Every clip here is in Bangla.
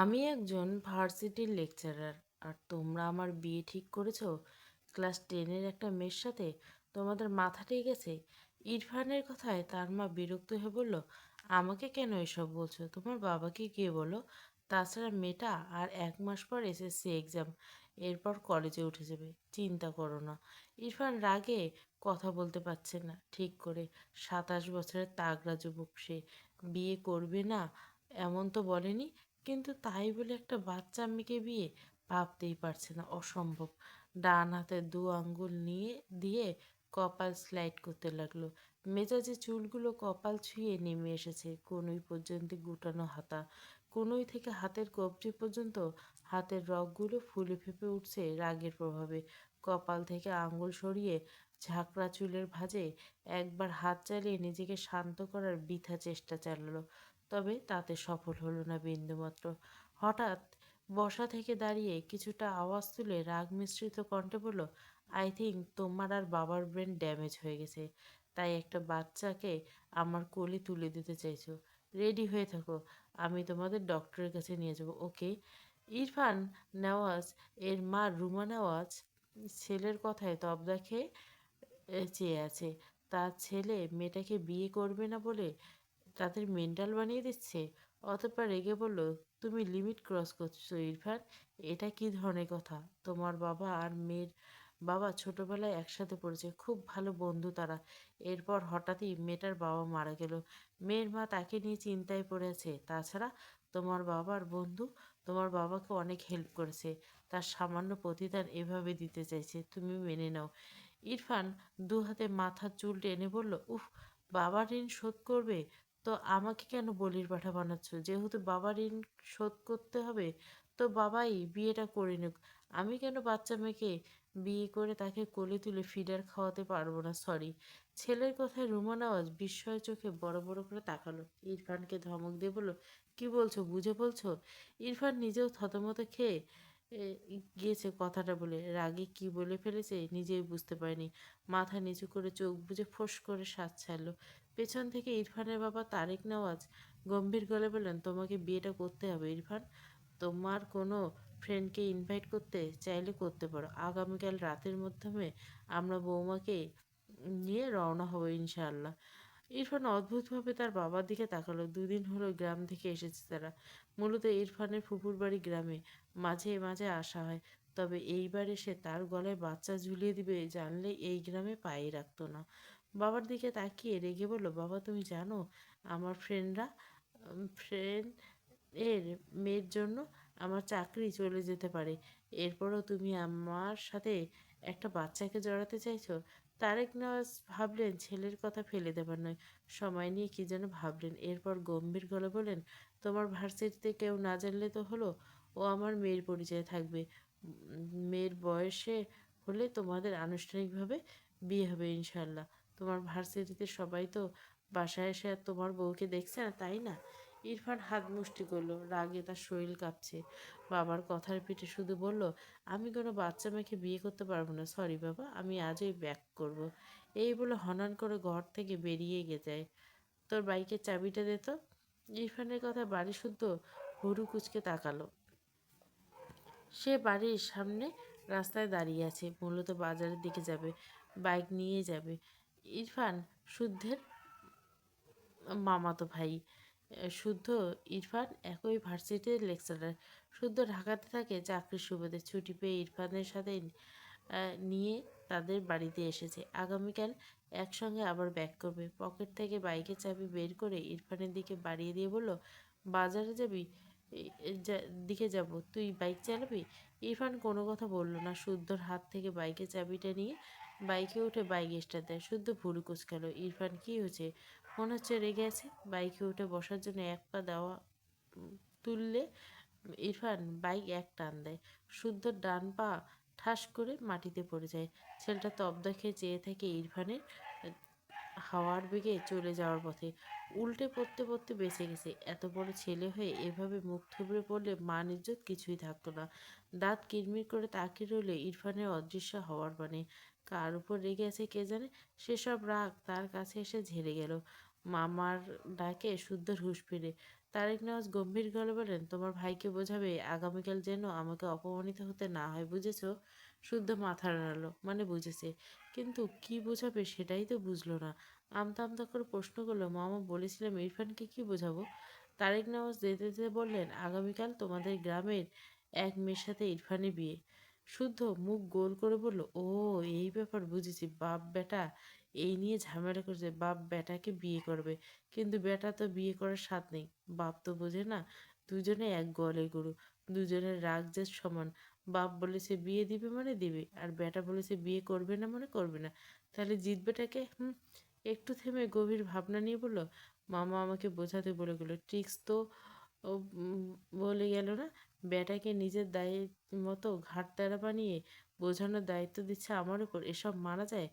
আমি একজন ভার্সিটির লেকচারার। আর তোমরা আমার বিয়ে ঠিক করেছো ক্লাস 10-এর একটা মেয়ের সাথে। তোমাদের মাথা ঠিক আছে? ইরফানের কথায় তার মা বিরক্ত হয়ে বলল, আমাকে কেন এসব বলছো? তোমার বাবাকে গিয়ে বলো। তাছাড়া মেয়েটা আর 1 মাস পর এসএসসি এক্সাম, এরপর কলেজে উঠে যাবে। চিন্তা করো না। ইরফান রাগে কথা বলতে পারছে না ঠিক করে। 27 বছরের তাগড়া যুবক সে। বিয়ে করবে না এমন তো বলেনি, কিন্তু তাই বলে একটা বাচ্চা মেয়েকে বিয়ে? ভাবতেই পারছে না, অসম্ভব। ডান হাতে 2 আঙ্গুল নিয়ে দিয়ে কপাল স্লাইড করতে লাগলো। মেজাজে চুলগুলো কপাল ছুঁয়ে নেমে এসেছে কনুই পর্যন্ত গুটানো হাতা। কনুই থেকে হাতের কবজি পর্যন্ত হাতের রগগুলো ফুলে ফেঁপে উঠছে রাগের প্রভাবে। কপাল থেকে আঙ্গুল সরিয়ে ঝাঁকড়া চুলের ভাঁজে একবার হাত চালিয়ে নিজেকে শান্ত করার বৃথা চেষ্টা চালালো। তবে তাতে সফল হলো না বিন্দুমাত্র। হঠাৎ বসা থেকে দাঁড়িয়ে কিছুটা আওয়াজ তুলে রাগ মিশ্রিত কণ্ঠে বলল, আই থিঙ্ক তোমার আর বাবার ব্রেন ড্যামেজ হয়ে গেছে, তাই একটা বাচ্চাকে আমার কোলে তুলে দিতে চাইছো। রেডি হয়ে থাকো, আমি তোমাদের ডক্টরের কাছে নিয়ে যাব, ওকে? ইরফান নেওয়াজ এর মা রুমা নেওয়াজ ছেলের কথায় তবদা খেয়ে চেয়ে আছে। তার ছেলে মেয়েটাকে বিয়ে করবে না বলে তাদের মেন্টাল বানিয়ে দিচ্ছে। অতঃপর রেগে বলল, তুমি লিমিট ক্রস করছো ইরফান। এটা কি ধরনের কথা? তোমার বাবা আর মেয়ের বাবা ছোটবেলায় একসাথে পড়েছে, খুব ভালো বন্ধু তারা। এরপর হঠাৎই মেয়েটার বাবা মারা গেল। মেয়ের মা তাকে নিয়ে চিন্তায় পড়ে আছে। তাছাড়া তোমার বাবার বন্ধু তোমার বাবাকে অনেক হেল্প করেছে, তার সামান্য প্রতিদান এভাবে দিতে চাইছে, তুমি মেনে নাও। ইরফান দু হাতে মাথার চুল টেনে বলল, উফ, বাবার ঋণ শোধ করবে? তো আমাকে কেন বলির পাঠা বানাচ্ছ? যেহেতু বাবার ঋণ শোধ করতে হবে, তো বাবাই বিয়েটা করে নিক। আমি কেন বাচ্চা মেয়েকে বিয়ে করে তাকে কোলে তুলে ফিডার খাওয়াতে পারবো না? সরি। ছেলের কথায় রুমা নওয়াজ বিস্ময় চোখে বড় বড় করে তাকালো। ইরফানকে ধমক দিয়ে বলল, কি বলছো, বুঝে বলছো? ইরফান নিজেও থতমত খেয়ে এ, গিয়েছে কথাটা বলে। রাগে কি বলে ফেলেছে নিজেই বুঝতে পারেনি। মাথা নিচু করে চোখ বুজে ফোঁস করে শ্বাস ছাড়লো। পেছন থেকে ইরফানের বাবা তারেক নওয়াজ গম্ভীর গলায় বললেন, তোমাকে বিয়েটা করতে হবে ইরফান। তোমার কোনো ফ্রেন্ডকে ইনভাইট করতে চাইলে করতে পারো। আগামীকাল রাতের মাধ্যমে আমরা বৌমাকে নিয়ে রওনা হব ইনশাআল্লাহ। ইরফান অদ্ভুতভাবে তার বাবার দিকে তাকালো। 2 দিন হলো গ্রাম থেকে এসেছে তারা। মূলত ইরফানের ফুপুর বাড়ি গ্রামে। মাঝে মাঝে আসা হয়। তবে এইবার এসে তার গলায় বাচ্চা ঝুলিয়ে দিবে জানলে এই গ্রামে পায়ে রাখতো না। বাবার দিকে তাকিয়ে রেগে বলল, বাবা তুমি জানো আমার ফ্রেন্ড এর মেয়ের জন্য আমার চাকরি চলে যেতে পারে। এরপরও তুমি আমার সাথে একটা বাচ্চাকে জড়াতে চাইছো? তারেক নওয়াজ ভাবলেন ছেলের কথা ফেলে দেবার নয়। সময় নিয়ে কি যেন ভাবলেন। এরপর গম্ভীর গলা বললেন, তোমার ভার্সিটিতে কেউ না জানলে তো হলো, ও আমার মেয়ের পরিচয় থাকবে। মেয়ের বয়সে হলে তোমাদের আনুষ্ঠানিকভাবে বিয়ে হবে ইনশাল্লাহ। তোমার ভার্সিটিতে সবাই তো বাসায় এসে আর তোমার বউকে দেখছে না, তাই না? ইরফান হাত মুষ্টি করলো, রাগে তার শরীর কাঁপছে। বাবার কথার পিঠে শুধু বলল, আমি কোনো বাচ্চা মেয়েকে বিয়ে করতে পারবো না, সরি বাবা, আমি আজই ব্যাক করব। এই বলে হনান করে ঘর থেকে বেরিয়ে যায়। তোর বাইকের চাবিটা দে তো। ইরফানের কথা বাড়ি শুদ্ধ হুরু কুচকে তাকালো। সে বাড়ির সামনে রাস্তায় দাঁড়িয়ে আছে, মূলত বাজারের দিকে যাবে, বাইক নিয়ে যাবে। ইরফান শুদ্ধের মামাতো ভাই। শুদ্ধ ইরফান একই ভার্সিটির লেকচারার। শুদ্ধ ঢাকাতে থাকে চাকরির সুবাদে। ছুটি পেয়ে ইরফানের সাথে নিয়ে তাদের বাড়িতে এসেছে। আগামীকাল একসঙ্গে আবার ব্যাক করবে। পকেট থেকে বাইকের চাবি বের করে ইরফানের দিকে বাড়িয়ে দিয়ে বলল, বাজারে যাবি? দিকে যাব, তুই বাইক চালাবি? ইরফান কোনো কথা বলল না। শুদ্ধর হাত থেকে বাইকের চাবিটা নিয়ে বাইকে উঠে বাইক স্টার্ট দেয়। শুদ্ধ ভুরু কুচকালো। ইরফান কি হয়েছে? মনে হচ্ছে রেগে আছে। বাইকে উঠে বসার জন্য এক পা দেওয়া তুললে ইরফান বাইক এক টান দেয়। শুদ্ধ ডান পা ঠাস করে মাটিতে পড়ে যায়। ছেলেটা তবদা খেয়ে চেয়ে থাকে ইরফানের হাওয়ার বেগে চলে যাওয়ার পথে। উল্টে পড়তে পড়তে বেঁচে গেছে। এত বড় ছেলে হয়ে এভাবে মুখ থুবড়ে পড়লে মান ইজ্জত কিছুই থাকতো না। দাঁত কিরমির করে তাকিয়ে রইল ইরফানের অদৃশ্য হওয়ার পানে। কার উপর রেগে আছে কে জানে। সেসব রাগ তার কাছে এসে ঝেড়ে গেল। মামার ডাকে শুদ্ধর হুঁশ ফিরে। তারেক নওয়াজ গম্ভীর গলায় বলেন, তোমার ভাইকে বোঝাবে আগামীকাল যেন আমাকে অপমানিত হতে না হয়, বুঝেছো? শুদ্ধ মাথা নাড়ালো, মানে বুঝেছে, কিন্তু কি বোঝাবে সেটাই তো বুঝলো না। আমতা আমতা করে প্রশ্ন করলো, মামা বলেছিলাম ইরফানকে কি বোঝাবো? তারেক নওয়াজ যেতে যেতে বললেন, আগামীকাল তোমাদের গ্রামের এক মেয়ের সাথে ইরফানের বিয়ে। শুদ্ধ মুখ গোল করে বলল, ও এই ব্যাপার, বুঝেছি। বাপ বেটা এই নিয়ে ঝামেলা করছে, বাপ বেটাকে বিয়ে করবে, কিন্তু বেটা তো বিয়ে করার স্বাদ নেই। বাপ তো বোঝে না, দুজনে এক গোয়ালের গরু, দুজনের রাগ যে সমান। বাপ বলেছে বিয়ে দিবে মানে দিবে, আর বেটা বলেছে বিয়ে করবে না মানে করবে না। তাহলে জিতবেটাকে? একটু থেমে গভীর ভাবনা নিয়ে বলল, মামা আমাকে বোঝাতে বলে গেল, ট্রিক্স তো ও বলে গেল না, বেটাকে নিজের দায়ের মতো ঘাটতারা বানিয়ে বোঝানোর দায়িত্ব দিচ্ছে আমার উপর, এসব মানা যায়?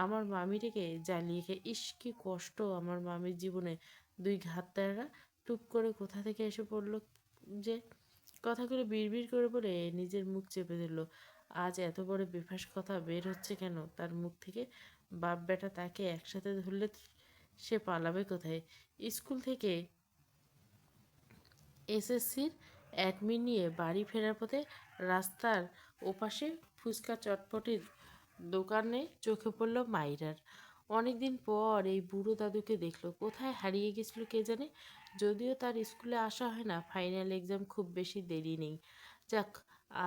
আমার মামিটাকে জ্বালিয়ে খেয়ে, ইস কি কষ্ট আমার মামির জীবনে। দুই ঘাটতারা টুপ করে কোথা থেকে এসে পড়লো যে। কথাগুলো বিড়বিড় করে বলে নিজের মুখ চেপে ধরল। আজ এত বড় বেফাঁস কথা বের হচ্ছে কেন তার মুখ থেকে? বাপ বেটা তাকে একসাথে ধরলে সে পালাবে কোথায়? স্কুল থেকে এসএসসির অ্যাডমিট নিয়ে বাড়ি ফেরার পথে রাস্তার ওপাশে ফুচকা চটপটির দোকানে চোখে পড়ল মাইরার। অনেকদিন পর এই বুড়ো দাদুকে দেখলো, কোথায় হারিয়ে গেছিল কে জানে। যদিও তার স্কুলে আসা হয় না, ফাইনাল এক্সাম খুব বেশি দেরি নেই। যাক,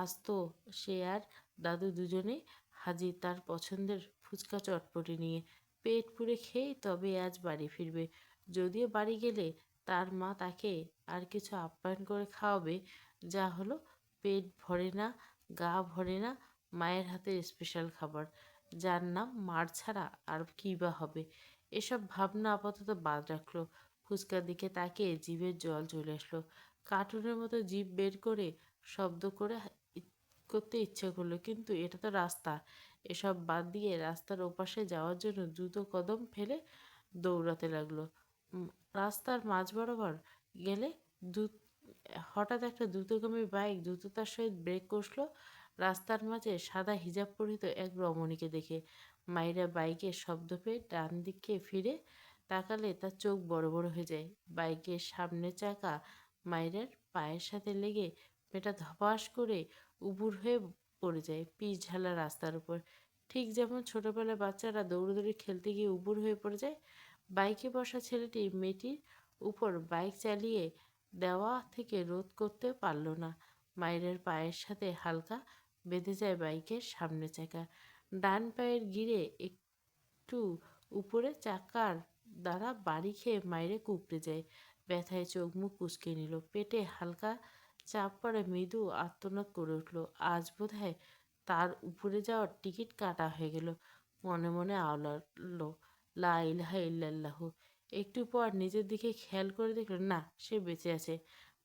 আজ তো সে আর দাদু দুজনেই হাজির তার পছন্দের ফুচকা চটপটি নিয়ে। পেট পুড়ে খেয়েই তবে আজ বাড়ি ফিরবে। যদিও বাড়ি গেলে তার মা তাকে আর কিছু আপ্যায়ন করে খাওয়াবে, যা হলো পেট ভরে না, গা ভরে না, মায়ের হাতের স্পেশাল খাবার, যার নাম মার ছাড়া আর কী বা হবে। এসব ভাবনা আপাতত বাদ রাখলো। ফুচকার দিকে তাকিয়ে জিভের জল চলে আসলো। কার্টুনের মতো জিভ বের করে শব্দ করে করতে ইচ্ছে করলো, কিন্তু এটা তো রাস্তা। এসব বাদ দিয়ে রাস্তার ওপাশে যাওয়ার জন্য দ্রুত কদম ফেলে দৌড়াতে লাগলো। উম, রাস্তার মাঝ বরাবর গেলে দ্রুত হঠাৎ একটা দ্রুতগামী বাইক দ্রুততার সহিত ব্রেক কষলো রাস্তার মাঝে সাদা হিজাব পরিহিত এক রমণীকে দেখে। মাইরা বাইকের শব্দ পেয়ে ডান দিকে ফিরে তাকালে তার চোখ বড় বড় হয়ে যায়। বাইকের সামনের চাকা মাইরার পায়ের সাথে লেগে মেয়েটা ধপাস করে উবুর হয়ে পড়ে যায় পিচ ঢালা রাস্তার উপর। ঠিক যেমন ছোটবেলায় বাচ্চারা দৌড়দৌড়ি খেলতে গিয়ে উবুর হয়ে পড়ে যায়, বাইকে বসা ছেলেটি মেয়েটির উপর বাইক চালিয়ে দেওয়া থেকে রোধ করতে পারল না। মায়ের পায়ের সাথে হালকা বেঁধে যায় বাইকের সামনের চাকা। ডান পায়ের গিরে একটু উপরে চাকার দ্বারা বাড়ি খেয়ে মাইরে কুঁকড়ে যায়। ব্যথায় চোখ মুখ কুঁচকে নিল, পেটে হালকা চাপ পড়ে মৃদু আর্তনাদ করে উঠল। আজ বোধহয় তার উপরে যাওয়ার টিকিট কাটা হয়ে গেল। মনে মনে আওলালো, লা ইলাহা ইল্লাল্লাহ। একটু পর নিজের দিকে খেয়াল করে দেখল, না, সে বেঁচে আছে।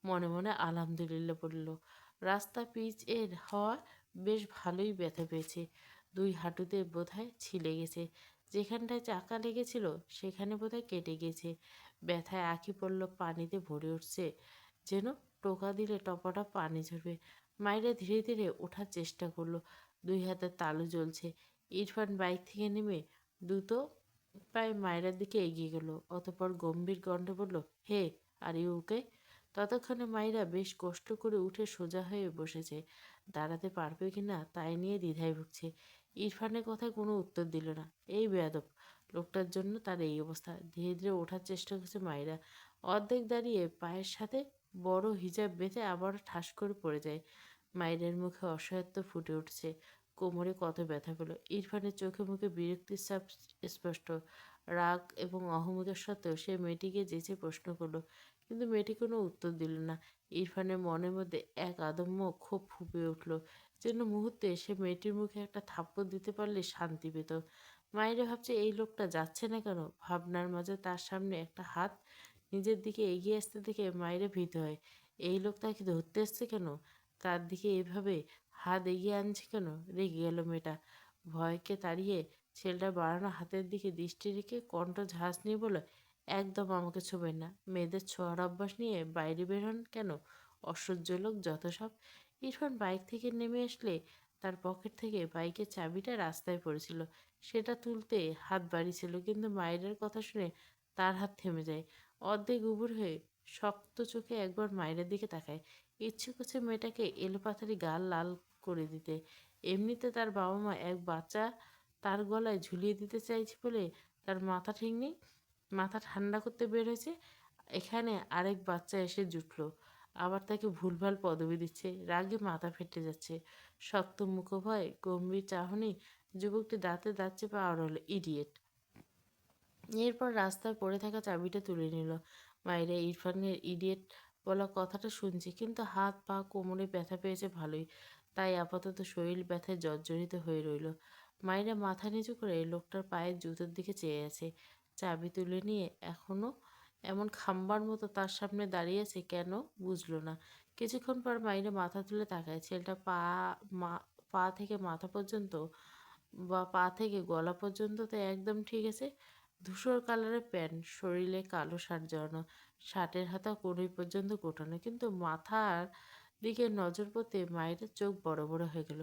মনে মনে আলহামদুলিল্লাহ পড়ল। রাস্তা পিচ এর হওয়া বেশ ভালোই ব্যথা পেয়েছে। দুই হাঁটুতে বোধহয় ছিলে গেছে। যেখানটায় চাকা লেগেছিল সেখানে বোধহয় কেটে গেছে। ব্যথায় আঁখি পড়ল পানিতে ভরে উঠছে, যেন টোকা দিলে টপাটপ পানি ঝরবে। মাইরা ধীরে ধীরে ওঠার চেষ্টা করলো। দুই হাতের তালু জ্বলছে। ইরফান বাইক থেকে নেমে দ্রুত পায়ে মায়রার দিকে এগিয়ে গেল। অতঃপর গম্ভীর কণ্ঠে বলল, হে, আর ইউ ওকে? ততক্ষণে মাইরা বেশ কষ্ট করে উঠে সোজা হয়ে বসেছে। দাঁড়াতে পারবে কি না তাই নিয়ে দ্বিধায় ভুগছে। ইরফানের কথায় কোনো উত্তর দিল না। এই বেয়াদব লোকটার জন্য তার এই অবস্থা। ধীরে ধীরে ওঠার চেষ্টা করছে মাইরা। অর্ধেক দাঁড়িয়ে পায়ের সাথে বড় হিজাব বেঁধে আবার ঠাস করে পড়ে যায়। মাইরের মুখে অসহায়ত্ব ফুটে উঠছে। কোমরে কত ব্যথা পেল। ইরফানের চোখে মুখে বিরক্তির ছাপ স্পষ্ট। রাগ এবং অহমদের সত্ত্বেও সে মেয়েটিকে যেচে প্রশ্ন করলো, কিন্তু মেয়েটি কোনো উত্তর দিল না। ইরফানের মনের মধ্যে এক আদম্য ক্ষোভ ফুঁপে উঠল, যেন মুহূর্তে সে মেয়েটির মুখে একটা থাপ্পড় দিতে পারলে শান্তি পেত। মায়েরা ভাবছে এই লোকটা যাচ্ছে না কেন। ভাবনার মাঝে তার সামনে একটা হাত নিজের দিকে এগিয়ে আসতে দেখে মায়েরা ভীত হয়। এই লোক তাকে ধরতে এসছে কেন? তার দিকে এভাবে হাত এগিয়ে আনছে কেন? রেগে গেল মেয়েটা। ভয়কে তাড়িয়ে ছেলেটা বাড়ানো হাতের দিকে দৃষ্টি রেখে কণ্ঠ ঝাঁজ নিয়ে বলল, একদম আমাকে ছোঁবেন না। মেয়েদের ছোঁয়ার অভ্যাস নিয়ে বাইরে বের হন কেন? অসহ্য লোক যত সব। ইরফান বাইক থেকে নেমে আসলে তার পকেট থেকে বাইকের চাবিটা রাস্তায় পড়েছিল। সেটা তুলতে হাত বাড়িয়েছিল, কিন্তু মায়ের কথা শুনে তার হাত থেমে যায়। অর্ধেক উবুর হয়ে শক্ত চোখে একবার মায়ের দিকে তাকায়। ইচ্ছে করছে মেয়েটাকে এলোপাথারি গাল লাল করে দিতে। এমনিতে তার বাবা মা এক বাচ্চা তার গলায় ঝুলিয়ে দিতে চাইছে বলে তার মাথা ঠিক নেই। মাথা ঠান্ডা করতে বের হয়েছে, এখানে আরেক বাচ্চা এসে জুটলো। আবার তাকে ভুলভাল পদবি দিচ্ছে। রাগে মাথা ফেটে যাচ্ছে। শক্ত মুখোভয়, গম্ভীর চাহনি, যুবকটি দাঁতে দাঁত চেপে আওড়ালো, ইডিয়েট। এরপর রাস্তায় পড়ে থাকা চাবিটা তুলে নিল। মায়েরা ইরফানের ইডিয়েট বলা কথাটা শুনছে, কিন্তু হাত পা কোমরে ব্যথা পেয়েছে ভালোই, তাই আপাতত শরীর ব্যথায় জর্জরিত হয়ে রইল। মায়েরা মাথা নিচু করে লোকটার পায়ের জুতোর দিকে চেয়ে আছে। চাবি তুলে নিয়ে এখনো এমন খাম্বার মতো তার সামনে দাঁড়িয়ে আছে কেন, বুঝলো না। কিছুক্ষণ পর মাইরা মাথা তুলে তাকায়। ছেলেটা পা থেকে মাথা পর্যন্ত বা পা থেকে গলা পর্যন্ত তো একদম ঠিক আছে। ধূসর কালারের প্যান্ট, শরীরে কালো শার্ট জড়ানো, শার্টের হাতা কনুই পর্যন্ত গোটানো, কিন্তু মাথার দিকে নজর পড়তে মায়ের চোখ বড় বড় হয়ে গেল।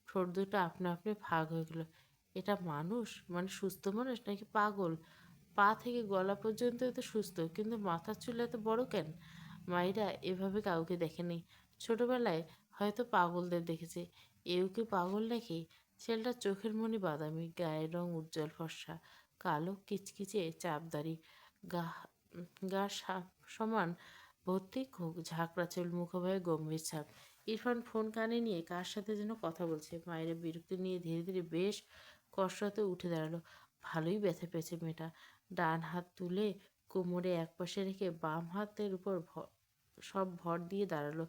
ঠোঁট দুটো আপনা আপনি ফাঁক হয়ে গেল। এটা মানুষ, মানে সুস্থ মানুষ নাকি পাগল? পা থেকে গলা পর্যন্ত তো সুস্থ, কিন্তু মাথার চুল এত বড় কেন? মায়েরা এভাবে কাউকে দেখেনি। ছোটবেলায় হয়তো পাগলদের দেখেছে। এও কি পাগল নাকি? ছেলেটার চোখের মনি বাদামি, গায়ের রং উজ্জ্বল ফর্সা, কালো কিচকিচে চাপদাড়ি, গা গা সমান ভর্তি ঝাঁকড়া চুল, মুখোভাবে গম্ভীর ছাপ। ইরফান ফোন কানে নিয়ে কার সাথে যেন কথা বলছে। মায়েরা বিরক্তি নিয়ে ধীরে ধীরে বেশ কষ্টতে উঠে দাঁড়ালো। ভালোই ব্যথা পেয়েছে মেয়েটা। ডান হাত তুলে কোমরে একপাশে রেখে বাম হাতের উপর সব ভর দিয়ে দাঁড়ালো।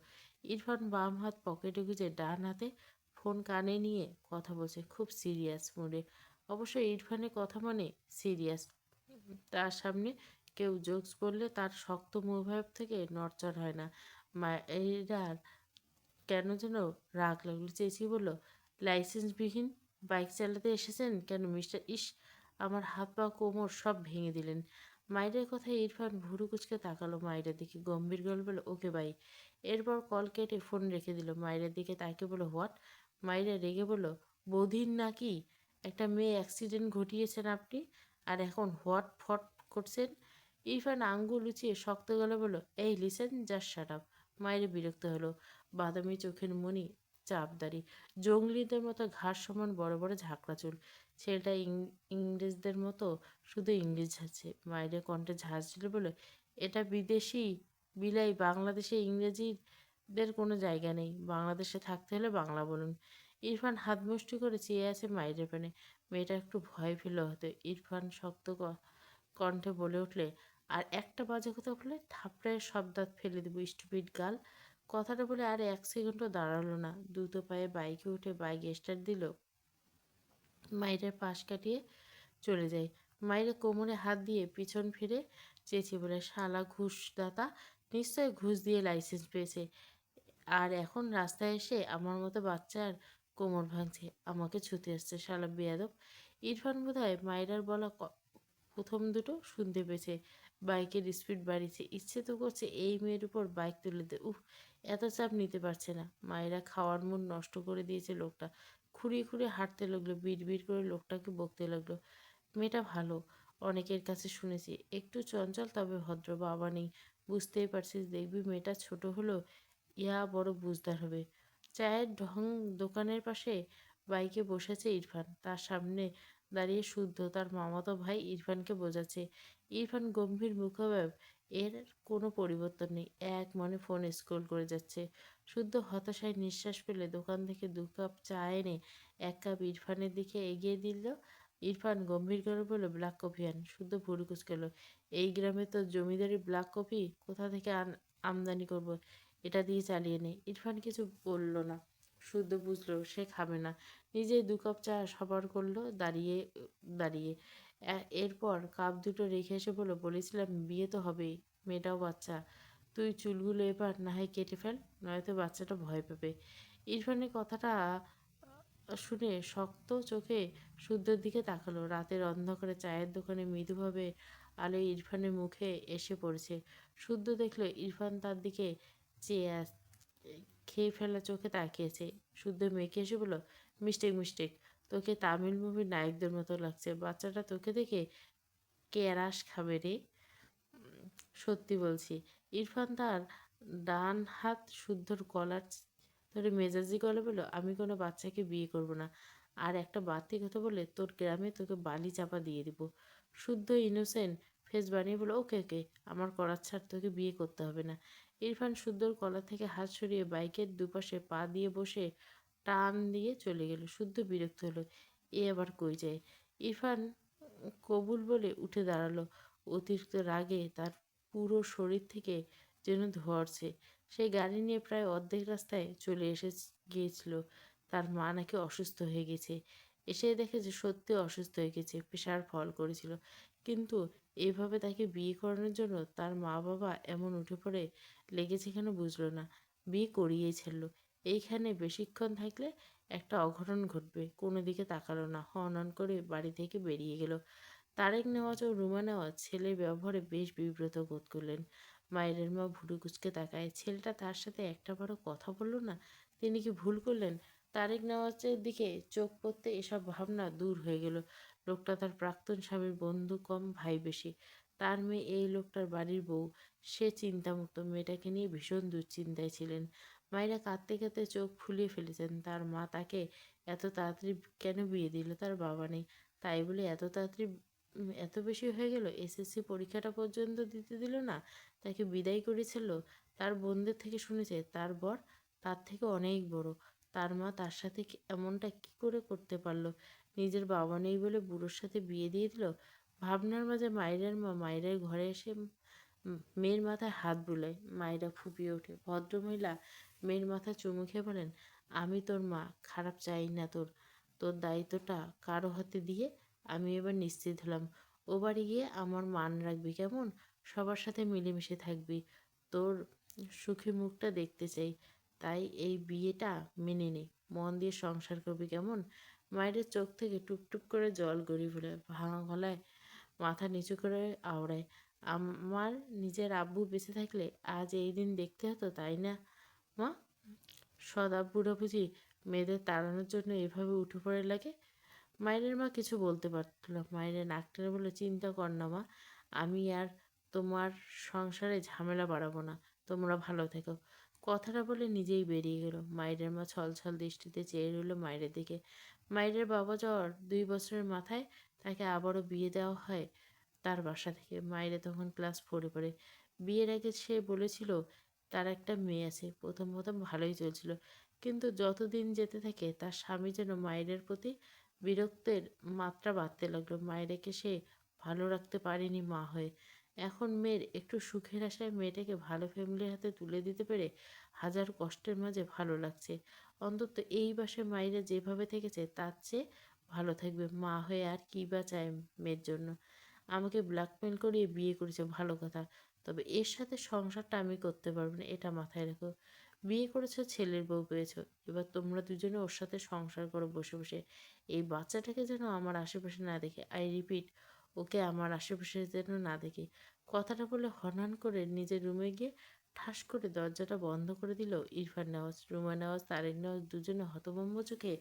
ইরফান বাম হাত পকেটে গুঁজে ডান হাতে ফোন কানে নিয়ে কথা বলছে, খুব সিরিয়াস মুডে। অবশ্য ইরফানের কথা মানে সিরিয়াস। তার সামনে কেউ জোকস বললে তার শক্ত মনোভাব থেকে নড়চড় হয় না। মায়েরার কেন যেন রাগ লাগলো, চেঁচিয়ে বলল, লাইসেন্সবিহীন বাইক চালাতে এসেছেন কেন মিস্টার? ইস, আমার হাত পা কোমর সব ভেঙে দিলেন। মায়ের কথায় ইরফান ভুরু কুচকে তাকালো মায়ের দিকে, গম্ভীর গলা বলল, ওকে বাই। এরপর কল কেটে ফোন রেখে দিল। মায়ের দিকে তাকে বলল, হোয়াট? মায়েরা রেগে বলল, বধির নাকি? একটা মেয়ে অ্যাক্সিডেন্ট ঘটিয়েছেন আপনি, আর এখন হোয়াট ফট করছেন? ইরফান আঙ্গুল উঁচিয়ে শক্ত গলা বলল, এই লিসেন, জাস্ট শাট আপ। মায়ের বিরক্ত হলো। বাদামি চোখের মনি, চাপদাড়ি, জঙ্গলিদের মতো ঘাস সমান বড় বড় ঝাঁকড়া চুল। ছেলেটা ইংরেজদের মতো শুধু ইংলিশ ঝাড়ছে। মায়ের কণ্ঠে ঝাঁঝ দিল বলে, এটা বিদেশি বিলাই, বাংলাদেশে ইংরেজিদের কোনো জায়গা নেই। বাংলাদেশে থাকতে হলে বাংলা বলুন। ইরফান হাত মুষ্টি করে চেয়ে আছে মায়ের পানে। মেয়েটা একটু ভয় পেল হয়তো। ইরফান শক্ত কণ্ঠে বলে উঠলে, আর একটা বাজে কথা বলে থাপড়ায় সব দাঁত ফেলে দেবো, স্টুপিড গাল। কথাটা বলে আর এক সেকেন্ডও দাঁড়ালো না। দ্রুত পায়ে বাইকে উঠে বাইক স্টার্ট দিল। মায়ের পাশ কাটিয়ে চলে যায়। মায়ের কোমরে হাত দিয়ে পিছন ফিরে চেঁচিয়ে বলে, শালা ঘুষদাতা, নিশ্চয় ঘুষ দিয়ে লাইসেন্স পেয়েছে, আর এখন রাস্তায় এসে আমার মতো বাচ্চার কোমর ভাঙছে, আমাকে ছুতে আসছে, শালা বেয়াদব। ইরফান বোধহয় মায়েরার বলা প্রথম দুটো শুনতে পেয়েছে। বাইকের স্পিড বাড়িয়েছে। ইচ্ছে তো করছে এই মেয়ের উপর বাইক তুলে দে। উফ, এত চাপ নিতে পারছে না। মায়েরা খাওয়ার মুড নষ্ট করে দিয়েছে লোকটা। খুঁড়িয়ে খুঁড়িয়ে হাঁটতে লাগলো, বিড় বিড় করে লোকটাকে বকতে লাগলো। মেয়েটা ভালো, অনেকের কাছে শুনেছি, একটু চঞ্চল তবে ভদ্র। বাবা নেই, বুঝতেই পারছিস। দেখবি মেয়েটা ছোট হলেও ইয়া বড় বুঝদার হবে। চায়ের দোকানের পাশে বাইকে বসেছে ইরফান। তার সামনে দাঁড়িয়ে শুদ্ধ তার মামাতো ভাই ইরফানকে বোঝাচ্ছে। ইরফান গম্ভীর মুখভাব, এর কোনো পরিবর্তন নেই, এক মনে ফোন স্ক্রোল করে যাচ্ছে। শুদ্ধ হতাশায় নিঃশ্বাস ফেলে দোকান থেকে 2 কাপ চা এনে 1 কাপ ইরফানের দিকে এগিয়ে দিল। ইরফান গম্ভীর করে বলল, ব্ল্যাক কফি আন। শুদ্ধ ভুরু কুঁচকাল। এই গ্রামে তো জমিদারি ব্ল্যাক কফি কোথা থেকে আমদানি করব? এটা দিয়ে চালিয়ে নে। ইরফান কিছু বলল না। শুদ্ধ বুঝলো সে খাবে না। নিজেই 2 কাপ চা সবার করলো দাঁড়িয়ে দাঁড়িয়ে। এরপর কাপ দুটো রেখে এসে বলল, বলেছিলাম বিয়ে তো হবেই, মেয়েটাও বাচ্চা। তুই চুলগুলো এবার না হয় কেটে ফেল, নয়তো বাচ্চাটা ভয় পাবে। ইরফানের কথাটা শুনে শক্ত চোখে শুদ্ধর দিকে তাকালো। রাতের অন্ধকারে চায়ের দোকানে মৃদুভাবে আলো ইরফানের মুখে এসে পড়েছে। শুদ্ধ দেখলো ইরফান তার দিকে চেয়ে খেয়ে ফেলা চোখে তাকিয়েছে। শুদ্ধ মেয়েকে এসে বলল, মিস্টেক মিস্টেক, তোকে তামিল মুভির নায়কদের মতো লাগছে। বাচ্চাটা তোকে দেখে কেরাস খাবে রে। সত্যি বলছি, ইরফান তার ডান হাত শুদ্ধর কলার ধরে মেজাজি গলা বলল, আমি কোনো বাচ্চাকে বিয়ে করব না। আর একটা বাড়তি কথা বলে তোর গ্রামে তোকে বালি চাপা দিয়ে দিব। শুদ্ধ ইনোসেন্ট ফেস বানিয়ে বলল, ওকে ওকে, আমার করার ছাড়, তোকে বিয়ে করতে হবে না। ইরফান শুদ্ধর কলা থেকে হাত সরিয়ে বাইকের দুপাশে পা দিয়ে বসে টান দিয়ে চলে গেল। শুদ্ধ বিরক্ত হলো, এ আবার কই যায়। ইরফান কবুল বলে উঠে দাঁড়ালো। অতিরিক্ত রাগে তার পুরো শরীর থেকে যেন ধোয়াচ্ছে। সে গাড়ি নিয়ে প্রায় অর্ধেক রাস্তায় চলে গিয়েছিল। তার মা নাকি অসুস্থ হয়ে গেছে। এসে দেখে যে সত্যি অসুস্থ হয়ে গেছে, প্রেশার ফল করেছিল। কিন্তু এভাবে তাকে বিয়ে করানোর জন্য তার মা বাবা এমন উঠে পড়ে লেগেছে কেন বুঝলো না। বিয়ে করিয়েই ছাড়লো। এইখানে বেশিক্ষণ থাকলে একটা অঘটন ঘটবে। কোনো দিকে তাকালো না, হন হন করে বাড়ি থেকে বেরিয়ে গেল। তারেক নেওয়াজ ও রুমা নেওয়াজ ছেলের ব্যবহারে বেশ বিব্রত বোধ করলেন। মায়ের মা ভুরু কুঁচকে তাকায়। ছেলেটা তার সাথে একটা বড় কথা বলল না। তিনি কি ভুল করলেন? তারেক নেওয়াজের দিকে চোখ পড়তে এসব ভাবনা দূর হয়ে গেল। লোকটা তার প্রাক্তন স্বামীর বন্ধু কম, ভাই বেশি। তার মেয়ে এই লোকটার বাড়ির বউ। সে চিন্তামুক্ত। মেয়েটাকে নিয়ে ভীষণ দুশ্চিন্তায় ছিলেন। মায়েরা কাঁদতে কাঁদতে চোখ ফুলিয়ে ফেলেছেন। তার মা তাকে এত তাড়াতাড়ি কেন বিয়ে দিল? তার বাবা নেই, তাই বলে এত তাড়াতাড়ি এত বেশি হয়ে গেল? এসএসসি পরীক্ষাটা পর্যন্ত দিতে দিল না, তাকে বিদায় করেছিল। তার বোনদের থেকে শুনেছে তার বর তার থেকে অনেক বড়। তার মা তার সাথে এমনটা কি করে করতে পারলো? নিজের বাবা নেই বলে বুড়োর সাথে বিয়ে দিয়ে দিল। ভাবনার মাঝে মায়ের মা মায়ের ঘরে এসে মেয়ের মাথায় হাত বুলায়। মায়েরা ফুপিয়ে ওঠে। ভদ্রমহিলা মেয়ের মাথায় চুমু খেয়ে বলেন, আমি তোর মা, খারাপ চাই না তোর। তোর দায়িত্বটা কারো হাতে দিয়ে আমি এবার নিশ্চিত হলাম। ও বাড়ি গিয়ে আমার মান রাখবি কেমন? সবার সাথে মিলেমিশে থাকবি। তোর সুখী মুখটা দেখতে চাই। তাই এই বিয়েটা মেনে নে। মন দিয়ে সংসার করবি কেমন? মায়ের চোখ থেকে টুপটুপ করে জল গড়িয়ে পড়ে। ভাঙা গলায় মাথা নিচু করে আওড়ায়, আমার নিজের আব্বু বেঁচে থাকলে আজ এই দিন দেখতে হতো, তাই না মা? সদাব্বুরা বুঝি মেয়েদের তাড়ানোর জন্য এভাবে উঠে পড়ে লাগে? মায়ের মা কিছু বলতে পারত না। মায়ের নাক টেনে বলে, চিন্তা কর না মা, আমি আর তোমার সংসারে ঝামেলা বাড়াবো না। তোমরা ভালো থেকো। কথাটা বলে নিজেই বেরিয়ে গেল। মায়ের মা ছলছল দৃষ্টিতে চেয়ে রইল মায়ের দিকে। মায়ের বাবা যাওয়ার 2 বছরের মাথায় তাকে আবারও বিয়ে দেওয়া হয় তার বাসা থেকে। মায়েরা তখন ক্লাস 4-এ পড়ে। বিয়ের আগে সে বলেছিল তার একটা মেয়ে আছে। প্রথম প্রথম ভালোই চলছিল, কিন্তু যত দিন যেতে থাকে তার স্বামী যেন মায়ের প্রতি বিরক্তের মাত্রা বাড়তে লাগলো। মায়েরাকে সে ভালো রাখতে পারেনি মা হয়ে। এখন মেয়ের একটু সুখের আশায় মেয়েটাকে ভালো ফ্যামিলির হাতে তুলে দিতে পেরে হাজার কষ্টের মাঝে ভালো লাগছে। অন্তত এই বাসায় মায়েরা যেভাবে থেকেছে তার চেয়ে ভালো থাকবে। মা হয়ে আর কী বা চায় মেয়ের জন্য? আমাকে ব্ল্যাকমেল করিয়ে বিয়ে করেছে, ভালো কথা। তবে এর সাথে সংসারটা আমি করতে পারবো না, এটা মাথায় রেখো। বিয়ে করেছো, ছেলের বউ পেয়েছো, এবার তোমরা দুজনে ওর সাথে সংসার করো বসে বসে। এই বাচ্চাটাকে যেন আমার আশেপাশে না দেখে। আই রিপিট, ওকে আমার আশেপাশে যেন না দেখে। কথাটা বলে হনহন করে নিজের রুমে গিয়ে ঠাস করে দরজাটা বন্ধ করে দিল ইরফান নেওয়াজ। রুমা নেওয়াজ, তারেক নেওয়াজ দুজনে হতভম্ব চোখে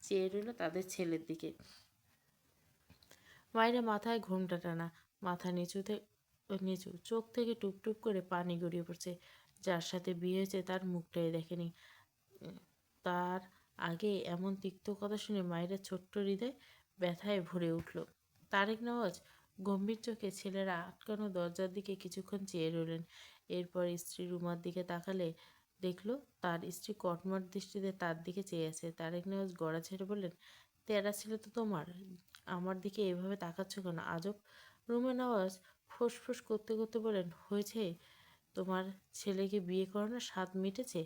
চেয়ে রইল তাদের ছেলের দিকে। মায়েরা মাথায় ঘোমটা টানা, মাথা নিচু, চোখ থেকে টুপটুপ করে পানি গড়িয়ে পড়ছে। যার সাথে বিয়ে হয়েছে তার মুখটাই দেখেনি। তার আগে এমন তিক্ত কথা শুনে মায়েরা ছোট্ট হৃদয় ব্যথায় ভরে উঠল। তারেক নওয়াজ গম্ভীর চোখে ছেলেরা আটকানো দরজার দিকে কিছুক্ষণ চেয়ে রইলেন। এরপর স্ত্রী রুমার দিকে তাকালে দেখল তার স্ত্রী কটমট দৃষ্টিতে তার দিকে চেয়ে আছে। তারেক নওয়াজ গড়া ছেড়ে বললেন, তেরা ছিল তো তোমার, আমার দিকে এভাবে তাকাচ্ছ কেন? আজব। রুমা নওয়াজ ফোঁস করতে করতে বলেন, হয়েছে তোমার ছেলেকে বিয়ে করানোর স্বাদ মিটেছে?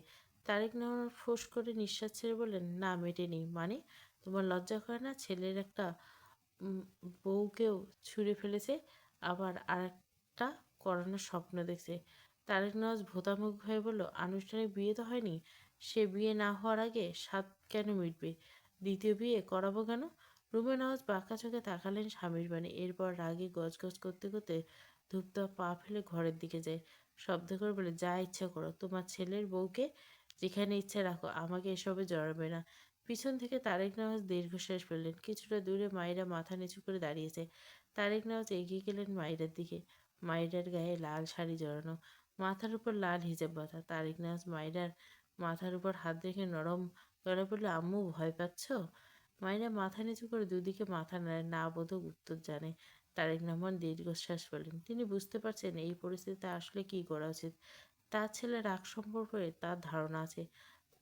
তারেক নেওয়ার ফোঁস করে নিঃশ্বাস ছেড়ে বললেন, না মেটেনি। মানে? তোমার লজ্জা করে না? ছেলের একটা উম, বউকেও ছুঁড়ে ফেলেছে, আবার আরেকটা করানোর স্বপ্ন দেখছে। তারেক নওয়াজ ভোতামুখ হয়ে বলল, আনুষ্ঠানিক বিয়ে তো হয়নি। সে বিয়ে না হওয়ার আগে স্বাদ কেন মিটবে? দ্বিতীয় বিয়ে করাবো কেন? রুমা নওয়াজ বাঁকা চোখে তাকালেন স্বামীর বাণী। এরপর রাগে গজগজ করতে করতে ধূপধাপ পা ফেলে ঘরের দিকে যায়। শব্দ করে বলে, যা ইচ্ছা করো, তোমার ছেলের বউকে যেখানে ইচ্ছা রাখো, আমাকে এসবে জড়াবে না। পিছন থেকে তারেক নওয়াজ দীর্ঘশ্বাস ফেললেন। কিছুটা দূরে মায়েরা মাথা নিচু করে দাঁড়িয়েছে। তারেক নওয়াজ এগিয়ে গেলেন মায়েরার দিকে। মায়েরার গায়ে লাল শাড়ি জড়ানো, মাথার উপর লাল হিজাব বাঁধা। তারিক নাজ মাইরার মাথার উপর হাত রেখে নরম গলায় বলল, আম্মু ভয় পাচ্ছ? মাইরা মাথা নিচু করে দুদিকে মাথা নাড়ে, না বোধক উত্তর জানে। তারেক রহমান দীর্ঘশ্বাস ফেলেন। তিনি বুঝতে পারছেন এই পরিস্থিতিতে আসলে কি করা উচিত। তার ছেলে রাগ সম্পর্কে তার ধারণা আছে।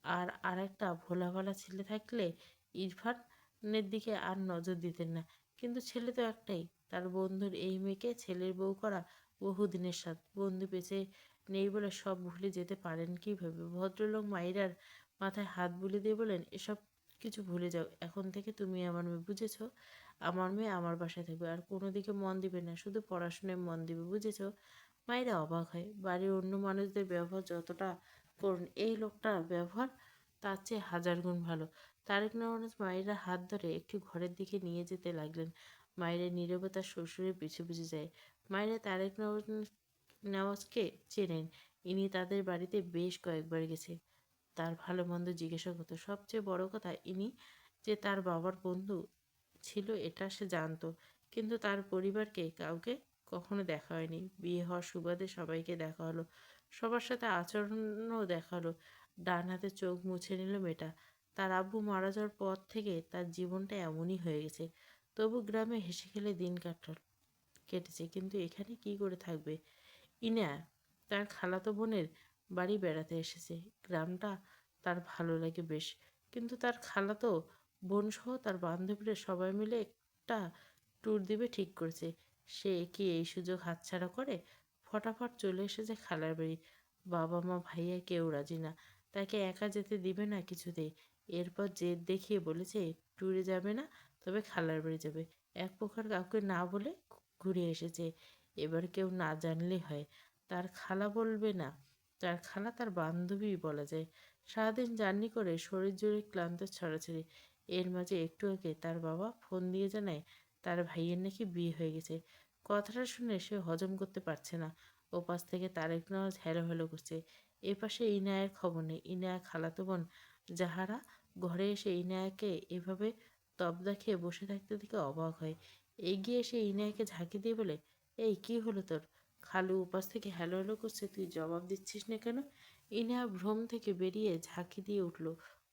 আর আরেকটা ভোলাভালা ছেলে থাকলে ইরফানের দিকে আর নজর দিতেন না। কিন্তু ছেলে তো একটাই। তার বন্ধুর এই মেয়েকে ছেলের বউ করা বহুদিনের স্বাদ। বন্ধু বেঁচে নেই বলে সব ভুলে যেতে পারেন কিভাবে? ভদ্রলোক মাইরার মাথায় হাত বুলিয়ে দিয়ে বলেন, এসব কিছু ভুলে যাও। এখন থেকে তুমি আমার মেয়ে, বুঝেছো? আমার মেয়ে আমার বাসায় থাকবে, আর কোনো দিকে মন দিবে না, শুধু পড়াশোনায় মন দিবে, বুঝেছো? মায়েরা অবাক হয়। বাড়ির অন্য মানুষদের ব্যবহার যতটা করুন, এই লোকটার ব্যবহার তার চেয়ে হাজার গুণ ভালো। তারেক নওয়াজ মায়েরা হাত ধরে একটু ঘরের দিকে নিয়ে যেতে লাগলেন। মায়েরা নীরবে তার শ্বশুরের পিছু পিছু যায়। মায়েরা তারেক নওয়াজকে চেনেন। ইনি তাদের বাড়িতে বেশ কয়েকবার গেছে। তার ভালো মন্দ জিজ্ঞাসা করতো। সবচেয়ে বড় কথা, ইনি যে তার বাবার বন্ধু ছিল এটা সে জানতো। কিন্তু তার পরিবারকে কাউকে কখনো দেখা হয়নি। বিয়ে হওয়ার সুবাদে সবাইকে দেখা হলো, সবার সাথে আচরণও দেখা হলো। ডান হাতে চোখ মুছে নিল মেয়েটা। তার আব্বু মারা যাওয়ার পর থেকে তার জীবনটা এমনই হয়ে গেছে। তবু গ্রামে হেসে খেলে দিন কেটেছে। কিন্তু এখানে কি করে থাকবে? ইনা তার খালাতো বোনের বাড়ি বেড়াতে এসেছে। গ্রামটা তার ভালো লাগে বেশ। কিন্তু তার খালাতো বোনসহ তার বান্ধবীরা সবাই মিলে একটা ট্যুর দিবে ঠিক করেছে। সে কি এই সুযোগ হাতছাড়া করে? ফটাফট চলে এসেছে খালার বাড়ি। বাবা মা ভাইয়া কেউ রাজি না। তাকে একা যেতে দিবে না কিছুতেই। এরপর জেদ দেখিয়ে বলেছে ট্যুরে যাবে না, তবে খালার বাড়ি যাবে। এক প্রকার কাউকে না বলে ঘুরে এসেছে। এবার কেউ না জানলেই হয়। তার খালা বলবে না। তার খালা তার বান্ধবী বলা যায়। সারাদিন জার্নি করে শরীর জুড়ে ক্লান্ত ছড়াছড়ি। এর মাঝে একটু আগে তার বাবা ফোন দিয়ে জানায় তার ভাইয়ের নাকি বিয়ে হয়ে গেছে। কথাটা শুনে সে হজম করতে পারছে না। ওপাশ থেকে তারেক নওয়াজ হ্যালো হ্যালো করছে। এপাশে ইনায়ের খবর নেই। ইনায়া খালাতো বোন যাহারা ঘরে এসে ইনায়াকে এভাবে তবদা খেয়ে বসে থাকতে দেখে অবাক হয়। এগিয়ে এসে ইনায়াকে ঝাঁকি দিয়ে বলে, এই কি হলো তোর? খালু উপাস থেকে হ্যালো হ্যালো করছে, তুই জবাব দিচ্ছিস না কেন? ইনা ভ্রম থেকে বেরিয়ে ঝাঁকি দিয়ে উঠল।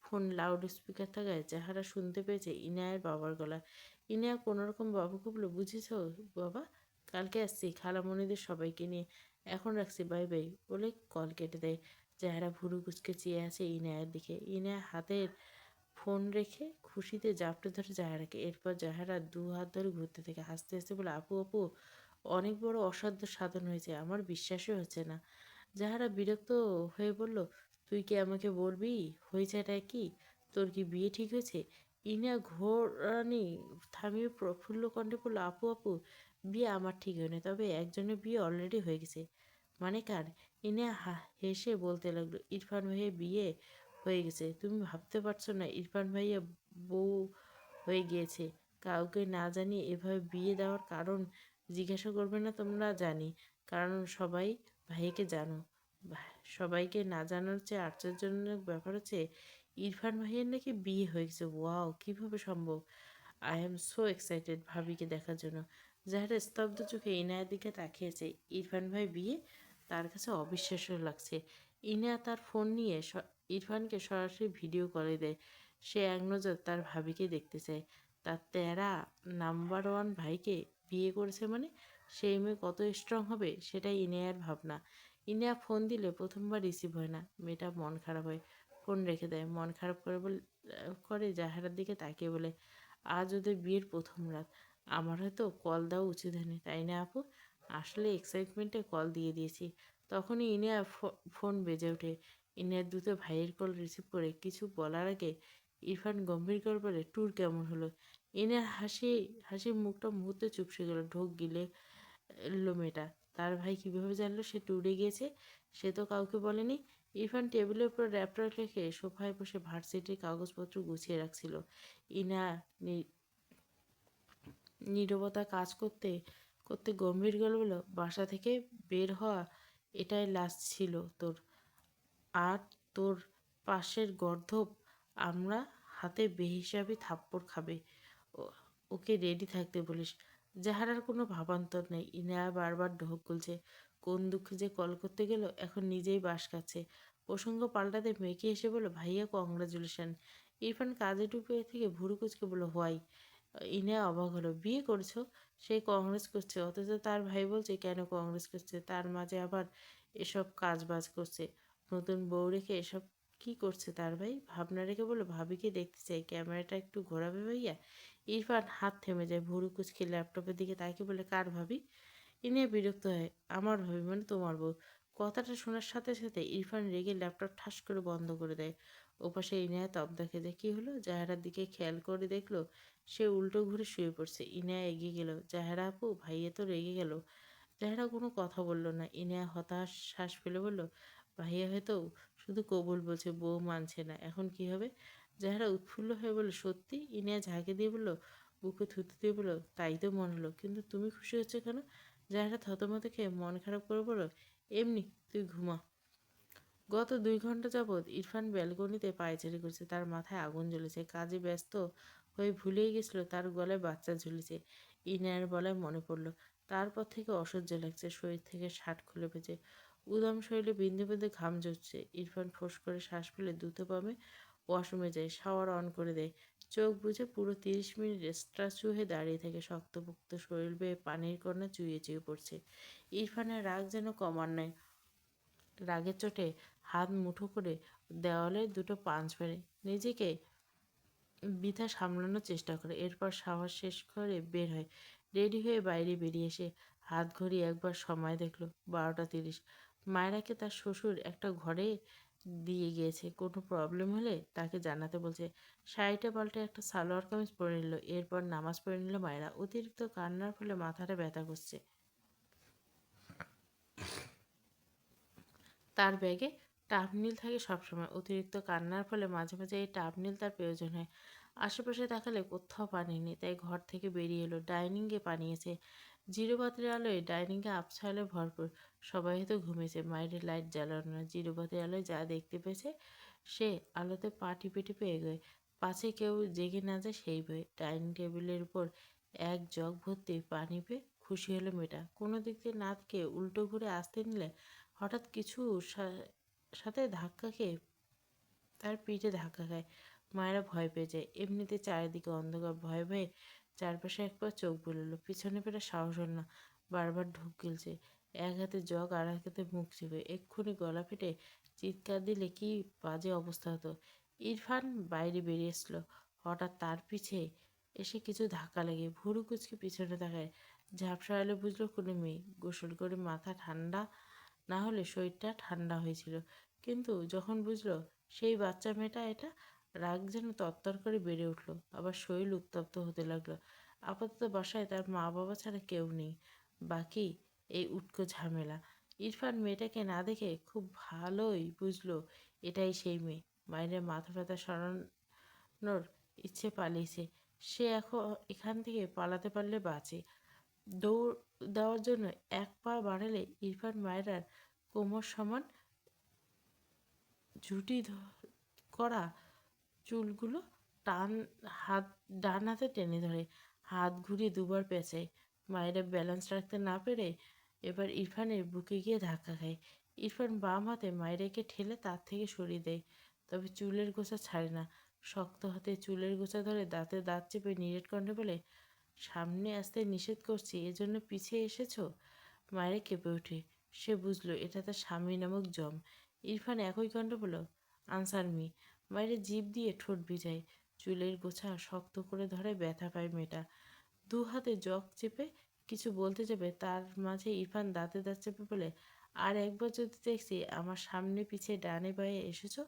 ফোন লাউড স্পিকার থাকায় যাহারা শুনতে পেয়েছে ইনায়ের বাবার গলা। ইনায়া কোনোরকম বাবাকে বলে, বুঝেছ বাবা, কালকে আসছি খালামণিদের সবাইকে নিয়ে। এখন রাখছি, বাই বাই বলে কল কেটে দেয়। যাহারা ভুরু কুচকে চেয়ে আছে ইনায়ের দিকে। ইনায়া হাতের ফোন রেখে খুশিতে জাপটে ধরে জাহারাকে। এরপর জাহারা দু হাত ধরে ঘুরতে থাকে, হাসতে হাসতে বলে, আপু আপু, অনেক বড় অসাধ্য সাধন হয়েছে, আমার বিশ্বাসই হচ্ছে না। যাহারা বিরক্ত হয়ে বলল, তুই কি আমাকে বলবি হয়েছেটা কি? তোর কি বিয়ে ঠিক হয়েছে? ইনা ঘোরানি থামিয়ে প্রফুল্ল কণ্ঠে বলল, আপু আপু, বিয়ে আমার ঠিক হয়নি, তবে একজনের বিয়ে অলরেডি হয়ে গেছে। মানে কার? ইনা হেসে বলতে লাগলো, ইরফান ভাইয়ের বিয়ে হয়ে গেছে। তুমি ভাবতে পারছো না, ইরফান ভাইয়া বউ হয়ে গিয়েছে। কাউকে না জানিয়ে এভাবে বিয়ে দেওয়ার কারণ জিজ্ঞাসা করবে না তোমরা? জানি, কারণ সবাই ভাইকে জানো। সবাইকে না জানার চেয়ে আশ্চর্যজনক ব্যাপার হচ্ছে ইরফান ভাইয়ের নাকি বিয়ে হয়ে গেছে। ওয়াও, কিভাবে সম্ভব? আই এম সো এক্সাইটেড ভাবিকে দেখার জন্য। যাহারা স্তব্ধ চোখে ইনায়ের দিকে তাকিয়েছে। ইরফান ভাই বিয়ে তার কাছে অবিশ্বাস্য লাগছে। ইনা তার ফোন নিয়ে ইরফানকে সরাসরি ভিডিও কলে দেয়। সে এক নজর তার ভাবিকে দেখতে চায়। তার তেরা নাম্বার ওয়ান ভাইকে বিয়ে করেছে মানে সেই মেয়ে কত স্ট্রং হবে সেটাই ইনায়ার ভাবনা। ইনায়া ফোন দিলে প্রথমবার রিসিভ হয় না। মেয়েটা মন খারাপ হয়, ফোন রেখে দেয়। মন খারাপ করে জাহেরার দিকে তাকিয়ে বলে, আজ ওদের বিয়ের প্রথম রাত, আমার হয়তো কল দেওয়া উচিত হয়নি, তাই না আপু? আসলে এক্সাইটমেন্টে কল দিয়ে দিয়েছি। তখনই ইনিয়া ফোন বেজে ওঠে। ইনিয়ার দ্রুত ভাইয়ের কল রিসিভ করে কিছু বলার আগে ইরফান গম্ভীর করে বলে, ট্যুর কেমন হলো? ইনিয়ার হাসি মুখটা মুহূর্তে চুপসে গেল। ঢোক গিলে এলো মেয়েটা। তার ভাই কিভাবে জানলো সে ট্যুরে গিয়েছে? সে তো কাউকে বলেনি। ইরফান টেবিলের উপর ল্যাপটপ রেখে সোফায় বসে ভার্সিটির কাগজপত্র গুছিয়ে রাখছিল। ইনা নীরবতা কাজ করতে করতে গম্ভীর গলা বলল, বাসা থেকে বের হওয়া এটাই লাস্ট ছিল তোর? আর তোর পাশের গর্ধব আমরা হাতে বেহিসাবি থাপ্পড় খাবে। ওকে রেডি থাকতে বলিস। যাহারার কোনো ভাবান্তর নেই। ইনা বারবার ঢোক গলছে। কোন দুঃখে যে কল করতে গেল, এখন নিজেই বাস খাচ্ছে। প্রসঙ্গ পাল্টাতে মেয়েকে এসে বলল, ভাইয়া কংগ্রাচুলেশন। ইরফান কাজে ডুবে থেকে ভুরু কুচকে বলল, হোয়াই? ইনা অবাক হলো, বিয়ে করছো? সে কংগ্রেস করছে, অথচ তার ভাই বলছে কেন কংগ্রেস করছে, তার মাঝে আবার এসব কাজ বাজ করছে। নতুন বউ রেখে এসব কি করছে তার ভাই? ভাবনা রেখে বলল, ভাবিকে দেখতে চাই, ক্যামেরাটা একটু ঘোরাবে ভাইয়া? ইরফান হাত থেমে যায়, ভুরু কুচকে ল্যাপটপের দিকে তাকিয়ে বলে, কার ভাবি? ইনিয়া বিরক্ত হয়, আমার ভাবি মানে তোমার বউ। কথাটা শোনার সাথে সাথে ইরফান রেগে ল্যাপটপ ঠাস করে বন্ধ করে দেয়। ওপাশে ইনায়া তব্দা খেয়ে কি হলো জাহেরার দিকে খেয়াল করে দেখলো সে উল্টো ঘুরে শুয়ে পড়ছে। ইনায়া এগিয়ে গেল, জাহেরা আপু, ভাইয়া তো রেগে গেল। জাহেরা কোনো কথা বলল না। ইনায়া হতাশ শ্বাস ফেলে বলল, ভাইয়া হয়তো শুধু কবুল বলছে, বউ মানছে না, এখন কি হবে? জাহেরা উৎফুল্ল হয়ে বলল, সত্যি? ইনায়া ঝাঁকে দিয়ে বলল, বুকে থুতু দিয়ে বলল, তাই তো মনে হলো, কিন্তু তুমি খুশি হচ্ছে কেন? জাহেরা থতমত খেয়ে মন খারাপ করে বলল, এমনি, তুই ঘুমা। গত 2 ঘন্টা যাবৎ ইরফান ব্যালকনিতে পায়চারি করছে, তার মাথায় আগুন জ্বলেছে। কাজে ব্যস্ত হয়ে ভুলেই গেছিল তার গলায় বাচ্চা ঝুলেছে। ইনায়ের বলায় মনে পড়ল। তারপর থেকে অসহ্য লাগছে, শরীর থেকে শার্ট খুলে ফেলছে, উদাম শরীরে বিন্দু বিন্দু ঘাম ঝরছে। ইরফান ফোঁস করে শ্বাস ফেলে দ্রুত পামে ওয়াশরুমে যায়, শাওয়ার অন করে দেয়। চোখ বুঝে পুরো 30 মিনিট স্ট্যাচু হয়ে দাঁড়িয়ে থাকে, শক্তপোক্ত শরীর বেয়ে পানির কণা চুইয়ে চুইয়ে পড়ছে। ইরফানের রাগ যেন কমার নয়, রাগের চোটে হাত মুঠো করে দেওয়ালে দুটো পাঞ্চ মেরে নিজেকে বৃথা সামলানোর চেষ্টা করে। এরপর সাহস শেষ করে বের হয়। রেডি হয়ে বাইরে বেরিয়ে এসে হাত ঘড়ি একবার সময় দেখলো, 12টা 30। মায়েরাকে তার শ্বশুর একটা ঘরে দিয়ে গিয়েছে, কোনো প্রবলেম হলে তাকে জানাতে বলছে। শাড়িটা পাল্টে একটা সালোয়ার কামিজ পরে নিল, এরপর নামাজ পড়ে নিল মায়েরা। অতিরিক্ত কান্নার ফলে মাথাটা ব্যথা করছে। তার ব্যাগে টাবনীল থাকে সবসময়। অতিরিক্ত কান্নার ফলে মাঝে মাঝে এই টাবনীল তার প্রয়োজন হয়। আশেপাশে তাকালে কোথাও পানি নেই, তাই ঘর থেকে বেরিয়ে এলো। ডাইনিংয়ে পানি আছে, জিরো বাতির আলোয় ডাইনিংয়ে আবছা আলোয় ভরপুর। সবাই হয়তো ঘুমিয়েছে, মায়ের লাইট জ্বালানো না। জিরো বাতির আলোয় যা দেখতে পেয়েছে সে আলোতে পা টিপে টিপে এগোয়, পাছে কেউ জেগে না যায় সেই ভয়ে। ডাইনিং টেবিলের উপর এক জগ ভর্তি পানি পেয়ে খুশি হলো মেয়েটা। কোনো দিক দিয়ে না থেকে উল্টো ঘুরে আসতে নিলে হঠাৎ কিছু সাথে ধাক্কা খেয়ে তার পিঠে ধাক্কা খায়। মায়েরা ভয় পেয়ে যায়। এমনিতে চারিদিকে অন্ধকার, ভয়ে ভয়ে চারপাশে একবার চোখ বুলালো, পিছনে ফেরার সাহস হল না। বারবার ঢোক গিলছে, এক হাতে জগ আর এক হাতে মুখ চেপে। এক্ষুনি গলা ফেটে চিৎকার দিলে কি বাজে অবস্থা হতো। ইরফান বাইরে বেরিয়ে এসলো, হঠাৎ তার পিছে এসে কিছু ধাক্কা লাগে। ভুরু কুচকে পিছনে তাকায়, ঝাপসা এলে বুঝলো কোনো মেয়ে। গোসল করে মাথা ঠান্ডা না হলে শরীরটা ঠান্ডা হয়েছিল, কিন্তু যখন বুঝলো সেই বাচ্চা মেয়েটা এটা, রাগ যেন তরতর করে বেড়ে উঠলো, আবার শরীর উত্তপ্ত হতে লাগলো। আপাতত বাসায় তার মা বাবা ছাড়া কেউ নেই, বাকি এই উটকো ঝামেলা। ইরফান মেয়েটাকে না দেখে খুব ভালোই বুঝলো এটাই সেই মেয়ে। মায়ের মাথা ব্যথা সরানোর ইচ্ছে পালিয়েছে। সে এখন এখান থেকে পালাতে পারলে বাঁচে। দৌড় দেওয়ার জন্য এক পা বাড়ালে ইরফান মায়েরার কোমর সমান ঝুঁটি করা চুলগুলো টান হাত ডান হাতে টেনে ধরে, হাত ঘুরিয়ে দুবার পেঁচায়। মায়েরা ব্যালেন্স রাখতে না পেরে এবার ইরফানের বুকে গিয়ে ধাক্কা খায়। ইরফান বাম হাতে মায়েরাকে ঠেলে তার থেকে সরিয়ে দেয়, তবে চুলের গোছা ছাড়ে না। শক্ত হাতে চুলের গোছা ধরে দাঁতে দাঁত চেপে নিরেট কণ্ঠে বলে, সামনে আসতে নিষেধ করছি, এজন্য পিছিয়ে এসেছো? মায়েরা কেঁপে ওঠে। সে বুঝলো এটা তার স্বামী নামক জম। ইরফান একই কণ্ঠে বলল, আনসার মি। মায়েরা জিভ দিয়ে ঠোঁট ভিজায়, চুলের গোছা শক্ত করে ধরে। ব্যথা পায় মেয়েটা, দু হাতে জগ চেপে কিছু বলতে যাবে, তার মাঝে ইরফান দাঁতে দাঁত চেপে বলে, আর একবার যদি দেখছি আমার সামনে পিছিয়ে ডানে বায়ে এসেছো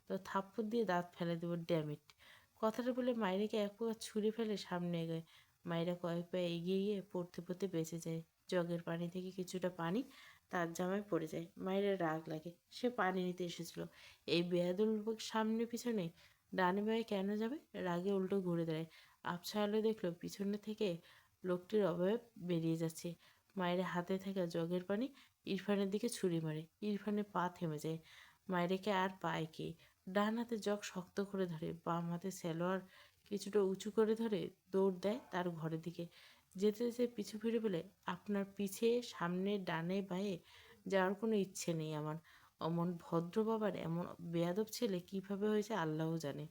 তো থাপ্পড় দিয়ে দাঁত ফেলে দেবো, ড্যামিট। কথাটা বলে মায়েরাকে এক প্রকার ছুঁড়ে ফেলে সামনে এগোয়। মায়েরা কয়েক পায়ে এগিয়ে গিয়ে পড়তে পড়তে বেঁচে যায়। জগের পানি থেকে কিছুটা পানি তার জামায় পড়ে যায়। মায়ের রাগ লাগে, সে পানি নিতে এসেছিল, এই বেয়াদুল লোক সামনে পিছনে ডানে বায়ে কেন যাবে? রাগে উল্টো ঘুরে দাঁড়ায়, আবছা আলো দেখলো পিছনে থেকে লোকটির অবয়ব বেরিয়ে যাচ্ছে। মায়ের হাতে থাকা জগের পানি ইরফানের দিকে ছুরি মারে। ইরফানের পা থেমে যায়। মায়েরাকে আর পায় কে? ডান হাতে জগ শক্ত করে ধরে, বাম হাতে সালোয়ার কিছুটা উঁচু করে ধরে দৌড় দেয় তার ঘরের দিকে। যেতে যেতে পিছু ফিরে বলে, আপনার পিছে সামনে ডানে বাঁয়ে যাওয়ার কোনো ইচ্ছে নেই আমার। অমন ভদ্র বাবার এমন বেয়াদব ছেলে কিভাবে হয়েছে আল্লাহ জানে।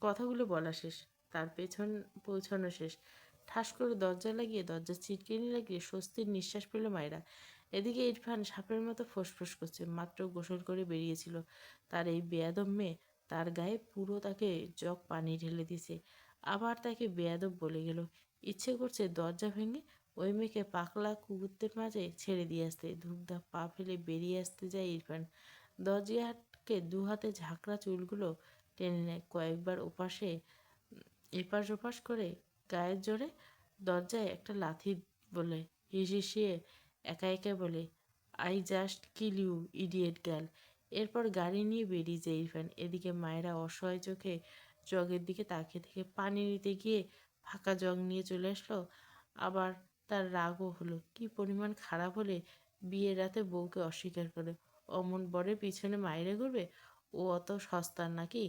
কথাগুলো বলা শেষ, তার পেছন পৌঁছানো শেষ। ঠাস করে দরজা লাগিয়ে দরজার ছিটকিনি লাগিয়ে স্বস্তির নিঃশ্বাস পেল মায়েরা। এদিকে ইরফান সাপের মতো ফোঁসফোঁস করছে। মাত্র গোসল করে বেরিয়েছিল। তার এই বেয়াদব মেয়ে তার গায়ে পুরো তাকে জগ পানি ঢেলে দিছে। আবার তাকে বেয়াদব বলে গেল। ইচ্ছে করছে দরজা ভেঙে ওই মেয়েকে পাকলা কুকুরদের মাঝে ছেড়ে দিয়ে আসতে। ধূপধাপ পা ফেলে বেরিয়ে আসতে যায় ইরফান। দরজাকে দু হাতে ঝাঁকড়া চুলগুলো টেনে নেয়। কয়েকবার ওপাশে এপাশ ওপাশ করে গায়ের জোরে দরজায় একটা লাথি বলে হিসিয়ে একা একা বলে, I just kill you idiot girl. এরপর গাড়ি নিয়ে বেরিয়ে যায় ইরফান। এদিকে মায়েরা অসহায় চোখে জগের দিকে তাকিয়ে থেকে পানি নিতে গিয়ে ফাঁকা জগ নিয়ে চলে আসলো। আবার তার রাগও হলো। কি পরিমাণ খারাপ হলে বিয়ের রাতে বউকে অস্বীকার করে। অমন বরের পিছনে মায়েরা ঘুরবে। ও অত সস্তার নাকি?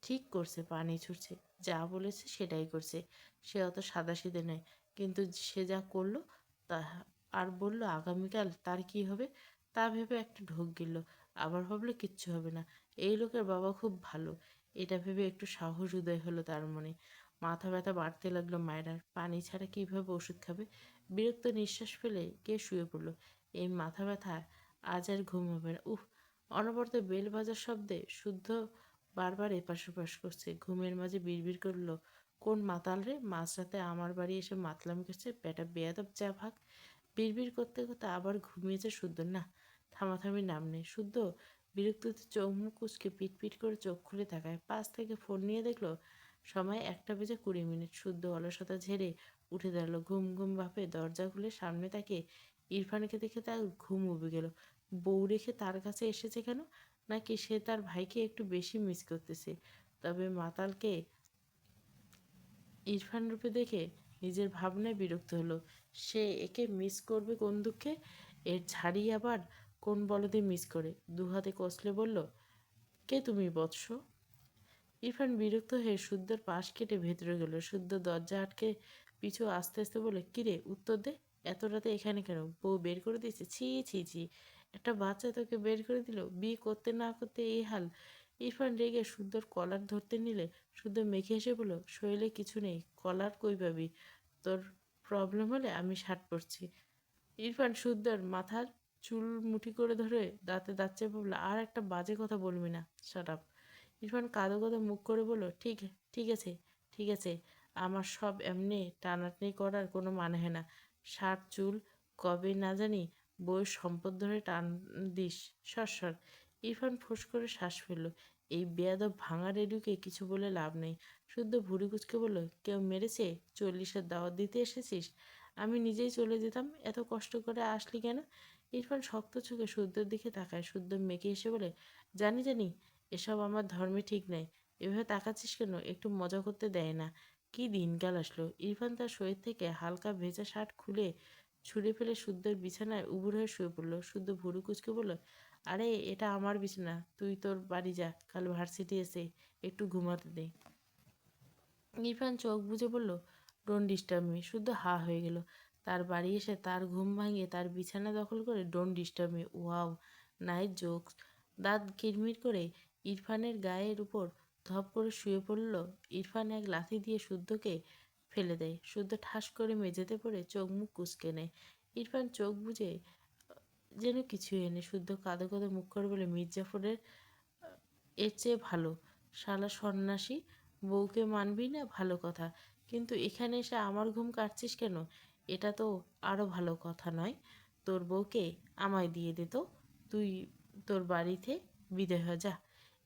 ঠিক করছে, পানি ছুটছে, যা বলেছে সেটাই করছে। সে অত সাদাসিধে নয়। কিন্তু সে যা করলো তা, আর বলল আগামীকাল তার কি হবে, তা ভেবে একটা ঢোক গেল। আবার ভাবলো কিচ্ছু হবে না, এই লোকের বাবা খুব ভালো। এটা ভেবে একটু সাহস উদয় হলো তার মনে। মাথা ব্যথা বাড়তে লাগলো মায়েরার। পানি ছাড়া কীভাবে ওষুধ খাবে। বিরক্ত নিঃশ্বাস ফেলে কে শুয়ে পড়লো। এই মাথা ব্যথা আজ আর ঘুম হবে না। উফ! অনবরত বেল বাজার শব্দে শুদ্ধ বারবার এপাশ ওপাশ করছে। ঘুমের মাঝে বিড়বিড় করলো, কোন মাতাল রে মাঝরাতে আমার বাড়ি এসে মাতলামি করছে, বেটা বেয়াদব যা ভাগ। বিড়বিড় করতে করতে আবার ঘুমিয়েছে শুদ্ধ। না, থামাথামি নাম নেই। শুদ্ধ বিরক্তিতে চোখ মুখ কুচকে পিট করে চোখ খুলে তাকায়। পাশ থেকে ফোন নিয়ে দেখলো সময় 1:20। শুদ্ধ অলসতা ঝেড়ে উঠে দাঁড়ালো। ঘুম ঘুম ভাবে দরজা খুলে সামনে তাকে ইরফানকে দেখে তার ঘুম উবে গেল। বউ রেখে তার কাছে এসেছে কেন? নাকি সে তার ভাইকে একটু বেশি মিস করতেছে? তবে মাতালকে ইরফান রূপে দেখে নিজের ভাবনায় বিরক্ত হলো। সে একে মিস করবে কোন দুঃখে? এর ঝাড়ি আবার কোন বলদে মিস করে? দুহাতে কষলে বলল, কে তুমি বৎস? ইরফান বিরক্ত হয়ে শুদ্ধর পাশ কেটে ভেতরে গেল। শুদ্ধ দরজা আটকে পিছু আস্তে আস্তে বলে, কিরে উত্তর দে, এত রাতে এখানে কেন? বউ বের করে দিয়েছে? ছি ছি ছি, একটা বাচ্চা তোকে বের করে দিল, বিয়ে করতে না করতে এই হাল। ইরফান রেগে শুদ্ধর কলার ধরতে নিলে শুদ্ধ মেখে এসে বলল, শরীরে কিছু নেই, কলার কই পাবি? তোর প্রবলেম হলে আমি শার্ট পরছি। ইরফান শুদ্ধর মাথার চুল মুঠি করে ধরে দাঁতে দাঁত চেপে বলল, আর একটা বাজে কথা বলবি না, শাট আপ। ইরফান কাঁদো কাঁদো মুখ করে বলল, ঠিক ঠিক আছে, ঠিক আছে। আমার সব এমনি টানাটানি করার কোনো মানে হয় না। শার্ট চুল কবে না জানি বউয়ের সম্পদ ধরে টান দিস, সর। ইরফান ফুঁস করে শ্বাস ফেলল। এই বেয়াদব ভাঙা রেডিওকে কিছু বলে লাভ নেই। শুদ্ধ ভুরু কুচকে বলল, কেউ মেরেছে? 40-এর দাওয়াত দিতে এসেছিস? আমি নিজেই চলে যেতাম, এত কষ্ট করে আসলি কেন? ইরফান শক্ত চোখে শুদ্ধর দিকে তাকায়। শুদ্ধ মেকে এসে বলে, জানি, এসব আমার ধর্মে ঠিক নেই। এভাবে তাকাচ্ছিস কেন? একটু মজা করতে দেয় না? কি দিনকাল আসলো। ইরফান তার শরীর থেকে হালকা ভেজা শার্ট খুলে ছুঁড়ে ফেলে শুদ্ধর বিছানায় উবুর হয়ে শুয়ে পড়ল। শুদ্ধ ভুরু কুচকে বলল, আরে এটা আমার বিছানা, তুই তোর বাড়ি যা, কাল ভার্সিটি এসে একটু ঘুমাতে দে। ইরফান চোখ বুজে বলল, ডোন্ট ডিস্টার্ব মি। শুদ্ধ হা হয়ে গেল। তার বাড়ি এসে তার ঘুম ভাঙিয়ে তার বিছানা দখল করে don't disturb me, wow, nice jokes. দাঁত কিরমির করে ইরফানের গায়ের উপর ধপ করে শুয়ে পড়ল। ইরফান এক লাথি দিয়ে শুদ্ধকে ফেলে দেয়। শুদ্ধ ঠাস করে মেঝেতে পড়ে চোখ মুখ কুঁচকে নেয়। ইরফান চোখ বুজে যেন কিছুই এনে শুদ্ধ কাঁদো কাঁদো মুখ করে বলে, মির্জাফরের এর চেয়ে ভালো। শালা সন্ন্যাসী, বউকে মানবি না ভালো কথা, কিন্তু এখানে এসে আমার ঘুম কাটছিস কেন? এটা তো আরও ভালো কথা নয়। তোর বউকে আমায় দিয়ে দে তো, তুই তোর বাড়িতে বিদায় হ যা।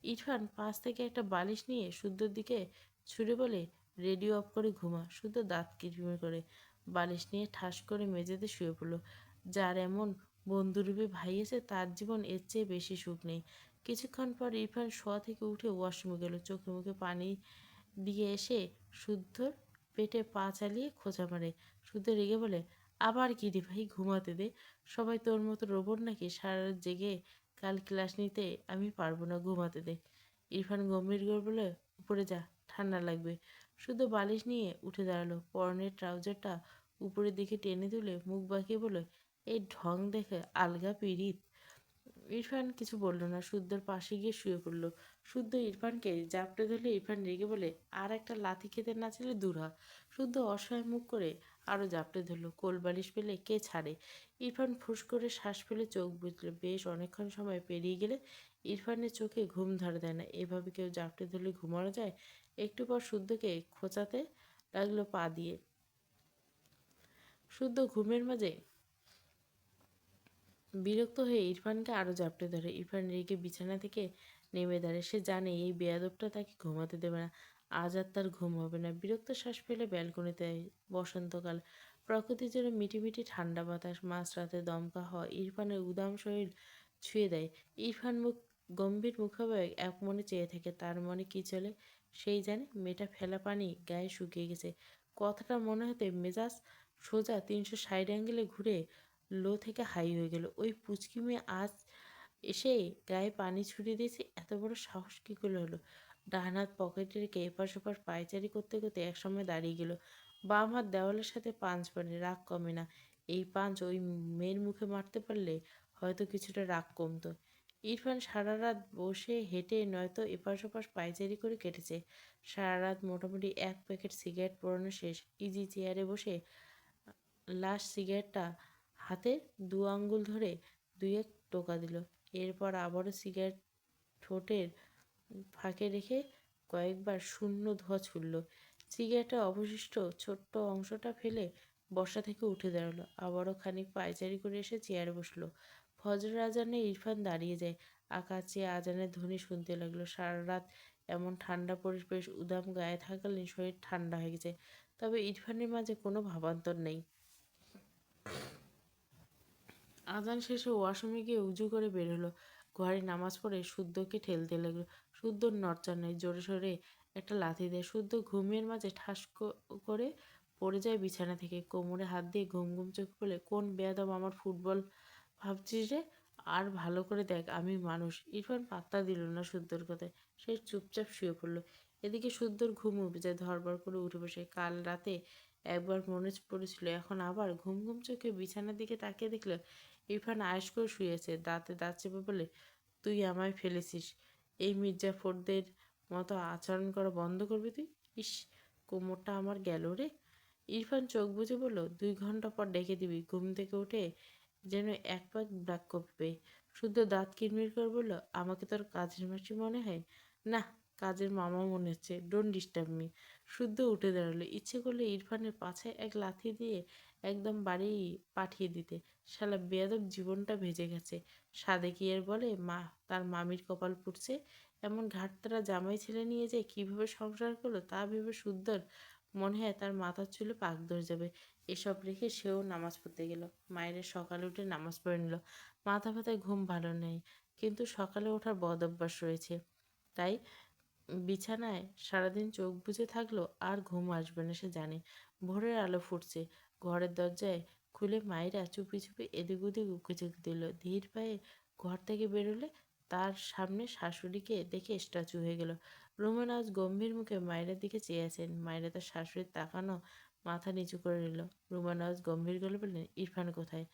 ইরফান পাশ থেকে একটা বালিশ নিয়ে শুদ্ধর দিকে ছুঁড়ে বলে, রেডিও অফ করে ঘুমা। শুদ্ধ দাঁত কিরমির করে বালিশ নিয়ে ঠাস করে মেঝেতে শুয়ে পড়ল। যার এমন বন্ধুরূপী ভাই আছে তার জীবন এর চেয়ে বেশি সুখ নেই। কিছুক্ষণ পর ইরফান শোয়া থেকে উঠে ওয়াশরুমে গেল। চোখে মুখে পানি দিয়ে এসে শুদ্ধর পেটে পা চালিয়ে খোঁচা মারে। শুদ্ধ রেগে বলে, আবার কি রে ভাই, ঘুমাতে দে। সবাই তোর মতো রোবট নাকি? সারা রাত জেগে কাল ক্লাস নিতে? আমি পারবো না, ঘুমাতে দে। ইরফান গম্ভীর করে বলে, উপরে যা, ঠান্ডা লাগবে। শুদ্ধ বালিশ নিয়ে উঠে দাঁড়ালো। পরনের ট্রাউজারটা উপরের দিকে টেনে তুলে মুখ বাঁকিয়ে বলল, এই ঢং দেখে আলগা পিরিত। ইরফান কিছু বলল না, শুদ্ধর পাশে গিয়ে শুয়ে পড়ল। শুদ্ধ ইরফানকে জাপটে ধরলে ইরফান রেগে বলে, আর একটা লাথি খেতে না চাইলে দূর হ। শুদ্ধ অসহায় মুখ করে আরও জাপটে ধরল। কোলবালিশ পেলে কে ছাড়ে। ইরফান ফুস করে শ্বাস ফেলে চোখ বুঝল। বেশ অনেকক্ষণ সময় পেরিয়ে গেলে ইরফানের চোখে ঘুম ধরে দেয় না। এভাবে কেউ জাপটে ধরলে ঘুমানো যায়? একটু পর শুদ্ধকে খোঁচাতে লাগলো পা দিয়ে। শুদ্ধ ঘুমের মাঝে বিরক্ত হয়ে ইরফানকে আরও জাপটে ধরে। ইরফান রেগে বিছানা থেকে নেমে দাঁড়ায়। সে জানে এই বেয়াদবটা তাকে ঘুমাতে দেবে না। আজ আর তার ঘুম হবে না। বিরক্ত শ্বাস ফেলে ব্যালকনিতে বসন্তকাল। প্রকৃতির যেন মিটিমিটি ঠান্ডা বাতাস, মাঝরাতে দমকা হওয়া ইরফানের উদাম শরীর ছুঁয়ে দেয়। ইরফান গম্ভীর মুখাবয় এক মনে চেয়ে থাকে। তার মনে কি চলে সেই জানে। মেয়েটা ফেলা পানি গায়ে শুকিয়ে গেছে। কথাটা মনে হতে মেজাজ সোজা 360 অ্যাঙ্গেলে ঘুরে লো থেকে হাই হয়ে গেল। ওই পুচকি মেয়ে আজ এসে গায়ে পানি ছুড়ে দিয়েছে, এত বড় সাহস কী করে হলো? ডান হাত পকেটে রেখে এপাশ ওপাশ পায়চারি করতে করতে একসময় দাঁড়িয়ে গেল। বাম হাত দেওয়ালের সাথে পাঞ্চ মানে রাগ কমে না। এই পাঞ্চ ওই মেয়ের মুখে মারতে পারলে হয়তো কিছুটা রাগ কমতো। ইরফান সারা রাত বসে হেঁটে নয়তো এপাশ ওপাশ পায়চারি করে কেটেছে। সারা রাত মোটামুটি 1 প্যাকেট সিগারেট পোড়ানো শেষ। ইজি চেয়ারে বসে লাস্ট সিগারেটটা হাতে 2 আঙ্গুল ধরে 2-1 টোকা দিল। এরপর আবারও সিগারেট ঠোঁটের ফাঁকে রেখে কয়েকবার শূন্য ধোঁয়া ছুড়ল। সিগারেটের অবশিষ্ট ছোট্ট অংশটা ফেলে বসা থেকে উঠে দাঁড়ালো। আবারও খানিক পায়চারি করে এসে চেয়ারে বসলো। ফজরের আজানে ইরফান দাঁড়িয়ে যায়। আকাশ চেয়ে আজানের ধ্বনি শুনতে লাগলো। সারা রাত এমন ঠান্ডা পরিবেশ উদাম গায়ে থাকালীন শরীর ঠান্ডা হয়ে গেছে। তবে ইরফানের মাঝে কোনো ভাবান্তর নেই। আজান শেষে ওয়াশরুমে গিয়ে উজু করে বের হলো। ঘরে নামাজ পড়ে শুদ্ধকে ঠেলতে লাগলো। শুদ্ধ নড়চড় নেই, জোরে সোরে একটা লাথি দেয়। শুদ্ধ ঘুমের মাঝে ঠাস করে পড়ে যায় বিছানা থেকে। কোমরে হাত দিয়ে ঘুম ঘুম চোখ বলে, কোন বেয়াদব আমার ফুটবল ভাবছিস রে? আর ভালো করে দেখ আমি মানুষ। ইরফান পাত্তা দিল না শুদ্ধর কথায়। সে চুপচাপ শুয়ে পড়ল। এদিকে শুদ্ধর ঘুম উঠে যায়, ধড়বড় করে উঠে বসে। কাল রাতে একবার মনে পড়েছিল, এখন আবার ঘুম ঘুম চোখে বিছানার দিকে তাকিয়ে দেখলো ইরফান আয়েশ করে শুয়েছে। দাঁতে দাঁত চেপে বলে, তুই আমায় ফেলেছিস। এই মির্জাফরদের মতো আচরণ করা বন্ধ করবি তুই? ইস, কোমরটা আমার গেল রে। ইরফান চোখ বুজে বলল, 2 ঘন্টা পর ডেকে দিবি। ঘুম থেকে উঠে যেন এক পাক ব্রাক করবে। শুদ্ধ দাঁত কিরমির করে বলল, আমাকে তোর কাজের মাসি মনে হয় না, কাজের মামা মনে হচ্ছে। Don't disturb me. শুদ্ধ উঠে দাঁড়ালো। ইচ্ছে করলে ইরফানের পাছায় এক লাথি দিয়ে একদম বাড়ি পাঠিয়ে দিতে। শালা বেয়াদব জীবনটা ভেজে গেছে। সাদে কি এর বলে মা তার মামির কপাল পুড়ছে। এমন ঘাটতারা জামাই ছেলে নিয়ে যে কিভাবে সংসার করলো তা ভেবে শুদ্ধর মনে হয় তার মাথার চুলে পাক ধরে যাবে। এসব রেখে সেও নামাজ পড়তে গেল। মায়ের সকালে উঠে নামাজ পড়ে নিল। মাথা ব্যথায় ঘুম ভালো নেই, কিন্তু সকালে ওঠার বদ অভ্যাস রয়েছে। তাই বিছানায় সারাদিন চোখ বুজে থাকলো আর ঘুম আসবে না সে জানে। ভোরের আলো ফুটছে। ঘরের দরজায় খুলে মায়েরা চুপি চুপি এদিক ওদিক উঁকিঝুঁকি দিল। ধীর পায়ে ঘর থেকে বেরোলে তার সামনে শাশুড়িকে দেখে স্ট্যাচু হয়ে গেল। রোমান আজ গম্ভীর মুখে মায়ের দিকে চেয়ে আছেন। মায়েরা তার শাশুড়ির তাকানো মাথা নিচু করে নিল। রোমান আজ গম্ভীর গলে বললেন, ইরফান কোথায়?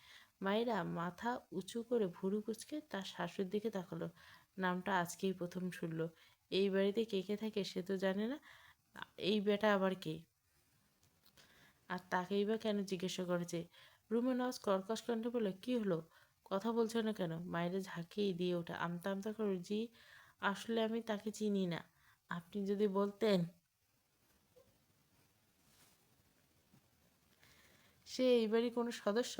মায়েরা মাথা উঁচু করে ভুরু কুচকে তার শাশুড়ির দিকে তাকালো। নামটা আজকেই প্রথম শুনল। এই বাড়িতে কে কে থাকে সে তো জানে না। এই বেটা আবার কে? আর তাকেই বা কেন জিজ্ঞাসা করেছে? রুমা নওয়াজ কর্কশ কণ্ঠে বলে, কি হলো, কথা বলছো না কেন? মায়েরা ঝাঁকিয়ে দিয়ে ওঠে। আমতা আমতা করে, জি আসলে আমি তাকে চিনি না। আপনি যদি বলতেন। সে এই বাড়ির কোনো সদস্য?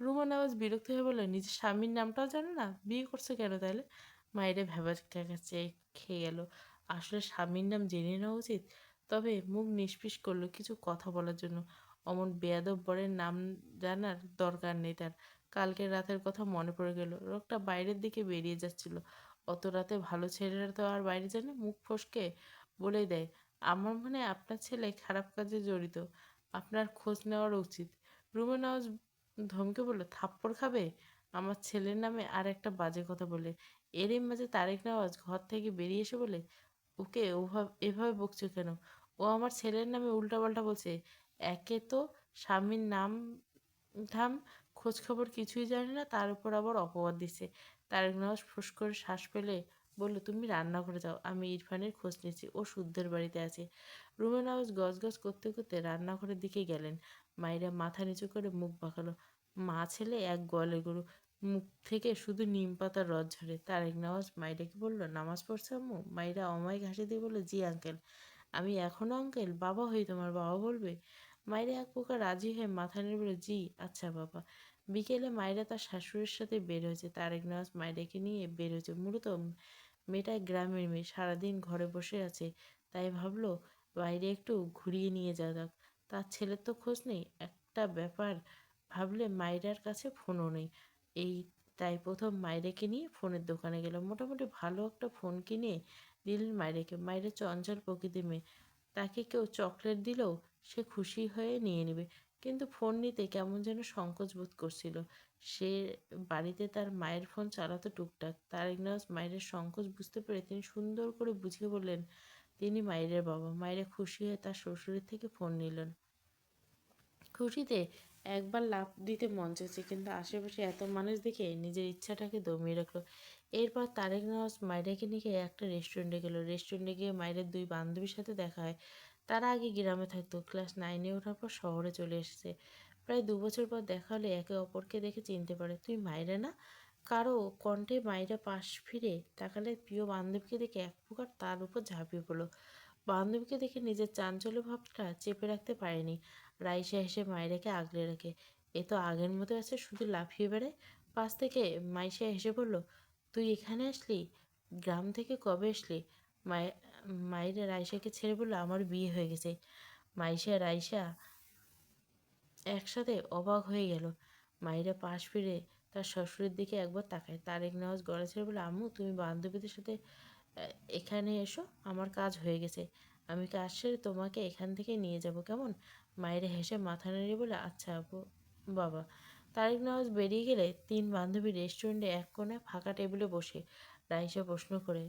রুমা নওয়াজ বিরক্ত হয়ে বলে, নিজের স্বামীর নামটাও জানে না? বিয়ে করছে কেন তাহলে? মায়েরা ভ্যাবাচ্যাকা কাছে খেয়ে গেল। আসলে স্বামীর নাম জেনে নেওয়া উচিত। তবে মুখ নিষ্পিস করলো কিছু কথা বলার জন্য। অমন বেয়াদব বরের নাম জানার দরকার নেই তার। কালকের রাতের কথা মনে পড়ে গেল। লোকটা বাইরের দিকে বেরিয়ে যাচ্ছিল। অত রাতে ভালো ছেলেরা তো আর বাইরে জানে। মুখ ফসকে বলে দেয়, আমার মনে হয় আপনার ছেলে খারাপ কাজে জড়িত। আপনার খোঁজ নেওয়ার উচিত। রুমা নওয়াজ ধমকে বলল, থাপ্পড় খাবে আমার ছেলের নামে আর একটা বাজে কথা বলে? এরই মাঝে তারেক নওয়াজ ঘর থেকে বেরিয়ে এসে বলে, ওকে এভাবে বকছো কেন? ও আমার ছেলের নামে উল্টাপাল্টা বলছে। একে তো স্বামীর নাম ধাম খোঁজ খবর কিছুই জানে না, তার উপর আবার অপবাদ দিচ্ছে। তারেক নওয়াজ ফুস করে শ্বাস ফেলে বলল, তুমি রান্না করে যাও, আমি ইরফানের খোঁজ নিচ্ছি, ও শুদ্ধের বাড়িতে আছে। রুমের আওয়াজ গজগজ করতে করতে রান্নাঘরের দিকে গেলেন। মাইরা মাথা নিচু করে মুখ বাঁকালো। মা ছেলে এক গোয়ালের গরু, মুখ থেকে শুধু নিম পাতার রস ঝরে। তারেক নওয়াজ মাইরাকে বলল, নামাজ পড়ছে আম্মু? মাইরা অমায়িক হাসি দিয়ে বলল, জি আঙ্কেল। আমি এখনো আঙ্কেল? বাবা হই তোমার, বাবা বলবে? মাইরা এক প্রকার রাজি হয়ে মাথা নেড়ে বলে, জি আচ্ছা বাবা। বিকেলে মাইরা তার শাশুড়ির সাথে বের হয়েছে। তারেক নওয়াজ মাইরাকে নিয়ে বের হয়েছে। মূলত মেয়েটা গ্রামের মেয়ে, সারাদিন ঘরে বসে আছে, তাই ভাবলো বাইরে একটু ঘুরিয়ে নিয়ে যাওয়া যাক। তার ছেলের তো খোঁজ নেই, একটা ব্যাপার ভাবলে মাইরার কাছে ফোনও নেই। এই তাই প্রথম মাইরাকে নিয়ে ফোনের দোকানে গেল। মোটামুটি ভালো একটা ফোন কিনে দিলেন মাইরাকে। মাইরা চঞ্চল প্রকৃতির মেয়ে, তাকে কেউ চকলেট দিলেও সে খুশি হয়ে নিয়ে নেবে, কিন্তু ফোন নিতে কেমন যেন সংকোচ বোধ করছিল। সে বাড়িতে তার মায়ের ফোন চালাতো টুকটাক। তারেক নওয়াজ মায়ের সংকোচ বুঝতে পেরে তিনি সুন্দর করে বুঝিয়ে বললেন তিনি মায়ের বাবা। মায়েরা খুশি হয়ে তার শ্বশুরের থেকে ফোন নিলেন। খুশিতে একবার লাফ দিতে মন চাইছে, কিন্তু আশেপাশে এত মানুষ দেখে নিজের ইচ্ছাটাকে দমিয়ে রাখলো। এরপর তারেক নওয়াজ মাইরাকে নিয়ে একটা রেস্টুরেন্টে গেল। রেস্টুরেন্টে গিয়ে মায়ের দুই বান্ধবীর সাথে দেখা হয়। তারা আগে গ্রামে থাকতো, ক্লাস 9-এ ওঠার পর শহরে চলে এসেছে। প্রায় 2 বছর পর দেখা হলে একে অপরকে দেখে চিনতে পারে, তুই মাইরা না? কারো কণ্ঠে মাইরা পাশ ফিরে তাকালে প্রিয় বান্ধবীকে দেখে এক প্রকার তার উপর ঝাঁপিয়ে পড়লো। বান্ধবীকে দেখে নিজের চাঞ্চল্য ভাবটা চেপে রাখতে পারেনি। রাইসা হেসে মাইরাকে আগলে রাখে। এ তো আগের মতো আছে, শুধু লাফিয়ে বেড়ায়। পাশ থেকে মাইশা হেসে বলল, তুই এখানে আসলি? গ্রাম থেকে কবে আসলি? মাই মাইরা রাইসাকে ছেড়ে বলল, আমার বিয়ে হয়ে গেছে। রাইসা একসাথে অবাক হয়ে গেল। মাইরা পাশ ফিরে তার শ্বশুরের দিকে একবার তাকায়। তারেক নওয়াজ গলা ছেড়ে বলে, আম্মু তুমি বান্ধবীদের সাথে এখানে এসো, আমার কাজ হয়ে গেছে, আমি কাজ সেরে তোমাকে এখান থেকে নিয়ে যাব, কেমন? মায়েরা হেসে মাথা নেড়ে বলে, আচ্ছা আপু, বাবা। তারেক নওয়াজ বেরিয়ে গেলে 3 বান্ধবী রেস্টুরেন্টে এক কোণে ফাঁকা টেবিলে বসে। রাইসা প্রশ্ন করে,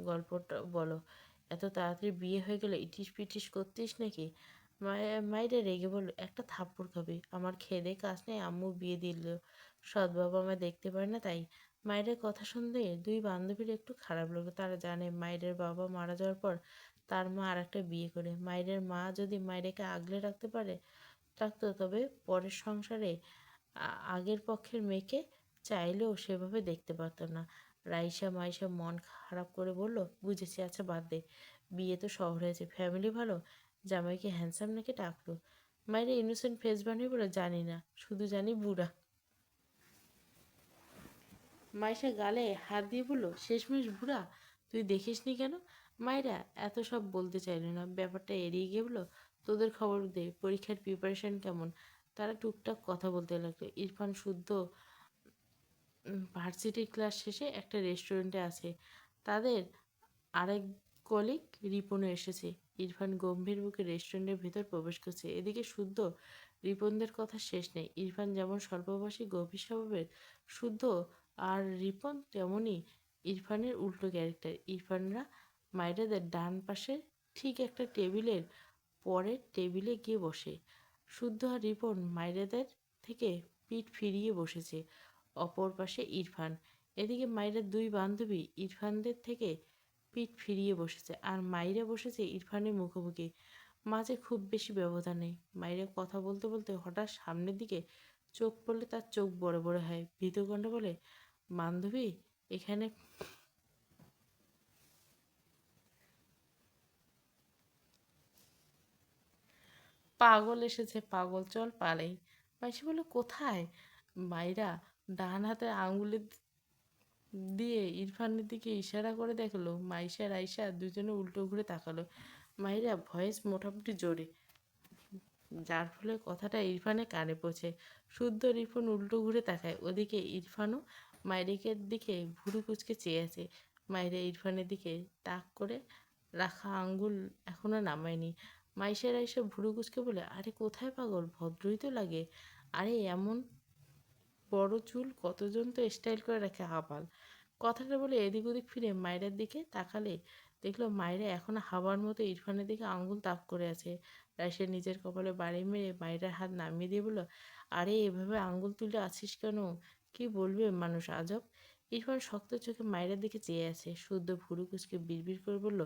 গল্পটা বলো, এত তাড়াতাড়ি বিয়ে হয়ে গেলে ইটিস পিটিস করতিস নাকি? মায়েরা রেগে বলল, একটা থাপ্পড় খাবি, আমার খেয়ে কাজ নেই, আম্মু বিয়ে দিল, সৎ বাবা আমায় দেখতে পারে না তাই। মায়ের কথা শুনতে 2 বান্ধবীর একটু খারাপ লাগলো। তারা জানে মায়ের বাবা মারা যাওয়ার পর তার মা আর একটা বিয়ে করে। মায়ের মা যদি মায়েরকে আগলে রাখতে পারে রাখতো, তবে পরের সংসারে আগের পক্ষের মেয়েকে চাইলেও সেভাবে দেখতে পারতো না। রাইসা মাইশা মন খারাপ করে বলল, বুঝেছি, আচ্ছা বাদ দে, বিয়ে তো শহরে আছে, ফ্যামিলি ভালো, জামাইকে হ্যান্ডসাম নাকি ডাকলো? মায়ের ইনোসেন্ট ফেস বানিয়ে বলে, জানি না, শুধু জানি বুড়া। মাইশা গালে হাত দিয়ে বলল, শেষমেশ বুড়া? তুই দেখিসনি কেন? মায়েরা এত সব বলতে চাইল না, ব্যাপারটা এড়িয়ে গিয়ে বলল, তোদের খবর দে, পরীক্ষার প্রিপারেশন কেমন? তারা টুকটাক কথা বলতে লাগলো। ইরফান শুদ্ধ ভার্সিটির ক্লাস শেষে একটা রেস্টুরেন্টে আছে। তাদের আরেক কলিগ রিপনও এসেছে। ইরফান গম্ভীর মুখে রেস্টুরেন্টের ভেতর প্রবেশ করছে। এদিকে শুদ্ধ রিপনদের কথা শেষ নেই। ইরফান যেমন স্বল্পভাষী গভীর স্বভাবের, শুদ্ধ আর রিপন তেমনই ইরফানের উল্টো ক্যারেক্টার। ইরফানরা মাইরাদের ডান পাশে ঠিক একটা টেবিলের পরের টেবিলে গিয়ে বসে। শুদ্ধ আর রিপন মাইরাদের থেকে পিঠ ফিরিয়ে বসেছে। অপর পাশে ইরফান। এদিকে মাইরার 2 বান্ধবী ইরফানদের থেকে পিঠ ফিরিয়ে বসেছে, আর মাইরা বসেছে ইরফানের মুখোমুখি। মাঝে খুব বেশি ব্যবধান নেই। মাইরা কথা বলতে বলতে হঠাৎ সামনের দিকে চোখ পড়লে তার চোখ বড় বড় হয়। ভীতকণ্ঠে বলে, বান্ধবী, এখানে পাগল এসেছে, পাগল, চল পালাই। মাইশা বলে, কোথায়? মাইরা ডান হাতে আঙুলে দিয়ে ইরফানের দিকে ইশারা করে দেখলো। মাইশা রাইসা দুজনে উল্টো ঘুরে তাকালো। মাইরা ভয়েস মোটামুটি জোরে, যার ফলে কথাটা ইরফানের কানে পৌঁছে। শুদ্ধ রিপন উল্টো ঘুরে তাকায়। ওদিকে ইরফানও মাইরিকের দিকে ভুরু কুচকে চেয়ে আছে। মাইরা ইরফানের দিকে তাক করে রাখা আঙ্গুল এখনো নামায়নি। মাইশা রাইসা ভুরু কুচকে বলে, আরে কোথায় পাগল, ভদ্রই তো লাগে। আরে এমন বড় চুল কতজন তো স্টাইল করে রাখে, আবাল। কথাটা বলে এদিক ওদিক ফিরে মায়েরার দিকে তাকালে দেখলো মায়েরা এখনো হাবার মতো ইরফানের দিকে আঙ্গুল তাক করে আছে। রাইসা নিজের কপালে বাড়ি মেরে মায়েরার হাত নামিয়ে দিয়ে বলল, আরে এভাবে আঙ্গুল তুলে আছিস কেন? কি বলবে মানুষ আজব। ইরফান শক্ত চোখে মায়ের দিকে চেয়ে আছে। শুদ্ধ ভুরু কুচকে বিড়বিড় করে বলল,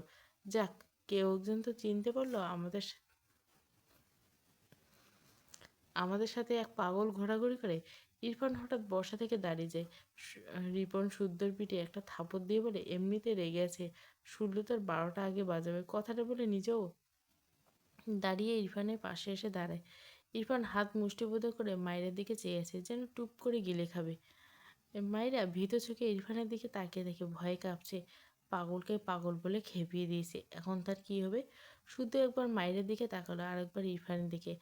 যাক, কেউ একজন তো চিনতে পারলো আমাদের সাথে এক পাগল ঘোরাঘুরি করে। ইরফান হঠাৎ বসা থেকে দাঁড়িয়ে যায়। রিপন শুদ্ধর পিঠে একটা থাপড় দিয়ে বলে, এমনিতে রেগে আছে, শুনলে তোর 12টা আগে বাজাবে। কথাটা বলে নিজেও দাঁড়িয়ে ইরফানের পাশে এসে দাঁড়ায়। ইরফান হাত মুষ্টিবদ্ধ করে মায়ের দিকে চেয়ে আছে, যেন টুপ করে গিলে খাবে। মায়েরা ভীত চোখে ইরফানের দিকে তাকিয়ে দেখে ভয়ে কাঁপছে। পাগলকে পাগল বলে খেপিয়ে দিয়েছে, এখন তার কি হবে? শুধু একবার মায়ের দিকে তাকালো, আর একবার ইরফানের দিকে।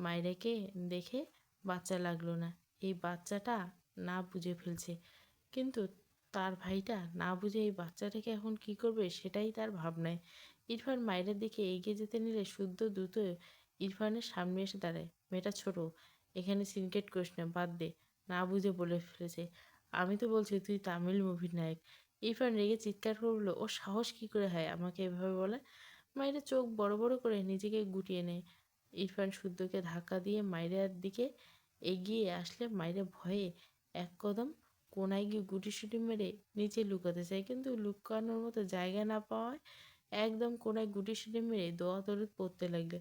মায়েরাকে দেখে বাচ্চা লাগলো না। এই বাচ্চাটা না বুঝে ফেলছে, কিন্তু তার ভাইটা না বুঝে এই বাচ্চাটাকে এখন কি করবে সেটাই তার ভাবনায়। ইরফান মায়ের দিকে এগিয়ে যেতে নিলে শুদ্ধ দ্রুত ইরফানের সামনে এসে দাঁড়ায়। মেয়েটা ছোট, এখানে সিনকেট করিস না, বাদ দে। না বুঝে বলে ফেলেছে। আমি তো বলছি তুই তামিল মুভির নায়ক। ইরফান রেগে চিৎকার করে বলল, ও সাহস কি করে হয় আমাকে এভাবে বলে? মায়েরা চোখ বড় বড় করে নিজেকে গুটিয়ে নেয়। ইরফান শুদ্ধকে ধাক্কা দিয়ে মায়েরার দিকে এগিয়ে আসলে মায়েরা ভয়ে এক কদম কোনায় গিয়ে গুটিসুটি মেরে নিচে লুকাতে চায়, কিন্তু লুকানোর মতো জায়গা না পাওয়ায় একদম কোনায় গুটিসুটি মেরে দৌড়াদৌড়ি পড়তে লাগলো।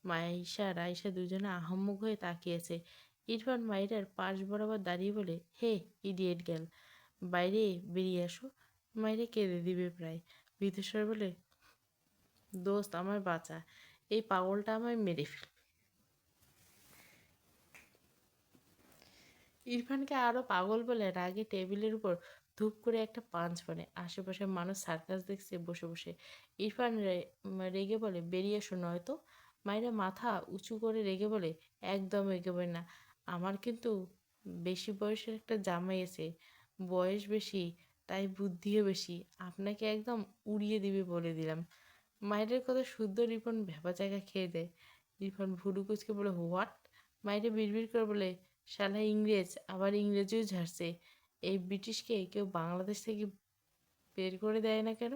মাইশা রাইসা দুজনে আহাম্মক হয়ে তাকিয়েছে। ইরফান মাইরার পাশ বরাবর দাঁড়িয়ে বলে, হে ইডিয়েট গেল, বাইরে বেরিয়ে আসো। মাইরে কেঁদে দিবে প্রায়। ভীতস্বর বলে, দোস্ত আমায় বাঁচা, এই পাগলটা আমায় মেরে ফেল। ইরফানকে আরও পাগল বলে রাগে টেবিলের উপর ধূপ করে একটা পাঞ্চ মানে। আশেপাশে মানুষ সার্কাস দেখছে বসে বসে। ইরফান রেগে বলে, বেরিয়ে এসো নয়তো। মায়েরা মাথা উঁচু করে রেগে বলে, একদম এগোবে না। আমার কিন্তু বেশি বয়সের একটা জামাই আছে, বয়স বেশি তাই বুদ্ধিও বেশি, আপনাকে একদম উড়িয়ে দিবে বলে দিলাম। মায়ের কথা শুদ্ধ রিপন ভেবা জায়গা খেয়ে দেয়। রিপন ভুরু কুচকে বলে, হোয়াট? মায়েরে বিড়বিড় করে বলে, শালা ইংরেজ, আবার ইংরেজিও ঝাড়ছে। এই ব্রিটিশকে কেউ বাংলাদেশ থেকে বের করে দেয় না কেন?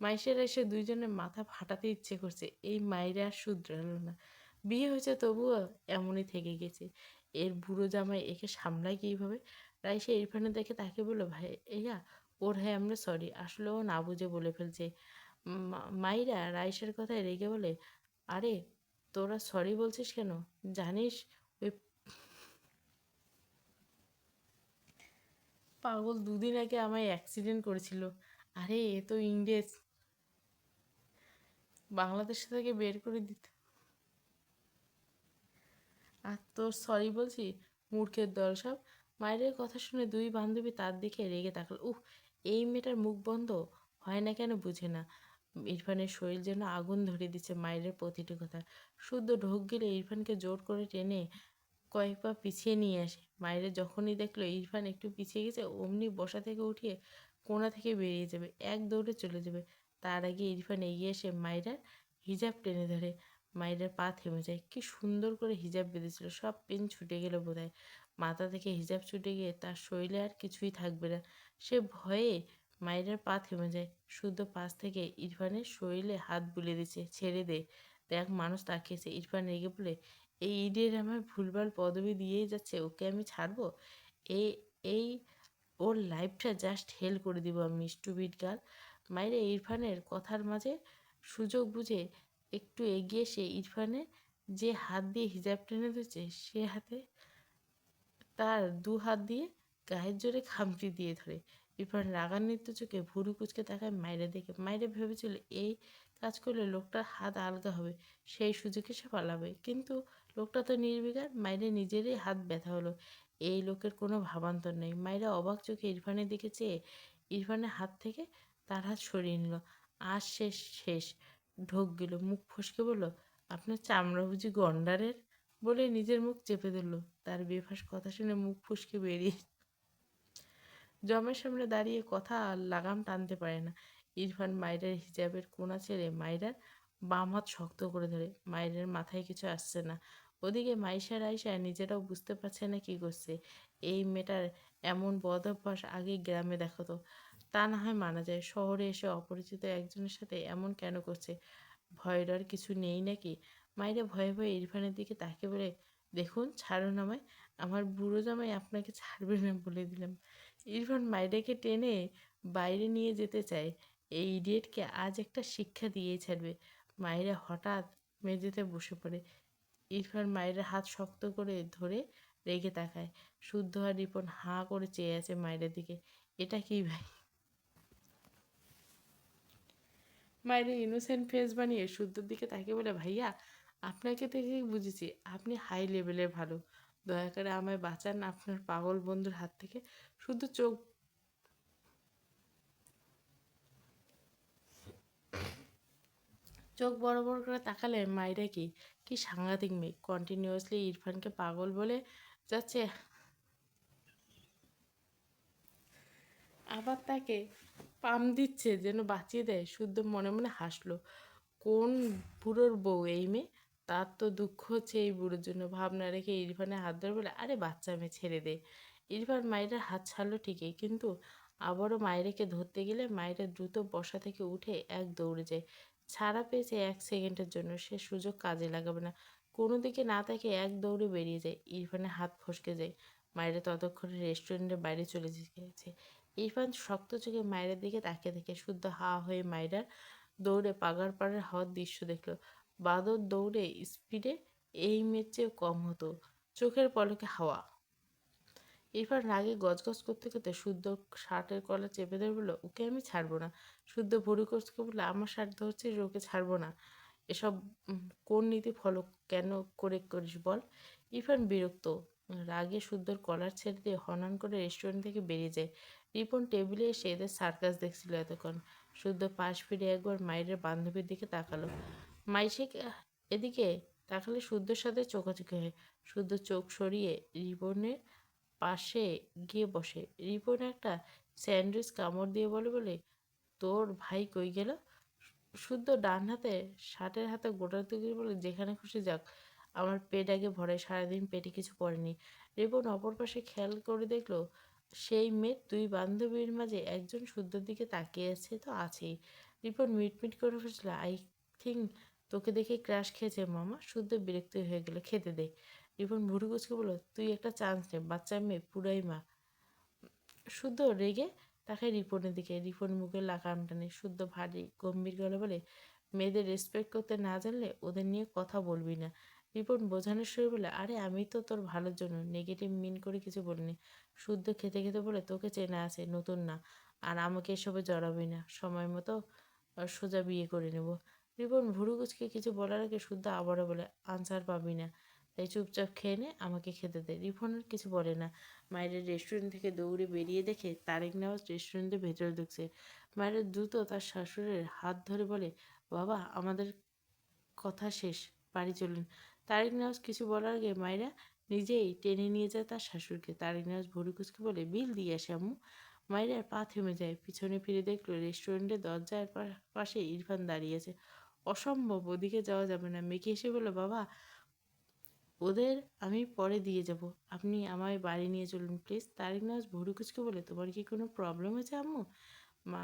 মাইশের এসে দুইজনের মাথা ফাটাতে ইচ্ছে করছে। এই মায়েরা আর শুধরালো না। বিয়ে হয়েছে তবুও এমনই থেকে গেছে। এর বুড়ো জামাই একে সামলায় কীভাবে? রাইসা ইরফানের দেখে তাকে বলল, ভাই এয়া ওর, হ্যাঁ আমরা সরি, আসলে ও না বুঝে বলে ফেলছে। মাইরা রাইসার কথায় রেগে বলে, আরে তোরা সরি বলছিস কেন? জানিস ওই পাগল দুদিন আগে আমায় অ্যাক্সিডেন্ট করেছিল। আরে এ তো ইংরেজ, বাংলাদেশ থেকে বের করে দিত। আর তোর সরি বলছি, মূর্খের দল সব। মায়ের কথা শুনে দুই বান্ধবী তার দিকে রেগে তাকাল। উহ, এই মেয়েটার মুখ বন্ধ হয় না কেন বুঝে না। ইরফানের শরীর যেন আগুন ধরে দিচ্ছে মায়ের প্রতিটি কথা। শুদ্ধ ঢোক গেলে ইরফানকে জোর করে টেনে কয়েক পা পিছিয়ে নিয়ে আসে। মায়েরা যখনই দেখলো ইরফান একটু পিছিয়ে গেছে, অমনি বসা থেকে উঠিয়ে কোণা থেকে বেরিয়ে যাবে, এক দৌড়ে চলে যাবে। তার আগে ইরফান এগিয়ে এসে মায়েরার হিজাব টেনে ধরে। মায়েরার পা থেমে যায়। কি সুন্দর করে হিজাব বেঁধেছিল, সব পেন ছুটে গেল বোধহয়। মাথা থেকে হিজাব ছুটে গিয়ে তার শরীরে আর কিছুই থাকবে না। সে ভয়ে মায়েরার পা থেমে যায়। শুদ্ধ পাশ থেকে ইরফানের শরীরে হাত বুলিয়ে দিচ্ছে, ছেড়ে দে, দেখ মানুষ তাকিয়েছে। ইরফান রেগে বলে, এই ইডিয়েট আমায় ভুলভাল পদবি দিয়েই যাচ্ছে, ওকে আমি ছাড়বো? এই এই ওর লাইফটা জাস্ট হেল করে দিব আমি, স্টুপিড গার্ল। মাইরে ইরফানের কথার মাঝে সুযোগ বুঝে একটু এগিয়ে এসে ইরফানের যে হাত দিয়ে হিজাব টেনে ধরেছে সে হাতে তার দু হাত দিয়ে গায়ের জোরে খামচি দিয়ে ধরে। ইরফান রাগান্বিত চোখে ভুরু কুচকে তাকায় মাইরে দেখে। মাইরে ভেবেছিল এই কাজ করলে লোকটার হাত আলগা হবে, সেই সুযোগে সে পালাবে, কিন্তু লোকটা তো নির্বিকার। মাইরে নিজেরই হাত ব্যথা হলো। এই লোকের কোনো ভাবান্তর নেই। মাইরা অবাক চোখে ইরফানের দিকে চেয়ে ইরফানের হাত থেকে তার হাত সরিয়ে নিল। আর শেষ শেষ ঢোক গেল। মুখ ফসকে বলল, আপনার চামড়া বুঝি গন্ডারের? বলে নিজের মুখ চেপে ধরল। তার বেফাঁস কথা শুনে মুখ ফসকে বেরিয়ে জমের সামনে দাঁড়িয়ে কথা আর লাগাম টানতে পারে না। ইরফান মাইরার হিজাবের কোণা ছেড়ে মাইরার বাম হাত শক্ত করে ধরে। মাইরের মাথায় কিছু আসছে না। ওদিকে মাইশা রাইসা নিজেরাও বুঝতে পারছে না কি করছে। এই মেয়েটার এমন বদ অভ্যাস আগে গ্রামে দেখাতো, তা না হয় মানা যায়, শহরে এসে অপরিচিত একজনের সাথে এমন কেন করছে? ভয়ের আর কিছু নেই নাকি? মায়েরা ভয়ে ভয়ে ইরফানের দিকে তাকিয়ে বলে, দেখুন ছাড়ুন আমায়, আমার বুড়ো জামাই আপনাকে ছাড়বে না বলে দিলাম। ইরফান মায়েরাকে টেনে বাইরে নিয়ে যেতে চায়। এই ইডিয়েটকে আজ একটা শিক্ষা দিয়েই ছাড়বে। মায়েরা হঠাৎ মেঝেতে বসে পড়ে। ইরফান মায়ের হাত শক্ত করে ধরে রেগে তাকায়। শুদ্ধ আর রিপন হাঁ করে চেয়ে আছে মায়ের দিকে। এটা কি ভাই? মায়ের ইনোসেন্ট ফেস বানিয়ে শুদ্ধর দিকে তাকিয়ে বলে, ভাইয়া আপনাকে দেখেই বুঝেছি আপনি হাই লেভেলের ভালো। দয়া করে আমায় বাঁচান আপনার পাগল বন্ধুর হাত থেকে। শুধু চোখ চোখ বড় বড় করে তাকালে মায়েরা কি, কি সাংঘাতিক মেয়ে! কন্টিনিউয়াসলি ইরফানকে পাগল বলে যাচ্ছে, আবার তাকে পাম দিচ্ছে যেন বাঁচিয়ে দেয়। শুদ্ধ মনে মনে হাসলো। কোন বুড়োর বউ এই মেয়ে? তার তো দুঃখ হচ্ছে এই বুড়োর জন্য। ভাবনা রেখে ইরফানের হাত ধরে বলে, আরে বাচ্চা মেয়ে ছেড়ে দে। ইরফান মায়ের হাত ছাড়লো ঠিকই, কিন্তু আবারও মায়েরাকে ধরতে গেলে মায়েরা দ্রুত বসা থেকে উঠে এক দৌড়ে যায়। ছাড়া পেয়েছে 1 সেকেন্ডের জন্য, সে সুযোগ কাজে লাগাবে না। কোনো দিকে না তাকে এক দৌড়ে বেরিয়ে যায়। ইরফানের হাত ফসকে যায়। মায়েরা ততক্ষণে রেস্টুরেন্টের বাইরে চলে গেছে। ইরফান শক্ত চোখে মায়ের দিকে তাকিয়ে থাকে। শুদ্ধ হা হয়ে মায়েরার দৌড়ে পাগার পাড়ের হওয়ার দৃশ্য দেখল। বাদর দৌড়ে স্পিডে এই মেয়ের চেয়ে কম হতো। চোখের পলকে হাওয়া। এরপর রাগে গজগজ করতে করতে শুদ্ধ শার্টের কলার চেপে ধরে বলল, ওকে আমি ছাড়বো না। শুদ্ধ ভুরু কুচকে বলল, আমার শার্ট ধরছিস, ওকে ছাড়বো না? এসব কোন নীতি ফলো কেন করিস বল? ইরফান বিরক্ত রাগে শুদ্ধর কলার ছেড়ে দিয়ে হনন করে রেস্টুরেন্ট থেকে বেরিয়ে যায়। রিপন টেবিলে এসে এদের সার্কাস দেখছিল এতক্ষণ। শুদ্ধ পাশ ফিরে একবার মায়ের বান্ধবীর দিকে তাকালো। মাইসে এদিকে তাকালে শুদ্ধর সাথে চোখাচোখি হয়। শুদ্ধ চোখ সরিয়ে রিপনের পাশে গিয়ে বসে। রিপন একটা স্যান্ডউইচ কামড় দিয়ে বলে, তোর ভাই কই গেল? শুদ্ধ ডান হাতে শার্টের হাতে গোটার দিকে বলে, যেখানে খুশি যাক, আমার পেট আগে ভরে, সারাদিন পেটে কিছু পড়েনি। রিপন অপর পাশে খেয়াল করে দেখলো সেই মেয়ে দুই বান্ধবীর মাঝে একজন শুদ্ধর দিকে তাকিয়ে আছে, তো আছেই। রিপন মিটমিট করে ফেলছিল, আই থিঙ্ক তোকে দেখে ক্রাশ খেয়েছে মামা। শুদ্ধ বিরক্ত হয়ে গেল, খেতে দে। রিপন ভুরু কুচকে বলল, তুই একটা চান্স নে, বাচ্চা মেয়ে পুরাই মা। শুদ্ধ রেগে তাকায় রিপনের দিকে। রিপন মুখে লাগাম টানে। শুদ্ধ ভারী গম্ভীর গলা বলে, মেয়েদের রেসপেক্ট করতে না জানলে ওদের নিয়ে কথা বলবি না। রিপন বোঝানোর সুরে বলে, আরে আমি তো তোর ভালোর জন্য, নেগেটিভ মিন করে কিছু বলিনি। শুদ্ধ খেতে খেতে বলে, তোকে চেনা আছে, নতুন না। আর আমাকে এসবে জড়াবি না। সময় মতো সোজা বিয়ে করে নেব। রিপন ভুরু কুচকে কিছু বলার আগে শুদ্ধ আবারও বলে, আনসার পাবি না, তাই চুপচাপ খেয়ে নে, আমাকে খেতে দে। রিপন আর কিছু বলে না। মায়ের রেস্টুরেন্ট থেকে দৌড়ে বেরিয়ে দেখে তারেক নওয়াজ রেস্টুরেন্টের ভেতরে ঢুকছে। মায়ের দ্রুত তার শাশুড়ের হাত ধরে বলে, বাবা আমাদের কথা শেষ, বাড়ি চলুন। তারেক নওয়াজ কিছু বলার আগে মায়েরা নিজেই টেনে নিয়ে যায় তার শাশুড়কে। তারেক নওয়াজ ভুরু কুচকে বলে, বিল দিয়ে আসে আম্মু। মায়েরা পা থেমে যায়। পিছনে ফিরে দেখলো রেস্টুরেন্টের দরজার পাশে ইরফান দাঁড়িয়ে আছে। অসম্ভব, ওদিকে যাওয়া যাবে না। মেখে এসে বলল, বাবা ওদের আমি পরে দিয়ে যাব, আপনি আমায় বাড়ি নিয়ে চলুন প্লিজ। তারেক নওয়াজ ভুরু কুচকে বলে, তোমার কি কোনো প্রবলেম হয়েছে আম্মু? মা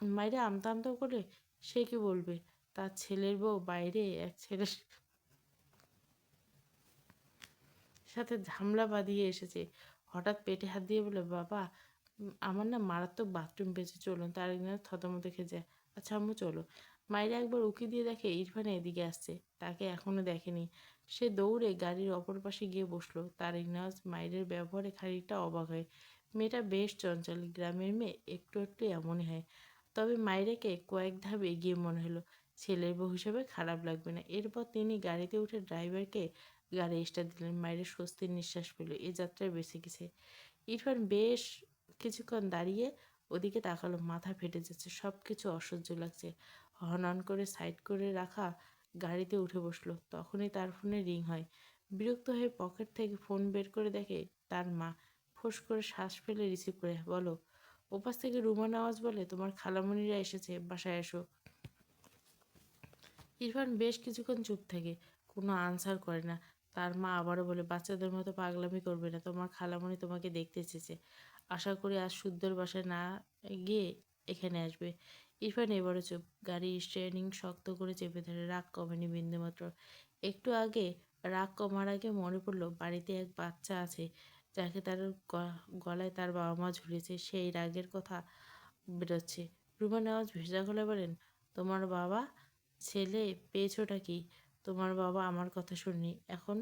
মায়েরা আমতা আমতা করে, সে কি বলবে, তার ছেলের বউ বাইরে এক ছেলের সাথে ঝামেলা বাঁধিয়ে এসেছে। হঠাৎ পেটে হাত দিয়ে বলে, বাবা আমার না মারাত্মক বাথরুম পেয়েছে, চলুন। তারেক নওয়াজ থতমত খেয়ে যায়। আচ্ছা আম্মু চলো। মায়েরা একবার উকি দিয়ে দেখে ইরফান এদিকে আসছে, তাকে এখনো দেখেনি। সে দৌড়ে গাড়ির অপর পাশে গিয়ে বসলো। তারেক নওয়াজ মায়ের ব্যবহারে খানিকটা অবাক হয়। মেয়েটা বেশ চঞ্চল, গ্রামের মেয়ে একটু একটু এমনই হয়। তবে মায়েরাকে কয়েক ধাপ এগিয়ে মনে হলো। ছেলের বউ হিসেবে খারাপ লাগবে না। এরপর তিনি গাড়িতে উঠে ড্রাইভারকে গাড়ি স্টার্ট দিলেন। মায়ের স্বস্তির নিঃশ্বাস পেল, এ যাত্রায় বেঁচে গেছে। ইরফান বেশ কিছুক্ষণ দাঁড়িয়ে ওদিকে তাকালো। মাথা ফেটে যাচ্ছে, সব কিছু অসহ্য লাগছে। হনন করে সাইড করে রাখা গাড়িতে উঠে বসলো। তখনই তার ফোনে রিং হয়। বিরক্ত হয়ে পকেট থেকে ফোন বের করে দেখে তার মা। ফোঁস করে শ্বাস ফেলে রিসিভ করে, বলো। ওপাশ থেকে রুমান আওয়াজ বলে, তোমার খালামণিরা এসেছে, বাসায় এসো। ইরফান বেশ কিছুক্ষণ চুপ থাকে, কোনো আনসার করে না। তার মা আবারও বলে, বাচ্চাদের মতো পাগলামি করবে না, তোমার খালামণি তোমাকে দেখতে এসেছে। আশা করি আজ শুদ্ধর বাসায় না গিয়ে এখানে আসবে। ইরফান এবারও চুপ। গাড়ির স্টিয়ারিং শক্ত করে চেপে ধরে, রাগ কমেনি বিন্দুমাত্র। একটু আগে রাগ কমার আগে মনে পড়ল বাড়িতে এক বাচ্চা আছে যাকে তার গলায় তার বাবা মা ঝুলিয়েছে। সেই রাগের কথা বেরোচ্ছে। রুমা নেওয়াজ ভেজা গলায় বলেন, তোমার বাবা ছেলে পেয়েছোটা কি? তোমার বাবা আমার কথা শুননি। এখন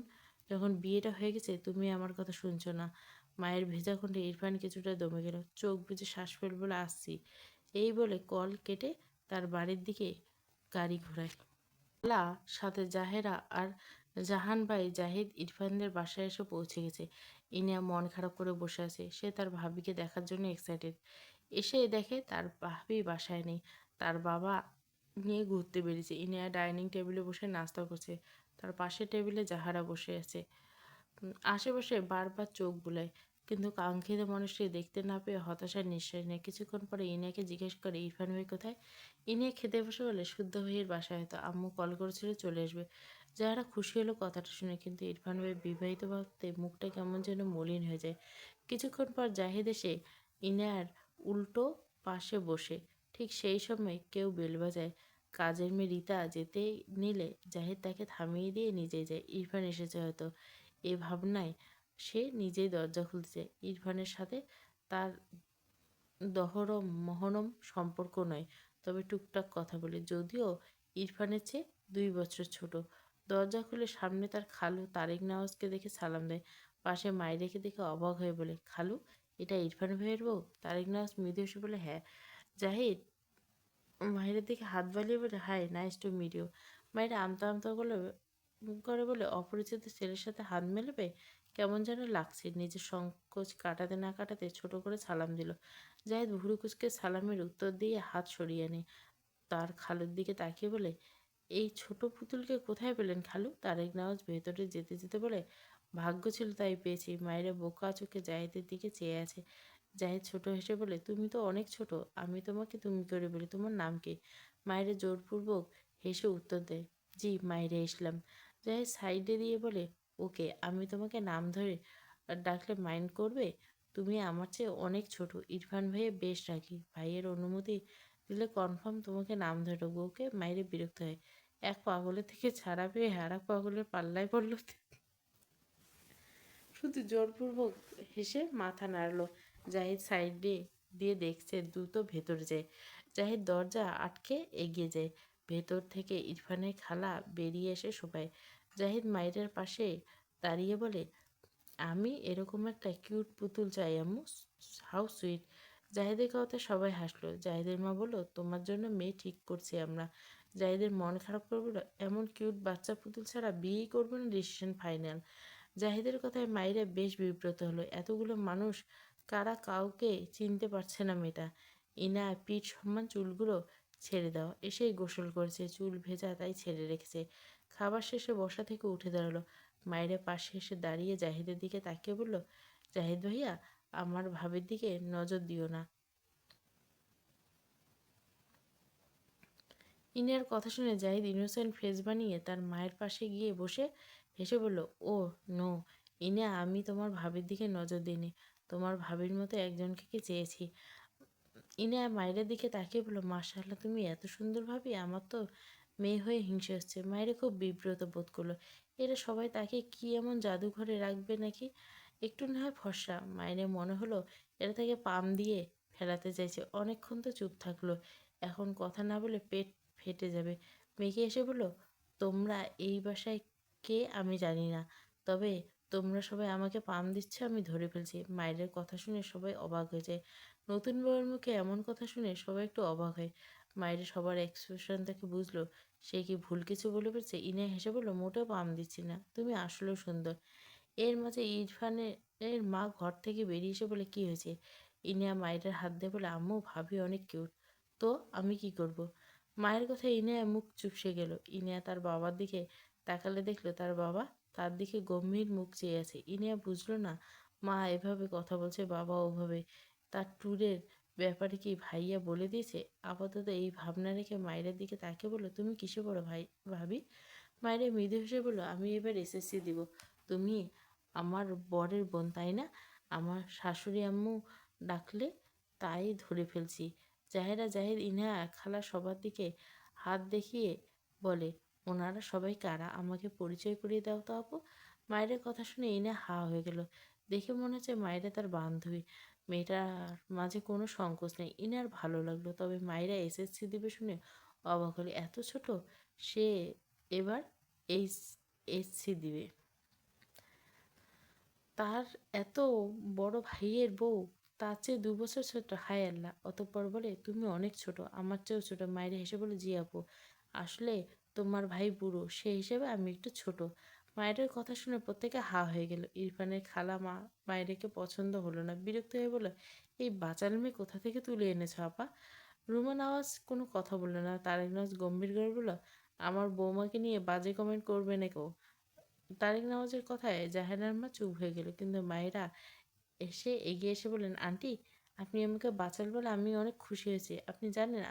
যখন বিয়েটা হয়ে গেছে তুমি আমার কথা শুনছো না। মায়ের ভেজা কণ্ঠে ইরফান কিছুটা দমে গেল। চোখ বুজে শ্বাস ফেল বলে আসছি, এই বলে কল কেটে তার বাড়ির দিকে গাড়ি ঘোরায়। লা সাথে জাহেরা আর জাহান ভাই জাহিদ ইরফানদের বাসায় এসে পৌঁছে গেছে। ইনিয়া মন খারাপ করে বসে আছে। সে তার ভাবিকে দেখার জন্য এক্সাইটেড। এসে দেখে তার ভাবি বাসায় নেই। তার বাবা নিয়ে ঘুরতে বেরিয়েছে। ইনিয়া ডাইনিং টেবিলে বসে নাস্তা করছে। তার পাশের টেবিলে জাহারা বসে আছে। আশেপাশে বারবার চোখ বুলায়, কিন্তু কাঙ্ক্ষিত মানুষটি দেখতে না পেয়ে হতাশার নিঃশ্বাস নেয়। কিছুক্ষণ পরে ইনিয়াকে জিজ্ঞেস করে, ইরফান ভাই কোথায়? ইনিয়া খেতে বসে বলে, শুদ্ধ ভাইয়ের বাসায় হয়তো, আম্মু কল করেছিল, চলে আসবে। যারা খুশি হলো কথাটা শুনে, কিন্তু ইরফান ভাই বিবাহিত ভাবতে মুখটা কেমন যেন মলিন হয়ে যায়। কিছুক্ষণ পর জাহিদ এসে ইনিয়ার উল্টো পাশে বসে। ঠিক সেই সময় কেউ বেল বাজায়। কাজের মেয়ে রীতা যেতে নিলে জাহিদ তাকে থামিয়ে দিয়ে নিজেই যায়। ইরফান এসেছে হয়তো, এ ভাবনায় সে নিজেই দরজা খুলতে চায়। ইরফানের সাথে তার দহরম মহরম সম্পর্ক নয়, তবে টুকটাক কথা বলে। যদিও ইরফানের চেয়ে 2 বছর ছোট। দরজা খুলে সামনে তার খালু তারেক নওয়াজকে দেখে সালাম দেয়। পাশে মায়েরাকে দেখে অবাক হয়ে বলে, খালু, এটা ইরফান ভাইয়ের বউ? তারেক নওয়াজ মৃদু হেসে বলে, হ্যাঁ। জাহিদ মাহিরের দিকে হাত বাড়িয়ে বলে, hi, nice to meet you. Mahira আমতা আমতা করে বলে, অপরিচিত ছেলের সাথে হাত মেলাবে? কেমন যেন লাগছে। নিজের সংকোচ কাটাতে না কাটাতে ছোট করে সালাম দিল। জাহিদ ভুরু কুচকে সালামের উত্তর দিয়ে হাত সরিয়ে নেয়। তার খালুর দিকে তাকিয়ে বলে, এই ছোট পুতুলকে কোথায় পেলেন খালু? তারেক নওয়াজ ভেতরে যেতে যেতে বলে, ভাগ্য ছিল তাই পেয়েছি। মায়েরা বোকা চোখে জাহিদের দিকে চেয়ে আছে। জাহিদ ছোট হেসে বলে, তুমি তো অনেক ছোট, আমি তোমাকে তুমি করে বলি, তোমার নাম কি? মায়েরা জোরপূর্বক হেসে উত্তর দেয়, জি, মায়েরা ইসলাম। জাহিদ সাইডে দিয়ে বলে, ওকে, আমি তোমাকে নাম ধরে ডাকলে মাইন্ড করবে? তুমি আমার চেয়ে অনেক ছোট। ইরফান ভাইয়ে বেশ রাখি, ভাইয়ের অনুমতি দিলে কনফার্ম তোমাকে নাম ধরে ডাকবো। ওকে? মায়েরে বিরক্ত হয়। এক পাগলের থেকে ছাড়া পেয়ে আর এক পাগলের পাল্লায় পড়ল। শুধু জোরপূর্বক হেসে মাথা নাড়ল। জাহিদ সাইডে দিয়ে দেখছে দ্রুত ভেতরে যায়। জাহিদ দরজা আটকে এগিয়ে যায়। ভেতর থেকে ইরফানের খালা বেরিয়ে এসে শোভায়। জাহিদ মাইরের পাশে দাঁড়িয়ে বলে, আমি এরকম একটা কিউট পুতুল চাই আম্মু। How sweet. জাহিদের কথাতে সবাই হাসলো। জাহিদের মা বলল, তোমার জন্য মেয়ে ঠিক করছি আমরা। জাহিদের মন খারাপ করে বলল, এমন কিউট বাচ্চা পুতুল ছাড়া বিয়েই করবো না, ডিসিশন ফাইনাল। জাহিদের কথায় মাইরা বেশ বিব্রত হলো। এতগুলো মানুষ, কারা কাউকে চিনতে পারছে না মেয়েটা। ইনা পিঠ সমান চুলগুলো ছেড়ে দাও, এসেই গোসল করেছে, চুল ভেজা তাই ছেড়ে রেখেছে। খাবার শেষে বসা থেকে উঠে দাঁড়ালো। মায়েরা পাশে এসে দাঁড়িয়ে জাহিদের দিকে তাকিয়ে বলল, জাহিদ ভাইয়া, আমার ভাবির দিকে নজর দিও না। ইনার কথা শুনে জাহিদ ইনোসেন্ট ফেস বানিয়ে তার মায়ের পাশে গিয়ে বসে হেসে বলল, ও নো ইনা, আমি তোমার ভাবির দিকে নজর দিইনি। তোমার ভাবির মতো একজনকে কি চেয়েছি। ইনা মায়ের দিকে তাকিয়ে বলল, মাশাআল্লাহ, তুমি এত সুন্দর ভাবি, আমার তো মেয়ে হয়ে হিংসে হচ্ছে। মায়েরা খুব বিব্রত বোধ করলো। এরা সবাই তাকে কি এমন জাদুঘরে রাখবে নাকি? একটু না হয় ফর্সা। মায়ের মনে হলো এরা তাকে পাম দিয়ে ফেলাতে চাইছে। অনেকক্ষণ তো চুপ থাকলো, এখন কথা না বলে পেট ফেটে যাবে। মেয়েকে এসে বলল, তোমরা এই বাসায় কে আমি জানি না, তবে তোমরা সবাই আমাকে পাম দিচ্ছ, আমি ধরে ফেলছি। মায়ের কথা শুনে সবাই অবাক হয়ে যায়। নতুন বউয়ের মুখে এমন কথা শুনে সবাই একটু অবাক হয়। মায়ের সবার এক্সপ্রেশন দেখে বুঝলো সে কি ভুল কিছু বলে ফেলছে। ইনা হেসে বলল, মোটেও পাম দিচ্ছি না, তুমি আসলেও সুন্দর। এর মাঝে ইরফানের এর মা ঘর থেকে বেরিয়ে এসে বলে, কি হয়েছে? ইনিয়া মায়ের হাত দিয়ে বলে, আম্মু, ভাবি অনেক কিউট। তো আমি কি করব? মায়ের কথা ইনিয়া মুখ চুপসে গেল। ইনিয়া তার বাবার দিকে তাকালে দেখলো তার বাবা তার দিকে গম্ভীর মুখ চেয়ে আছে। ইনিয়া বুঝলো না মা এভাবে কথা বলছে, বাবা ওভাবে। তার ট্যুরের ব্যাপারে কি ভাইয়া বলে দিয়েছে? আপাতত এই ভাবনা রেখে মায়ের দিকে তাকে বলল, তুমি কিসে পড়ো ভাবি? মায়েরা মৃদু হেসে বলল, আমি এবার এসএসসি দিব। তুমি আমার বরের বোন, তাই না? আমার শাশুড়ি আম্মু ডাকলে তাই ধরে ফেলছি। জাহিদ ইনা খালা সবার দিকে হাত দেখিয়ে বলে, ওনারা সবাই কারা, আমাকে পরিচয় করিয়ে দাও তো আপু। মায়ের কথা শুনে ইনা হা হয়ে গেল। দেখে মনে হচ্ছে মায়েরা তার বান্ধবী। মেয়েটার মাঝে কোনো সংকোচ নেই। ইনার ভালো লাগলো। তবে মায়েরা এসএসসি দিবে শুনে অবাক হলে। এত ছোট সে, এবার এইচ এসসি দিবে। তার এত বড় ভাইয়ের বউ তার চেয়ে 2 বছর ছোট। হায় আল্লাহ! অতঃপর বলে, তুমি অনেক ছোট, আমার চেয়েও ছোট। মায়ের হেসে বলে, জি আপু, আসলে তোমার ভাই বুড়ো, সেই হিসেবে আমি একটু ছোট। মায়ের কথা শুনে প্রত্যেকে হা হয়ে গেল। ইরফানের খালা মায়েরকে পছন্দ হলো না, বিরক্ত হয়ে বলল, এই বাচাল মেয়ে কোথা থেকে তুলে এনেছো আপা? রুমা নওয়াজ কোনো কথা বলল না। তারেক নওয়াজ গম্ভীর করে বলল, আমার বৌমাকে নিয়ে বাজে কমেন্ট করবে না কেউ। তারেক নওয়াজের কথায় জাহেনার মা চুপ হয়ে গেল, কিন্তু মায়েরা এগিয়ে এসে বললেন, আন্টি, আপনি আমাকে বাঁচাল বলে আমি অনেক খুশি হয়েছি। আপনি জানেন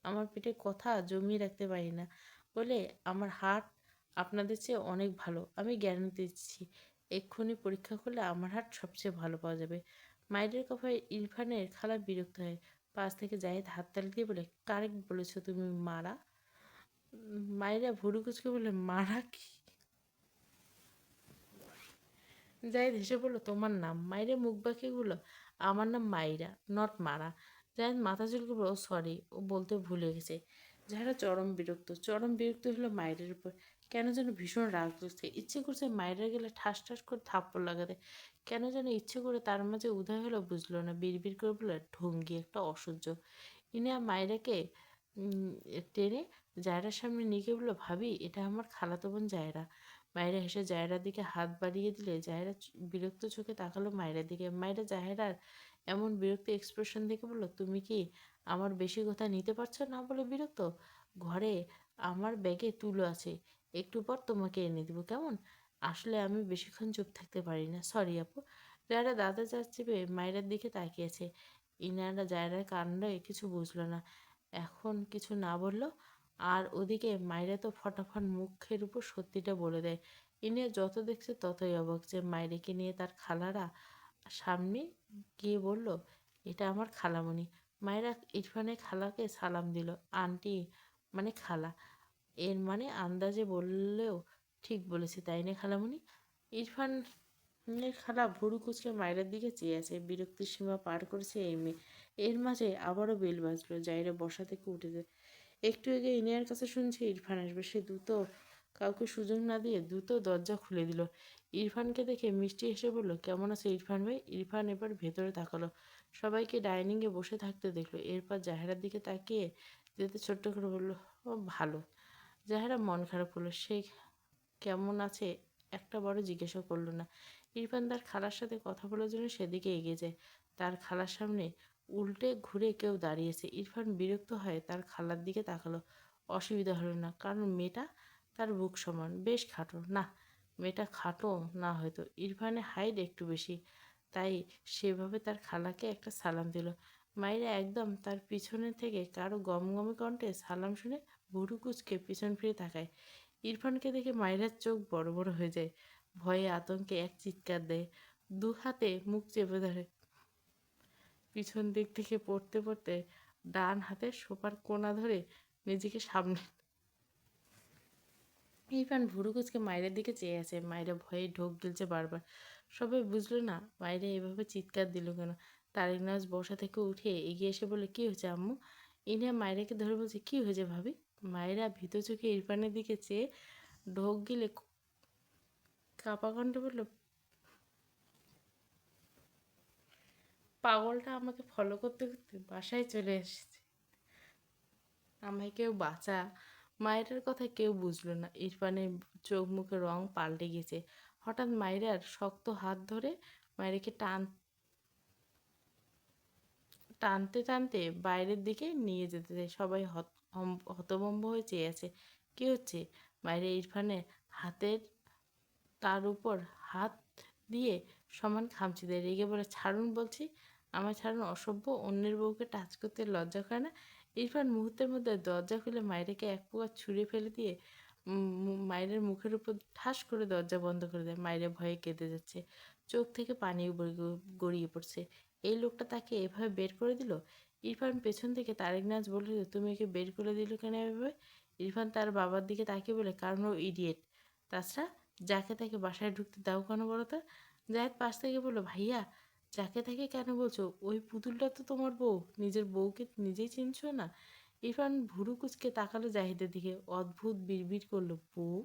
আমার পেটে কথা জমিয়ে রাখতে পারি না বলে আমার হার্ট আপনাদের চেয়ে অনেক ভালো। আমি গ্যারান্টি দিচ্ছি, এক্ষুনি পরীক্ষা করলে আমার হার্ট সবচেয়ে ভালো পাওয়া যাবে। মায়েদের কথায় ইরফানের খালা বিরক্ত হয়। পাশ থেকে জাহিদ হাততালি দিয়ে বলে, কারেক্ট বলেছো তুমি মারা। মায়েরা ভুরু কুচকে বলে, মারা কি? জাহিদ হেসে বলল, তোমার নাম? মাইরা মুখ বাঁকিয়ে বলল, আমার নাম মাইরা, নট মারা। জাহিদ মাথা চুলকে বলল, ও সরি, ও বলতে ভুলে গেছে। যাহারা চরম বিরক্ত হলো মায়ের উপর। কেন যেন ভীষণ রাগ করছে। ইচ্ছে করছে মায়েরা গেলে ঠাস ঠাস করে থাপ্পড় লাগাতে। কেন যেন ইচ্ছে করে তার মাঝে উদয় হলো বুঝলো না। বিড়বিড় করে বলল, ঢঙ্গি একটা, অসহ্য। ইনি মায়েরাকে উম, টেনে জায়রার সামনে নিয়ে গিয়ে বলল, ভাবি, এটা আমার খালাতো বোন জায়রা। মায়েরা হেসে জায়রার দিকে হাত বাড়িয়ে দিলে জায়রা বিরক্ত চোখে তাকালো মায়েরার দিকে। মায়েরা জায়রার এমন বিরক্ত এক্সপ্রেশন দেখে বলল, তুমি কি আমার বেশি কথা নিতে পারছো না বলে বিরক্ত? ঘরে আমার ব্যাগে তুলো আছে, একটু পর তোমাকে এনে দিব, কেমন? আসলে আমি বেশিক্ষণ চুপ থাকতে পারি না, সরি আপু। জায়রা দাদা চা চেপে মায়েরার দিকে তাকিয়েছে। ইনারা জায়রার কাণ্ডে কিছু বুঝলো না, এখন কিছু না বললো। আর ওদিকে মায়েরা তো ফটাফট মুখের উপর সত্যিটা বলে দেয়। ইনিয়া যত দেখছে ততই অবাক যে মায়েরাকে নিয়ে তার খালারা সামনে গিয়ে বলল, এটা আমার খালামণি। মায়েরা ইরফানের খালাকে সালাম দিল। আন্টি মানে খালা, এর মানে আন্দাজে বললেও ঠিক বলেছে, তাই না খালামণি? ইরফানের খালা ভুরু কুচকে মায়ের দিকে চেয়ে আছে। বিরক্তির সীমা পার করেছে এই মেয়ে। এর মাঝে আবারও বেল বাজলো। জাইরা বসা থেকে উঠেছে। একটু আগে ইনিয়ার কাছে শুনছে ইরফান আসবে, সে দ্রুত, কাউকে সুযোগ না দিয়ে দ্রুত দরজা খুলে দিল। ইরফানকে দেখে মিষ্টি এসে বলল, কেমন আছে ইরফান ভাই? ইরফান এবার ভেতরে তাকালো। সবাইকে ডাইনিংয়ে বসে থাকতে দেখলো। এরপর জাহেরার দিকে তাকিয়ে যেতে ছোট্ট করে বলল, ও ভালো। জাহেরা মন খারাপ করলো। সে কেমন আছে একটা বড় জিজ্ঞাসা করলো না। ইরফান তার খালার সাথে কথা বলার জন্য সেদিকে এগিয়ে যায়। তার খালার সামনে উল্টে ঘুরে কেউ দাঁড়িয়েছে। ইরফান বিরক্ত হয়ে তার খালার দিকে তাকালো। অসুবিধা হলো না, কারণ মেয়েটা তার বুক সমান, বেশ খাটো। না, মেয়েটা খাটো না হয়তো, ইরফানের হাইট একটু বেশি, তাই সেভাবে তার খালাকে একটা সালাম দিল। মায়েরা একদম তার পিছনে থেকে কারো গমগমে কণ্ঠে সালাম শুনে ভুরু কুচকে পিছন ফিরে তাকায়। ইরফানকে দেখে মায়েরার চোখ বড় বড় হয়ে যায়। ভয়ে আতঙ্কে এক চিৎকার দেয়। দু হাতে মুখ চেপে ধরে। পিছন দিক থেকে পড়তে পড়তে ডান হাতে সোফার কোণা ধরে নিজেকে সামনে। ইরফান ভুরু কুচকে মায়ের দিকে চেয়ে আছে। মায়েরা ভয়ে ঢোক গিলছে বারবার। সবাই বুঝলো না মায়েরা এভাবে চিৎকার দিল কেন। তারেক নওয়াজ বসা থেকে উঠে এগিয়ে এসে বলে, কি হয়েছে আম্মু? ইনিয়া মায়েরাকে ধরে বলছে, কি হয়েছে ভাবি? মায়েরা ভীত চোখে ইরফানের দিকে চেয়ে ঢোক গিলে কাপা কণ্ঠে বলল, পাগলটা আমাকে ফলো করতে করতে বাসায় চলে এসেছে, আমায় কেউ বাঁচা। মায়েরার কথা কেউ বুঝলো না। ইরফানের চোখ মুখে রং পাল্টে গেছে। হঠাৎ মায়েরার শক্ত হাত ধরে মায়েরাকে টানতে টানতে বাইরের দিকে নিয়ে যেতে চায়। সবাই হতভম্ব হয়ে চেয়ে আছে। কি হচ্ছে? মায়েরা ইরফানের হাতের তার উপর হাত দিয়ে সমান খামচি দেয়। রেগে বলে, ছাড়ুন বলছি, আমায় ছাড়ুন, অসভ্য, অন্যের বউকে টাচ করতে লজ্জা করে না? ইরফান মুহূর্তের মধ্যে দরজা খুলে মায়েরাকে এক প্রকার ছুঁড়ে ফেলে দিয়ে মায়ের মুখের উপর ঠাস করে দরজা বন্ধ করে দেয়। মায়েরা ভয়ে কেঁদে যাচ্ছে, চোখ থেকে পানি গড়িয়ে পড়ছে। এই লোকটা তাকে এভাবে বের করে দিল। ইরফান পেছন থেকে তারেক নাজ বলল, তুমি একে বের করে দিল কেন এভাবে? ইরফান তার বাবার দিকে তাকিয়ে বলে, কারণ ও ইডিয়েট। তাছাড়া যাকে তাকে বাসায় ঢুকতে দাও কেন বলো তো? জাহেদ পাশ থেকে বলল, ভাইয়া যাকে তাকে কেন বলছো? ওই পুতুলটা তো তোমার বউ, নিজের বউকে নিজেই চিনছো না? ইরফান ভুরু কুচকে তাকালো জাহিদের দিকে, অদ্ভুত বিড়বিড় করলো, বউ?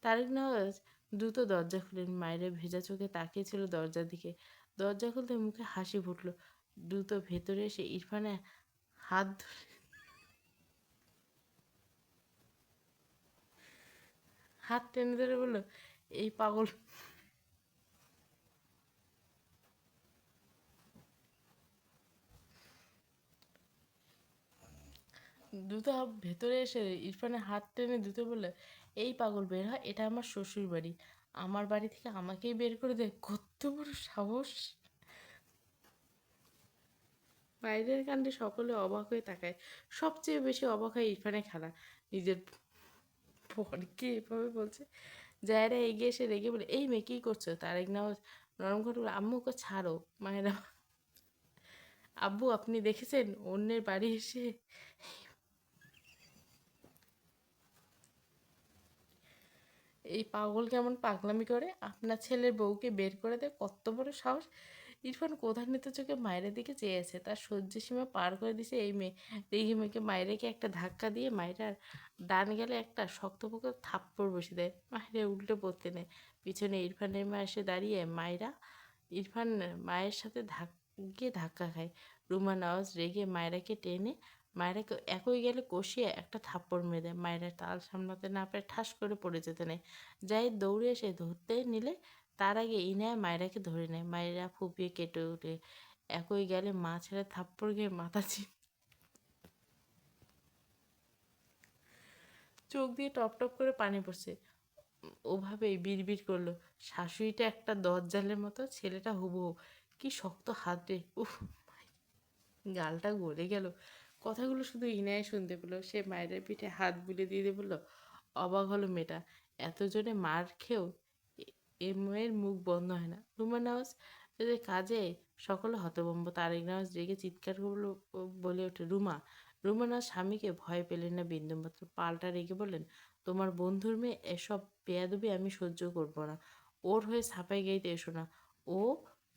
তারেক নওয়াজ দ্রুত দরজা খুলেন। মায়েরা ভেজা চোখে তাকিয়েছিল দরজার দিকে। দরজা খুলতে মুখে হাসি ফুটল। দ্রুত ভেতরে এসে ইরফানের হাত হাত টেনে ধরে বলল, এই পাগল। দ্রুত ভেতরে এসে ইরফানের হাত টেনে দ্রুত বলল, এই পাগল বের হয়, এটা আমার শ্বশুর বাড়ি। আমার বাড়ি থেকে আমাকেই বের করে দে, কত বড় সাহস! বাইরের কাণ্ডে সকলে অবাক হয়ে তাকায়। সবচেয়ে বেশি অবাক হয় ইরফানের খালা। নিজের বরকে এভাবে বলছে। জায়রা এগিয়ে এসে রেগে বলে, এই মেয়ে কী করছো? তারেক নেওয়া নরম করে বলে, আম্মু ওকে ছাড়ো। মায়েরা, আব্বু আপনি দেখেছেন অন্যের বাড়ি এসে এই পাগল কেমন পাগলামি করে? আপনার ছেলের বউকে বের করে দেয়, কত বড় সাহস! ইরফান ক্রোধান্বিত চোখে মায়ের দিকে চেয়ে আছে। তার সহ্য সীমা পার করে দিছে এই মেয়ে। রেগে মেয়েকে মায়েরাকে একটা ধাক্কা দিয়ে মায়েরার ডান গেলে একটা শক্তপোক্ত থাপ্পড় বসে দেয়। মায়েরা উল্টে পড়তে নেয়। পিছনে ইরফানের মা এসে দাঁড়িয়ে মায়েরা ইরফান মায়ের সাথে গিয়ে ধাক্কা খায়। রুমা নওয়াজ রেগে মায়েরাকে টেনে মায়েরাকে একই গেলে কষিয়ে একটা থাপ্পড় মেরে দেয়। মায়েরা তাল সামলাতে না পেরে ঠাস করে পড়ে যেতে নেয়। জাহিদ দৌড়ে এসে ধরতে নিলে তার আগে ইনায়া মায়েরাকে ধরে নেয়। মায়েরা ফুপিয়ে কেটে ওঠে। একই গেলে মা ছেড়ে থাপ্পড় খেয়ে মাথা চোখ দিয়ে টপ টপ করে পানি পড়ছে। ওভাবেই বিড়বিড় করলো, শাশুড়িটা একটা দজ্জালের মতো, ছেলেটা হুবহু। কি শক্ত হাত রে, উফ! গালটা গলে গেল। কথাগুলো শুধু ইনায় শুনতে পেল। সে মায়ের পিঠে হাত বুলিয়ে দিয়ে দিয়ে বলল, অবাক হলো মেয়েটা, এত জোরে মার খেয়েও এ মেয়ের মুখ বন্ধ হয় না। রুমা নওয়াজ এদের কাজে সকলে হতভম্ব। তারেক নওয়াজ রেগে চিৎকার করলো, বলে ওঠে, রুমা! রুমা নওয়াজ স্বামীকে ভয় পেলেন না বিন্দুমাত্র। পাল্টা রেগে বললেন, তোমার বন্ধুর মেয়ে এসব বেয়াদবি আমি সহ্য করব না। ওর হয়ে সাফাই গাইতে এসো না। ও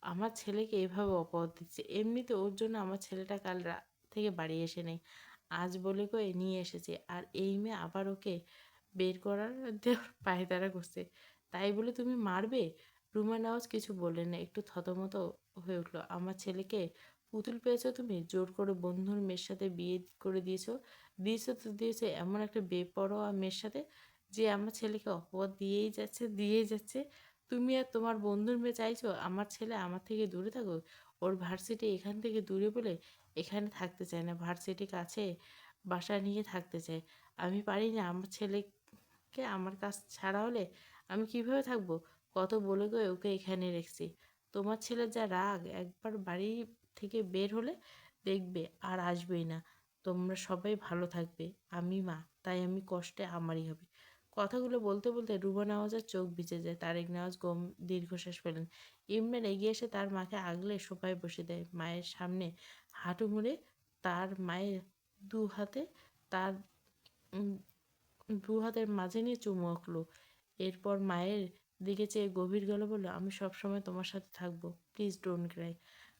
আমার ছেলেকে এভাবে অপবাদ দিচ্ছে। এমনিতে ওর জন্য আমার ছেলেটা কাল রাত থেকে বাড়ি এসে নেই। আজ বলে কয়ে নিয়ে এসেছে। আর এই মেয়ে আবার ওকে বের করার দেওয়ার পায়তারা করছে। তাই বলে তুমি মারবে? রুমা নওয়াজ কিছু বললেন না, একটু থতমত হয়ে উঠলো। আমার ছেলেকে পুতুল পেয়েছো তুমি? জোর করে বন্ধুর মেয়ের সাথে বিয়ে করে দিয়েছো। দিয়েছো তো দিয়েছো এমন একটা বেপরোয়া মেয়ের সাথে, যে আমার ছেলেকে অপবাদ দিয়েই যাচ্ছে। তুমি আর তোমার বন্ধুর মেয়ে চাইছো আমার ছেলে আমার থেকে দূরে থাকুক? ওর ভার্সিটি এখান থেকে দূরে বলে এখানে থাকতে চায় না। ভার্সিটি কাছে বাসা নিয়ে থাকতে চায়। আমি পারি না। আমার ছেলেকে আমার কাছ ছাড়া হলে আমি কিভাবে থাকবো? কত বলে গয়ে ওকে এখানে রেখেছি। তোমার ছেলের যা রাগ, একবার বাড়ি থেকে বের হলে দেখবে আর আসবেই না। তোমরা সবাই ভালো থাকবে। আমি মা, তাই আমি কষ্টে আমারই হবে। কথাগুলো বলতে বলতে রুবা নেওয়াজের চোখ ভিজে যায়। তারেক নেওয়াজ দীর্ঘশ্বাস ফেলেন। ইমরান এগিয়ে এসে তার মাকে আগলে সোফায় বসে দেয়। মায়ের সামনে হাঁটু মুড়ে তার মায়ের দু হাতে তার উম, দু হাতের মাঝে নিয়ে চুমু আঁকলো। এরপর মায়ের দিকে চেয়ে গভীর গলা বলল, আমি সবসময় তোমার সাথে থাকবো, প্লিজ ডোন্ট ক্রাই।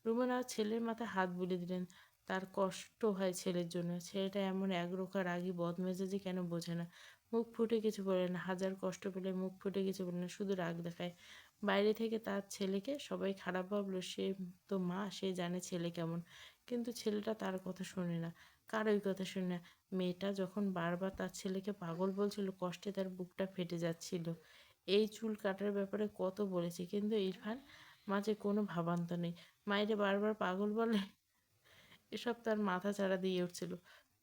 রুমানা ছেলের মাথায় হাত বুলিয়ে দিলেন। তার কষ্ট হয় ছেলের জন্য। ছেলেটা এমন একরোখা রাগী বদমেজাজি কেন বোঝে না। মুখ ফুটে কিছু বলে না। হাজার কষ্ট পেলে মুখ ফুটে কিছু বলে না, শুধু রাগ দেখায়। বাইরে থেকে তার ছেলেকে সবাই খারাপ ভাবলো। সে তো মা, সে জানে ছেলে কেমন। কিন্তু ছেলেটা তার কথা শোনে না, কারোই কথা শোনে না। মেয়েটা যখন বারবার তার ছেলেকে পাগল বলছিল, কষ্টে তার বুকটা ফেটে যাচ্ছিল। এই চুল কাটার ব্যাপারে কত বলেছি, কিন্তু ইরফান মাঝে কোনো ভাবান্তর নেই। মায়েরে বারবার পাগল বলে এসব তার মাথা চাড়া দিয়ে উঠছিল।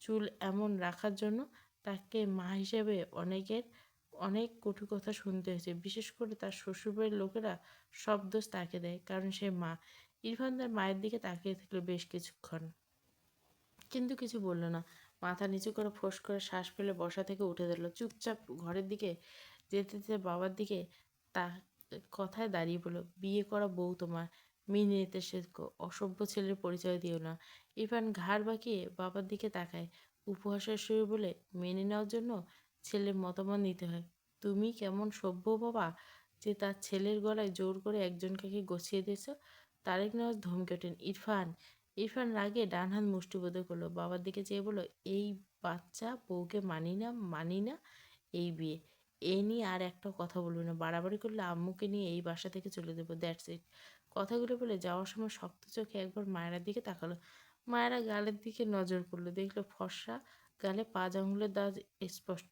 চুল এমন রাখার জন্য তাকে মা হিসেবে অনেক কটু কথা শুনতে হয়েছে। বিশেষ করে তার শ্বশুরবাড়ির লোকেরা সব দোষ তাকে দেয়, কারণ সে মা। ইরফান তার মায়ের দিকে তাকিয়ে থাকলো বেশ কিছুক্ষণ, কিন্তু কিছু বলল না। মাথা নিচু করে ফোঁস করে শ্বাস ফেলে বসা থেকে উঠে দাঁড়ালো। চুপচাপ ঘরের দিকে যেতে যেতে বাবার দিকে তা কথায় দাঁড়িয়ে বলল, বিয়ে করা বউ তোমার, মেনে নিতে শেখো, অসভ্য ছেলের পরিচয় দিও না। ইরফান ঘাড় বাঁকিয়ে বাবার দিকে তাকায়। উপহাসের সুরে বলে, মেনে নেওয়ার জন্য ছেলের মতামত নিতে হয়। তুমি কেমন সভ্য বাবা যে তার ছেলের গলায় জোর করে একজনকে গছিয়ে দিয়েছ? তারেক নওয়াজ ধমকে ওঠেন, ইরফান। ইরফান রাগে ডান হাত মুষ্টিবদ্ধ করলো, বাবার দিকে চেয়ে বলল, এই বাচ্চা বউকে মানি না, মানি না, এই বিয়ে। এ নিয়ে আর একটা কথা বলবো না, বাড়াবাড়ি করলে আম্মুকে নিয়ে এই বাসা থেকে চলে দেবো, দ্যাটস ইট। কথাগুলো বলে যাওয়ার সময় শক্ত চোখে একবার মায়েরার দিকে তাকালো। মায়েরা গালের দিকে নজর করলো, দেখলো ফর্সা গালে 5 আঙুলের দাগ স্পষ্ট,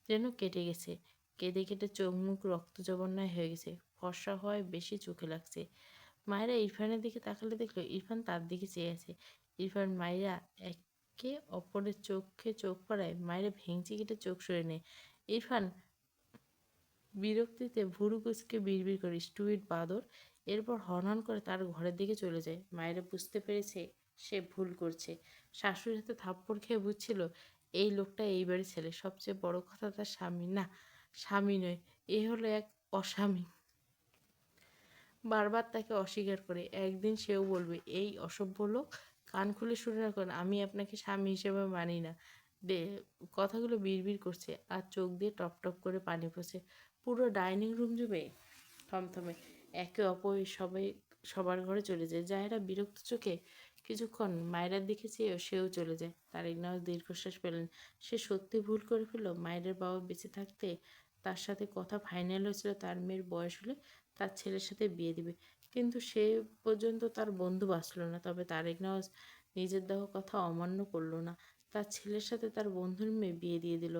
যেন কেটে গেছে। কেটে কেটে চোখ মুখ রক্ত জবন্যায় হয়ে গেছে, ফর্সা হওয়ায় বেশি চোখে লাগছে। মায়েরা ইরফানের দিকে তাকালে দেখলো ইরফান তার দিকে চেয়ে আছে। ইরফান মায়েরা একে অপরের চোখে চোখ পড়ায় মায়েরা ভেঙচি কেটে চোখ সরে নেয়। ইরফান বিরক্তিতে ভুরু কুচকে বিড়বিড় করে, স্টুইট বাদর। এরপর হনহন করে তার ঘরের দিকে চলে যায়। মায়েরা বুঝতে পেরেছে সে ভুল করছে। শাশুড়ির হাতে থাপ্পড় খেয়ে বুঝছিল এই লোকটা এই বাড়ির ছেলে। সবচেয়ে বড় কথা তার স্বামী না, স্বামী নয়, এ হলো এক অস্বামী। বারবার তাকে অস্বীকার করে। একদিন সেও বলবে, এই অসভ্য লোক, কান খুলে শুনে রাখুন, আমি আপনাকে স্বামী হিসেবে মানি না। দে কথাগুলো বিড়বিড় করছে আর চোখ দিয়ে টপ টপ করে পানি পড়ছে। পুরো ডাইনিং রুম জুড়ে থমথমে। একে অপরে সবাই সবার ঘরে চলে যায়। জাহেরা বিরক্ত চোখে কিছুক্ষণ মায়েরার দিকে চেয়েও সেও চলে যায়। তারেক নওয়াজ দীর্ঘশ্বাস পেলেন। সে সত্যি ভুল করে ফেলল। মায়ের বাবা বেঁচে থাকতে তার সাথে কথা ফাইনাল হয়েছিল তার মেয়ের বয়স হলে তার ছেলের সাথে বিয়ে দিবে। কিন্তু সে পর্যন্ত তার বন্ধু বাঁচল না। তবে তারেক নওয়াজ নিজের দেওয়া কথা অমান্য করল না। তার ছেলের সাথে তার বন্ধুর মেয়ে বিয়ে দিয়ে দিল।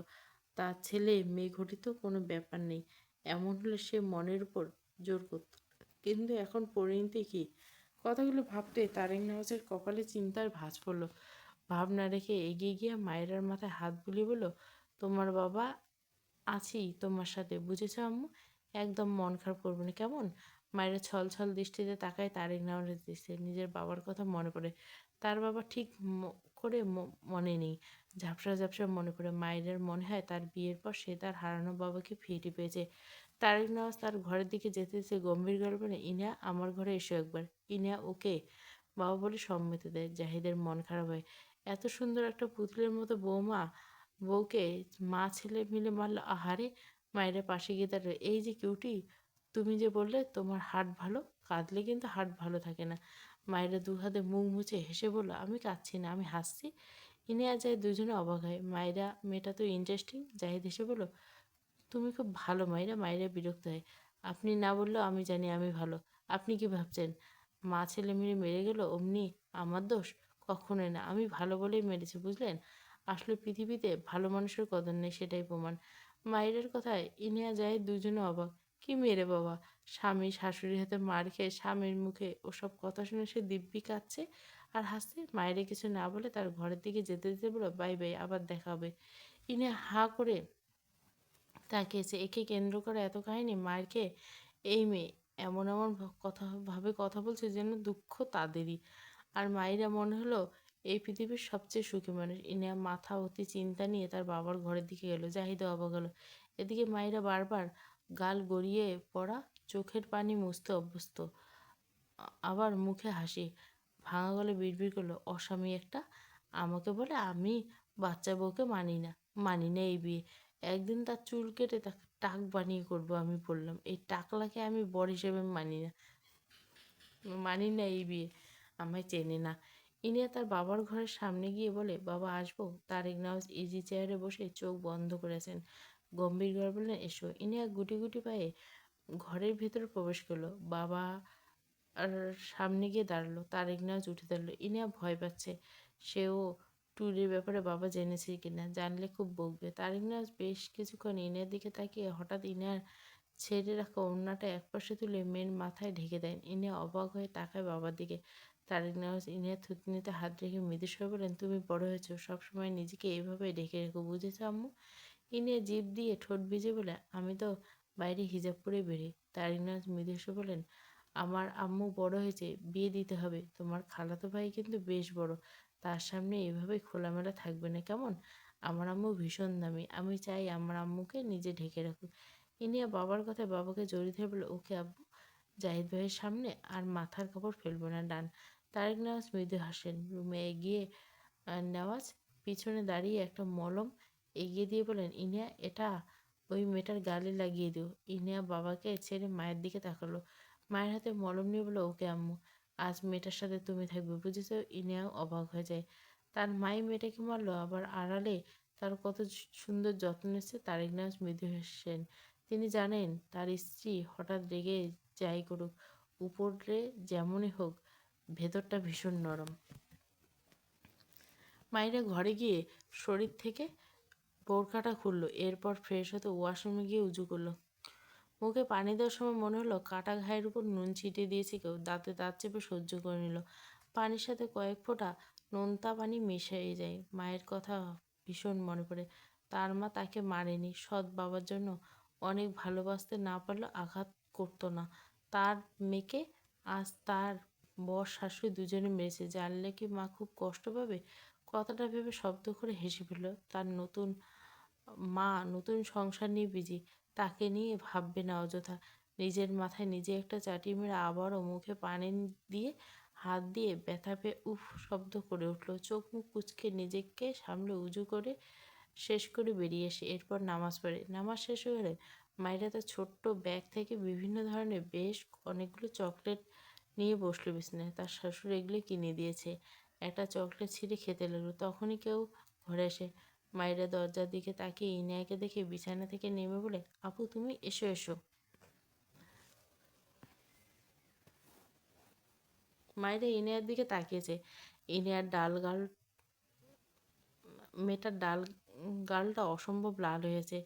তার ছেলে মেয়ে ঘটিত কোনো ব্যাপার নেই। এমন হলে সে মনের উপর জোর করত। কিন্তু এখন পরিণতি কী? কথাগুলো ভাবতে তারেক নওয়াজের কপালে চিন্তার ভাঁজ পড়ল। ভাবনা রেখে এগিয়ে গিয়ে মায়েরার মাথায় হাত বুলিয়ে বলল, তোমার বাবা আছি তোমার সাথে, বুঝেছো আম্মু? একদম মন খারাপ করবে না, কেমন? মায়েরা ছল ছল দৃষ্টিতে তাকায় তারেক নওয়াজের দিকে। নিজের বাবার কথা মনে পড়ে। তার বাবা ঠিক করে মনে নেই। ঝাপসা ঝাপসা মনে পড়ে। মায়ের মনে হয় তার বিয়ের পর সে তার হারানো বাবাকে ফিরে পেয়েছে। তারেক নওয়াজ তার ঘরের দিকে যেতে যেতে গম্ভীর গলায় বলে, ইনা আমার ঘরে এসো একবার। ইনা ওকে বাবা বলে সম্মতি দেয়। জাহিদের মন খারাপ হয়। এত সুন্দর একটা পুতুলের মতো বউকে মা ছেলে মিলে মারল, আহারে। মায়েরা পাশে গিয়ে দাঁড়ালো, এই যে কিউটি, তুমি যে বললে তোমার হার্ট ভালো, কাঁদলে কিন্তু হার্ট ভালো থাকে না। মায়েরা দু হাতে মুখ মুছে হেসে বলল, আমি কাঁদছি না, আমি হাসছি। ইনি আর জাহিদ দুজনে অবাক হয়। মায়েরা মেয়েটা তো ইন্টারেস্টিং। জাহিদ হেসে বলল, তুমি খুব ভালো মায়েরা। মায়েরা বিরক্ত হয়, আপনি না বললেও আমি জানি আমি ভালো। আপনি কি ভাবছেন মা ছেলে মিলে মেরে গেল অমনি আমার দোষ? কখনোই না, আমি ভালো বলেই মেরেছি, বুঝলেন? আসলে পৃথিবীতে ভালো মানুষের কদর নেই, সেটাই প্রমাণ। মায়ের কথায় ইনিয়া যায় দুজনে অবাক। কি মেরে বাবা, স্বামী শাশুড়ির হাতে মার খেয়ে স্বামীর মুখে ওসব কথা শুনে সে দিব্যি কাঁদছে আর হাসছে। মায়ের কিছু না বলে তার ঘরের দিকে যেতে যেতে বলো, বাই বাই, আবার দেখা হবে। ইনিয়া হা করে তাকিয়েছে। একে কেন্দ্র করে এত কাহিনী। মায়েরকে এই মেয়ে এমন এমন কথা বলছে যেন দুঃখ তাদেরই। আর মায়েরা মনে হলো এই পৃথিবীর সবচেয়ে সুখী মানুষ। ইনিয়া মাথা অতি চিন্তা নিয়ে তার বাবার ঘরের দিকে গেল। জাহিদা অবাক হলো। এদিকে মায়েরা বারবার গাল গড়িয়ে পড়া চোখের পানি মুছতে অভ্যস্ত। আবার মুখে হাসি। ভাঙা গলে বিড়বিড় করলো, অস্বামী একটা। আমাকে বলে আমি বাচ্চা বউকে মানি না, মানি না এই বিয়ে। একদিন তার চুল কেটে তাকে টাক বানিয়ে করবো। আমি বললাম, এই টাকলাকে আমি বর হিসেবে মানি না, মানি না এই বিয়ে। আমায় চেনে না। ইনিয়া তার বাবার ঘরের সামনে গিয়ে বলে, বাবা আসবো? তারেক নওয়াজ ইজি চেয়ারে বসে চোখ বন্ধ করেছেন। গম্ভীর গলায় বললেন, এসো। ইনিয়া গুটি গুটি পায়ে ঘরের ভেতর প্রবেশ করলো। বাবা আর সামনে গিয়ে দাঁড়ালো। তারেক নওয়াজ উঠে দাঁড়ালো। ইনিয়া ভয় পাচ্ছে। সেও ট্যুরের ব্যাপারে বাবা জেনেছে কিনা, জানলে খুব বকবে। তারেক নওয়াজ বেশ কিছুক্ষণ ইনিয়ার দিকে তাকিয়ে হঠাৎ ইনিয়ার ছেড়ে রাখা ওড়নাটা একপাশে তুলে মেয়ের মাথায় ঢেকে দেন। ইনিয়া অবাক হয়ে তাকায় বাবার দিকে। তারেক নওয়াজ ইনিয়ার থুতনিতে হাত রেখে মৃদু স্বরে বলেন, তুমি বড় হয়েছো, সবসময় নিজেকে এইভাবে ঢেকে রেখো, বুঝেছো আম্মু? ইনিয়া জিভ দিয়ে ঠোঁট ভিজে বলে, আমি তো বাইরে হিজাব পরে বেরি। তারেক নওয়াজ মৃদু হেসে বলেন, আমার আম্মু বড় হয়েছে, বিয়ে দিতে হবে। তোমার খালাতো ভাই কিন্তু বেশ বড়, তার সামনে এভাবে খোলামেলা থাকবে না, কেমন? আমার আম্মু ভীষণ দামি, আমি চাই আমার আম্মুকে নিজে ঢেকে রাখুক। ইনিয়া বাবার কথায় বাবাকে জড়িয়ে ধরে বলে, ওকে আব্বু, জাহিদ ভাইয়ের সামনে আর মাথার কাপড় ফেলবো না। ডান। তারেক নেওয়াজ মৃদু হাসেন। রুমে এগিয়ে নেওয়াজ পিছনে দাঁড়িয়ে একটা মলম এগিয়ে দিয়ে বলেন, ইনিয়া, এটা ওই মেয়েটার গালে লাগিয়ে দিও। ইনিয়া বাবাকে ছেড়ে মায়ের দিকে তাকালো। মায়ের হাতে মলম নিয়ে বলল, ওকে আম্মু, আজ মেয়েটার সাথে তুমি থাকবে, বুঝেছো? ইনিয়াও অবাক হয়ে যায়। তার মাই মেয়েটাকে মারলো, আবার আড়ালে তার কত সুন্দর যত্ন নিচ্ছে। তারেক নেওয়াজ মৃদু হাসেন। তিনি জানেন তার স্ত্রী হঠাৎ রেগে যাই করুক, উপরে যেমনই হোক, ভেতরটা ভীষণ নরম। মায়েরা ঘরে গিয়ে শরীর থেকে বোরকাটা খুললো, এরপর ফ্রেশ হতে ওয়াশরুমে গিয়ে উজু করলো। মুখে পানি দেওয়ার সময় মনে হলো কাটা ঘায়ের উপর নুন ছিটিয়ে দিয়েছে কেউ। দাঁতে দাঁত চেপে সহ্য করে নিল। পানির সাথে কয়েক ফোঁটা নোনতা পানি মিশিয়ে যায়। মায়ের কথা ভীষণ মনে পড়ে। তার মা তাকে মারেনি, সৎ বাবার জন্য অনেক ভালোবাসতে না পারলেও আঘাত করতো না। তার মেয়েকে আজ তার বর শাশুড়ি দুজনে মেরেছে, জানলে কি মা খুব কষ্ট পাবে? কথাটা ভেবে শব্দ করে হেসে ফেলল। তার নতুন মা নতুন সংসার নিয়ে বিজি, তাকে নিয়ে ভাববে না অযথা। নিজের মাথায় নিজে একটা চাটি মেরে আবারও মুখে পানি দিয়ে হাত দিয়ে ব্যথা পেয়ে উফ শব্দ করে উঠল। চোখ মুখ কুঁচকে নিজেকে সামলে উজু করে শেষ করে বেরিয়ে এসে এরপর নামাজ পড়ে। নামাজ শেষ হলে মায়েরা তার ছোট্ট ব্যাগ থেকে বিভিন্ন ধরনের বেশ অনেকগুলো চকলেট নিয়ে বসলো বিছানায়। তার শাশুড়ি এগুলো কিনে দিয়েছে। একটা চকলেট ছিঁড়ে খেতে লাগলো। তখনই কেউ ঘরে আসে। মায়েরা দরজার দিকে তাকিয়ে ইনায়াকে দেখে বিছানা থেকে নেমে বলে, আপু তুমি এসো এসো। মায়েরা ইনায়ার দিকে তাকিয়েছে। ইনায়ার মেয়েটার গালটা অসম্ভব লাল হয়েছে।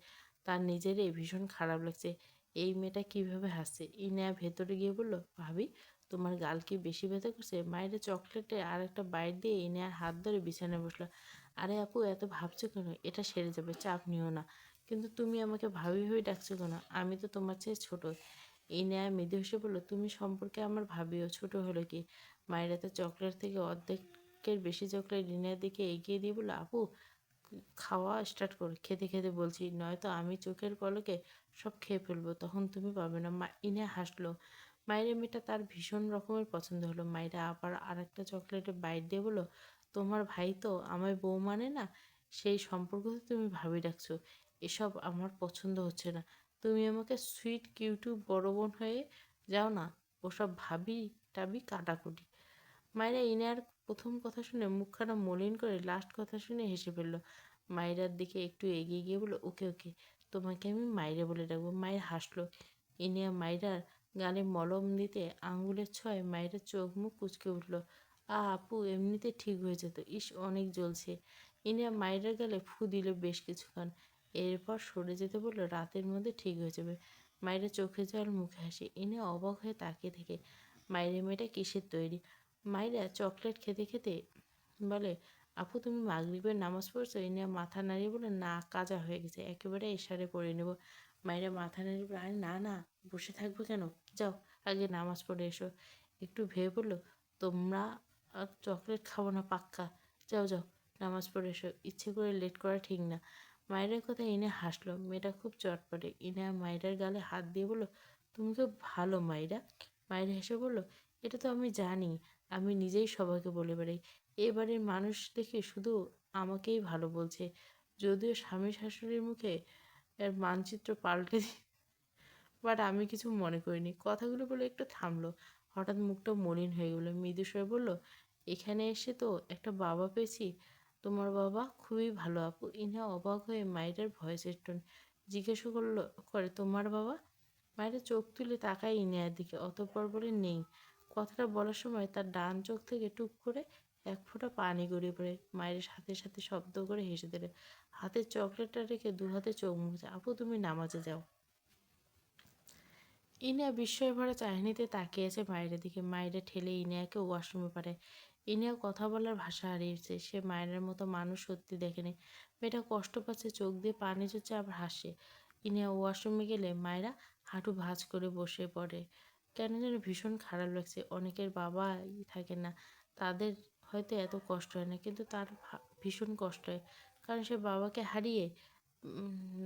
তার নিজেরই ভীষণ খারাপ লাগছে। এই মেয়েটা কিভাবে হাসছে। ইনায়া ভেতরে গিয়ে বলল, ভাবি তোমার গাল কি বেশি ব্যথা করছে? মায়ের চকলেটে আর একটা বাইট দিয়ে ইনায়ার হাত ধরে বিছানায় বসলো। আরে আপু, এত ভাবছো কেন? এটা সেরে যাবে, চাপ নিও না। কিন্তু তুমি আমাকে ভাবি ভাবি ডাকছো কেন? আমি তো তোমার চেয়ে ছোট। ইনায়া মৃদু হেসে বলল, তুমি সম্পর্কে আমার ভাবিও ছোট হলো কি? মায়ের তো চকলেট থেকে অর্ধেকের বেশি চকলেট ইনায়ার দিকে এগিয়ে দিয়ে বলল, আপু খাওয়া স্টার্ট করো। খেতে খেতে বলছি, নয়তো আমি চোখের পলকে সব খেয়ে ফেলবো, তখন তুমি পাবে না। ইনে হাসলো। মায়ের মেয়েটা তার ভীষণ রকমের পছন্দ হলো। মায়েরা আবার আর একটা চকলেটে বাইট দিয়ে বললো, তোমার ভাই তো আমায় বউ মানে না, সেই সম্পর্ক তো তুমি ভাবি ডাকছো। এসব আমার পছন্দ হচ্ছে না। তুমি আমাকে সুইট কিউটু বড় বোন হয়ে যাও না, ওসব ভাবি টাবি কাটাকুটি। মায়েরা ইনার প্রথম কথা শুনে মুখখানা মলিন করে লাস্ট কথা শুনে হেসে ফেলল। মায়েরার দিকে একটু এগিয়ে গিয়ে বলল, ওকে ওকে, তোমাকে আমি মায়েরা বলে ডাকবো। মায়ের হাসলো। ইনিয়া মায়েরার গালে মলম দিতে আঙ্গুলের ছোঁয়ায় মায়েরার চোখ মুখ কুঁচকে উঠল। আপু এমনিতে ঠিক হয়ে যেত, ইস অনেক জ্বলছে। ইনিয়া মায়েরার গালে ফু দিল বেশ কিছুক্ষণ, এরপর সরে যেতে বললো, রাতের মধ্যে ঠিক হয়ে যাবে। মায়েরা চোখে জল মুখে হাসি। ইনিয়া অবাক হয়ে তাকিয়ে থেকে, মায়ের মেয়েটা কিসের তৈরি? মাইরা চকলেট খেতে খেতে বলে, আপু তুমি মাগরিবের নামাজ পড়ছো? ইনিয়া মাথা নাড়িয়ে বলে, না কাজা হয়ে গেছে, একেবারে এশারে পড়ে নেব। মাইরা মাথা নাড়িয়ে বলে, আরে না না, বসে থাকবো কেন, যাও আগে নামাজ পড়ে এসো। একটু ভেবে বললো, তোমরা চকলেট খাবো না পাক্কা, যাও যাও নামাজ পড়ে এসো, ইচ্ছে করে লেট করা ঠিক না। মায়ের কথা ইনে হাসলো। মেয়েটা খুব চটপটে। ইনে মায়েরার গালে হাত দিয়ে বললো, তুমি খুব ভালো মাইরা। মায়েরা হেসে বললো, এটা তো আমি জানি, আমি নিজেই সবাইকে বলে বেড়াই। এবারের মানুষ দেখে শুধু আমাকেই ভালো বলছে, যদিও স্বামী শাশুড়ির মুখে এর মানচিত্র পাল্টে বাট আমি কিছু মনে করিনি। কথাগুলো বলে একটু থামলো। হঠাৎ মুখটা মলিন হয়ে গেল। মৃদু স্বরে বলল, এখানে এসে তো একটা বাবা পেয়েছি। তোমার বাবা খুবই ভালো আপু। ইনা অবাক হয়ে মায়ের ভয়েসের টোন জিজ্ঞাসা করে, তোমার বাবা? মায়ের চোখ তুলে তাকায় ইনিয়ার দিকে, অতঃপর বলে, নেই। কথাটা বলার সময় তার ডান চোখ থেকে টুপ করে এক ফোঁটা পানি গড়িয়ে পড়ে। মায়ের সাথে সাথে শব্দ করে হেসে দিলে। হাতের চকলেটটা রেখে দু হাতে চোখ মুছে, আপু তুমি নামাজে যাও। ইনিয়া বিস্ময় ভরা চাহনিতে তাকিয়েছে মায়ের দিকে। মায়েরা ঠেলে ইনিয়াকে ওয়াশরুমে পাঠায়। ইনিয়া কথা বলার ভাষা হারিয়েছে। সে মায়ের মতো মানুষ সত্যি দেখেনি। মেয়েটা কষ্ট পাচ্ছে, চোখ দিয়ে পানি ঝরছে, আবার হাসে। ইনিয়া ওয়াশরুমে গেলে মায়েরা হাঁটু ভাঁজ করে বসে পড়ে। কেন যেন ভীষণ খারাপ লাগছে। অনেকের বাবাই থাকে না, তাদের হয়তো এত কষ্ট হয় না, কিন্তু তার ভীষণ কষ্ট হয়। কারণ সে বাবাকে হারিয়ে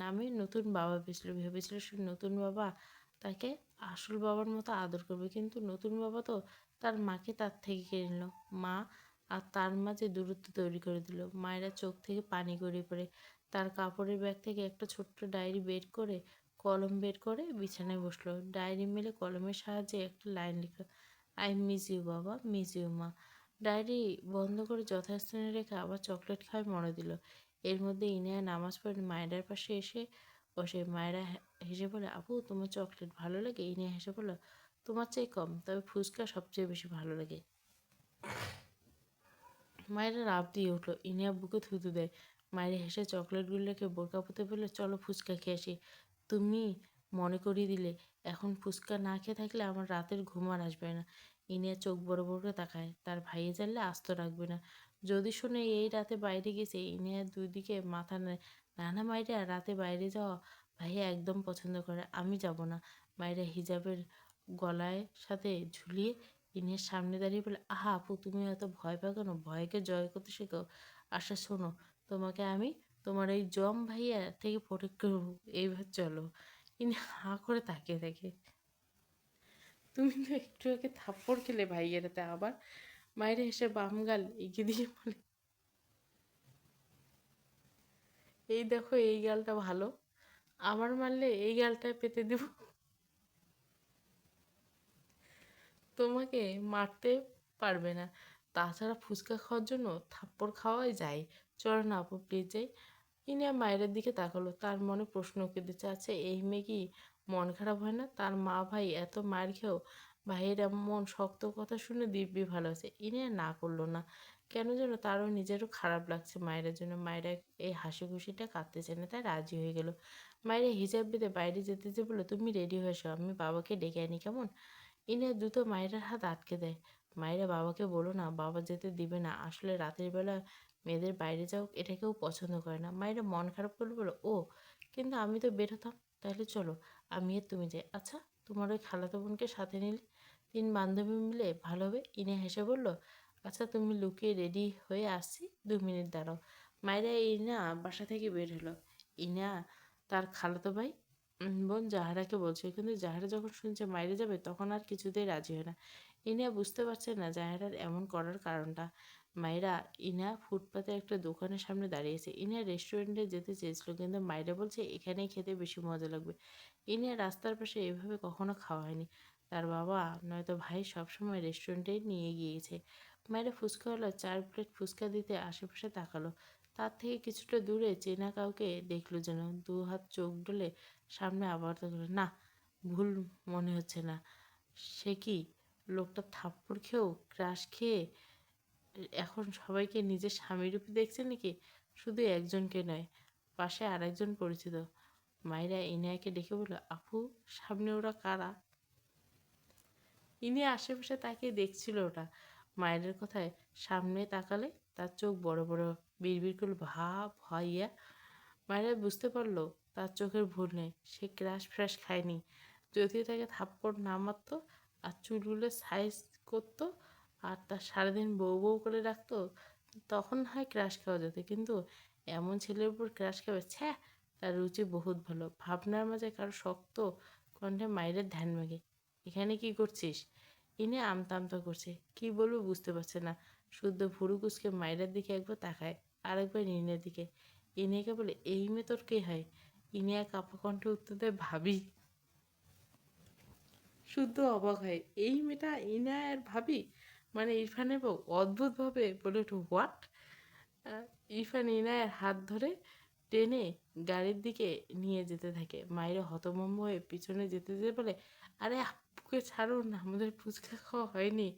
নামে নতুন বাবা পেয়েছিল, ভেবেছিল সে নতুন বাবা তাকে আসল বাবার মতো আদর করবে, কিন্তু নতুন বাবা তো তার মাকে তার থেকে কেড়ে নিল। মা আর তার মাঝে দূরত্ব তৈরি করে দিল। মায়েরা চোখ থেকে পানি গড়িয়ে পড়ে। তার কাপড়ের ব্যাগ থেকে একটা ছোট্ট ডায়েরি বের করে, কলম বের করে বিছানায় বসলো। ডায়েরি মেলে কলমের সাহায্যে একটা লাইন লিখলো, আই মিস ইউ বাবা, মিস ইউ মা। ডায়েরি বন্ধ করে যথাস্থানে রেখে আবার চকলেট খাওয়ায় মনে দিল। এর মধ্যে ইনায়া নামাজ পড়ে মায়েরার পাশে এসে বসে। মায়েরা হেসে বলে, আপু তোমার চকলেট ভালো লাগে? ইনিয়া হেসে বলল, তোমার চেয়ে কম, তবে ফুচকা সবচেয়ে বেশি ভালো লাগে। মায়েরা রাব দিয়ে উঠলো। ইনিয়া বুকে থুতু দেয়। মায়েরা হেসে চকলেটগুলোকে বোরকা পুঁতে বললে, চলো ফুচকা খেয়ে আসি। তুমি মনে করিয়ে দিলে, এখন ফুচকা না খেয়ে থাকলে আমার রাতের ঘুম আর আসবে না। ইনিয়া চোখ বড় বড় করে তাকায়। তার ভাইয়ে জানলে আস্ত রাখবে না। যদি শুনে এই রাতে বাইরে গেছে, ইনিয়া দুই দিকে মাথা নেয়। না না মাইরা, রাতে বাইরে যাওয়া ভাইয়া একদম পছন্দ করে, আমি যাব না। মায়েরা হিজাবের গলায় সাথে ঝুলিয়ে ইনিয়ার সামনে দাঁড়িয়ে বলে, আহা আপু তুমি এত ভয় পাও কেন? ভয়কে জয় করতে শেখো। আচ্ছা শোনো, তোমাকে আমি তোমার এই জম ভাইয়া থেকে প্রোটেক্ট করবো, এইবার চলো। ইনি হাঁ করে তাকিয়ে থাকে। তুমি তো একটু আগে থাপ্পড় খেলে ভাইয়েরাতে, আবার? মায়ের হেসে বাম গাল এগিয়ে দিয়ে বলে, এই দেখো এই গালটা ভালো, আমার মারলে এই গালটা পেতে দিব। তোমাকে মারতে পারবে না। তাছাড়া ফুচকা খাওয়ার জন্য থাপ্পড় খাওয়াই যায়। চলো না আপু প্লিজ যাই। ইনিয়া মায়ের দিকে তাকালো। তার মনে প্রশ্ন উঁকে দিচ্ছে, আচ্ছা এই মেয়ে কি মন খারাপ হয় না? তার মা ভাই এত মার খেয়েও ভাইয়ের এমন শক্ত কথা শুনে দিব্যি ভালো আছে। ইনিয়া না করলো না। কেন যেন তারও নিজেরও খারাপ লাগছে মায়ের জন্য। মায়েরা এই হাসি খুশিটা কাঁদতে চায় না, তাই রাজি হয়ে গেল। মায়েরা হিজাব বেঁধে বাইরে যেতে যে বললো, তুমি রেডি হয়ে এসো, আমি বাবাকে ডেকে আনি কেমন? ইনে দ্রুত মায়েরার হাত আটকে দেয়। মায়েরা বাবাকে বলো না, বাবা যেতে দিবে না। আসলে রাতের বেলা মেয়েদের বাইরে যাও এটা কেউ পছন্দ করে না। মায়েরা মন খারাপ করলে বলো, ও কিন্তু আমি তো বের হতাম। তাহলে চলো, আমি আর তুমি যাই। আচ্ছা তোমার ওই খালাতো বোনকে সাথে নিলে তিন বান্ধবী মিলে ভালো হবে। ইনে হেসে বলল, আচ্ছা তুমি লুকিয়ে রেডি হয়ে আসছি, 2 মিনিট দাঁড়াও। মায়েরা ইনা বাসা থেকে বের হলো। ইনা তার খালাতো ভাই বোন জাহারাকে বলছে, কিন্তু জাহারা যখন শুনছে মাইরে যাবে তখন আর কিছুতেই রাজি হয় না। ইনা বুঝতে পারছে না জাহারার এমন করার কারণটা। মাইরা ইনা ফুটপাতে একটা দোকানের সামনে দাঁড়িয়েছে। ইনা রেস্টুরেন্টে যেতে চেয়েছিল, কিন্তু মাইরা বলছে এখানেই খেতে বেশি মজা লাগবে। ইনা রাস্তার পাশে এভাবে কখনো খাওয়া হয়নি। তার বাবা নয়তো ভাই সবসময় রেস্টুরেন্টেই নিয়ে গিয়েছে। মায়েরা ফুচকাওয়ালা 4 প্লেট ফুচকা দিতে আশেপাশে তাকালো। তার থেকে কিছুটা দূরে চেনা কাউকে দেখলো যেন। দু হাত চোখ ডলে সামনে আবার তাকালো। না, ভুল মনে হচ্ছে না। সে কি লোকটা থাপ্পড় খেয়েও ক্রাশ খেয়ে এখন সবাইকে নিজের স্বামীরূপে দেখছে নাকি? শুধু একজনকে নয়, পাশে আরেকজন পরিচিত। মায়েরা ইনায়াকে ডেকে বলল, আপু সামনে ওরা কারা? ইনি আশেপাশে তাকিয়ে দেখছিল ওটা। মায়ের কথায় সামনে তাকালে তার চোখ বড় বড়, বিড়বিড় করল, ভাইয়া। মায়েরা বুঝতে পারলো তার চোখের ভুল নেই। সে ক্রাশ ফ্রাশ খায়নি। যদিও তাকে থাপ্পড় না মারত আর চুলগুলো সাইজ করতো আর তার সারাদিন বউ বউ করে রাখতো, তখন হয় ক্রাশ খাওয়া যেত, কিন্তু এমন ছেলের উপর ক্রাশ খাবে, ছ্যা। তার রুচি বহুত ভালো। ভাবনার মাঝে কারো শক্ত কণ্ঠে মায়ের ধ্যান ভাঙে, এখানে কি করছিস? ইনি আমতা আমতা করছে, কি বলবো বুঝতে পারছে না। শুদ্ধ ভুরু কুচকে মায়ের দিকে একবার তাকায়, আরেকবার ইনের দিকে। ইনিয়াকে বলে, এই মেয়ে তোর কে হয়? ইনিয়া কাপা কণ্ঠে উত্তর দেয়, ভাবি। শুদ্ধ অবাক হয়, এই মেয়েটা ইনায়ার ভাবি, মানে ইরফানের বউ। অদ্ভুতভাবে বলে ওঠে, হোয়াট? ইরফান ইনায়ের হাত ধরে টেনে গাড়ির দিকে নিয়ে যেতে থাকে। মায়েরা হতভম্ব হয়ে পিছনে যেতে যেতে বলে, আরে আপুকে ছাড়ুন, আমাদের ফুচকা খাওয়া হয়নি।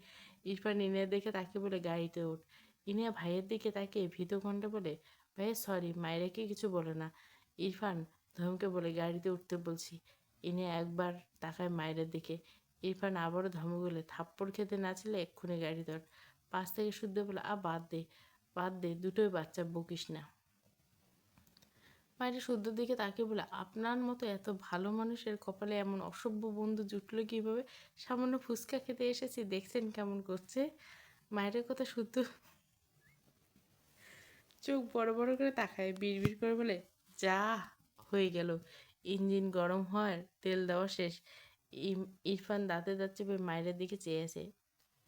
ইরফান ইনিয়া দেখে তাকে বলে, গাড়িতে ওঠ। ইনিয়া ভাইয়ের দিকে তাকে ভীত কণ্ঠে বলে, ভাই সরি, মায়েরাকে কিছু বলে না। ইরফান ধমকে বলে, গাড়িতে উঠতে বলছি। ইনিয়া একবার তাকায় মায়ের দিকে। ইরফান আবারও ধমক বলে, থাপ্পড় খেতে না ছিলে এক্ষুনি গাড়ি ধর। পাশ থেকে শুদ্ধ বলে, বাদ দে, বাদ দে, দুটোই বাচ্চা, বকিস না। মায়ের শুদ্ধর দিকে তাকিয়ে বলে, আপনার মতো এত ভালো মানুষের কপালে এমন অসভ্য বন্ধু জুটলো কীভাবে? সামান্য ফুচকা খেতে এসেছি, দেখছেন কেমন করছে। মায়ের কথা শুদ্ধ চোখ বড় বড় করে তাকায়, বিড়বিড় করে বলে, যা হয়ে গেল। ইঞ্জিন গরম হওয়ার তেল দেওয়া শেষ। ইরফান দাঁতে দাঁত চেপে মায়ের দিকে চেয়ে আছে।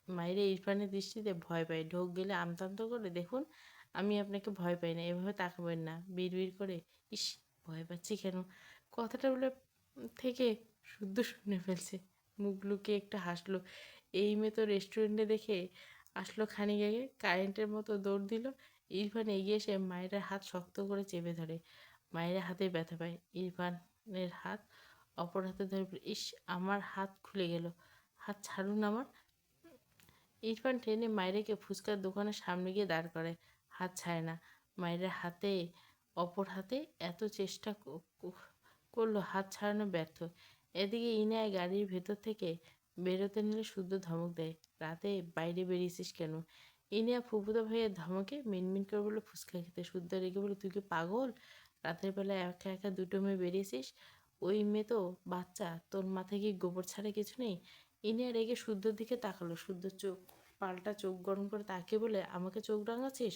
মায়েরা ইরফানের দৃষ্টিতে ভয় পায়, ঢোক গেলে আমতামতো করে, দেখুন আমি আপনাকে ভয় পাই না, এভাবে তাকাবেন না, বিড়বিড় করে। ইস, ভয় পাচ্ছি কেন? কথাটা বলে থেকে শুদ্ধ শুনে ফেলছে। মুখ লুকিয়ে একটা হাসলো। এই মেয়ে তো রেস্টুরেন্টে দেখে আসলো খানিক আগে, কারেন্টের মতো দৌড় দিল। ইরফান এগিয়ে এসে মায়ের হাত শক্ত করে চেপে ধরে। মায়ের হাতে ব্যথা পায়। ইরফানের হাত অপর হাতে ধরে বলে, ইস, আমার হাত খুলে গেল, হাত ছাড়ুন আমার। ইরফান টেনে মায়েরাকে ফুচকার দোকানের সামনে গিয়ে দাঁড় করায়। হাত ছাড়ে না। মায়ের হাতে অপর হাতে এত চেষ্টা করলো, হাত ছাড়ানো ব্যর্থ। এদিকে ইনায় গাড়ির ভেতর থেকে বেরোতে নিলে শুদ্ধ ধমক দেয়, রাতে বাইরে বেরিয়েছিস কেন? ইনিয়া ফুফুতো ভাইয়ের ধমকে মিনমিন করে বললো, ফুচকা খেতে। শুদ্ধ রেগে বললো, তুই কি পাগল? রাতের বেলা একা একা দুটো মেয়ে বেরিয়েছিস? ওই মেয়ে তো বাচ্চা, তোর মাথায় কি গোবর ছাড়া কিছু নেই? ইনিয়া রেগে শুদ্ধর দিকে তাকালো। শুদ্ধ চোখ পাল্টা চোখ গরম করে তাকিয়ে বলে, আমাকে চোখ রাঙাচ্ছিস?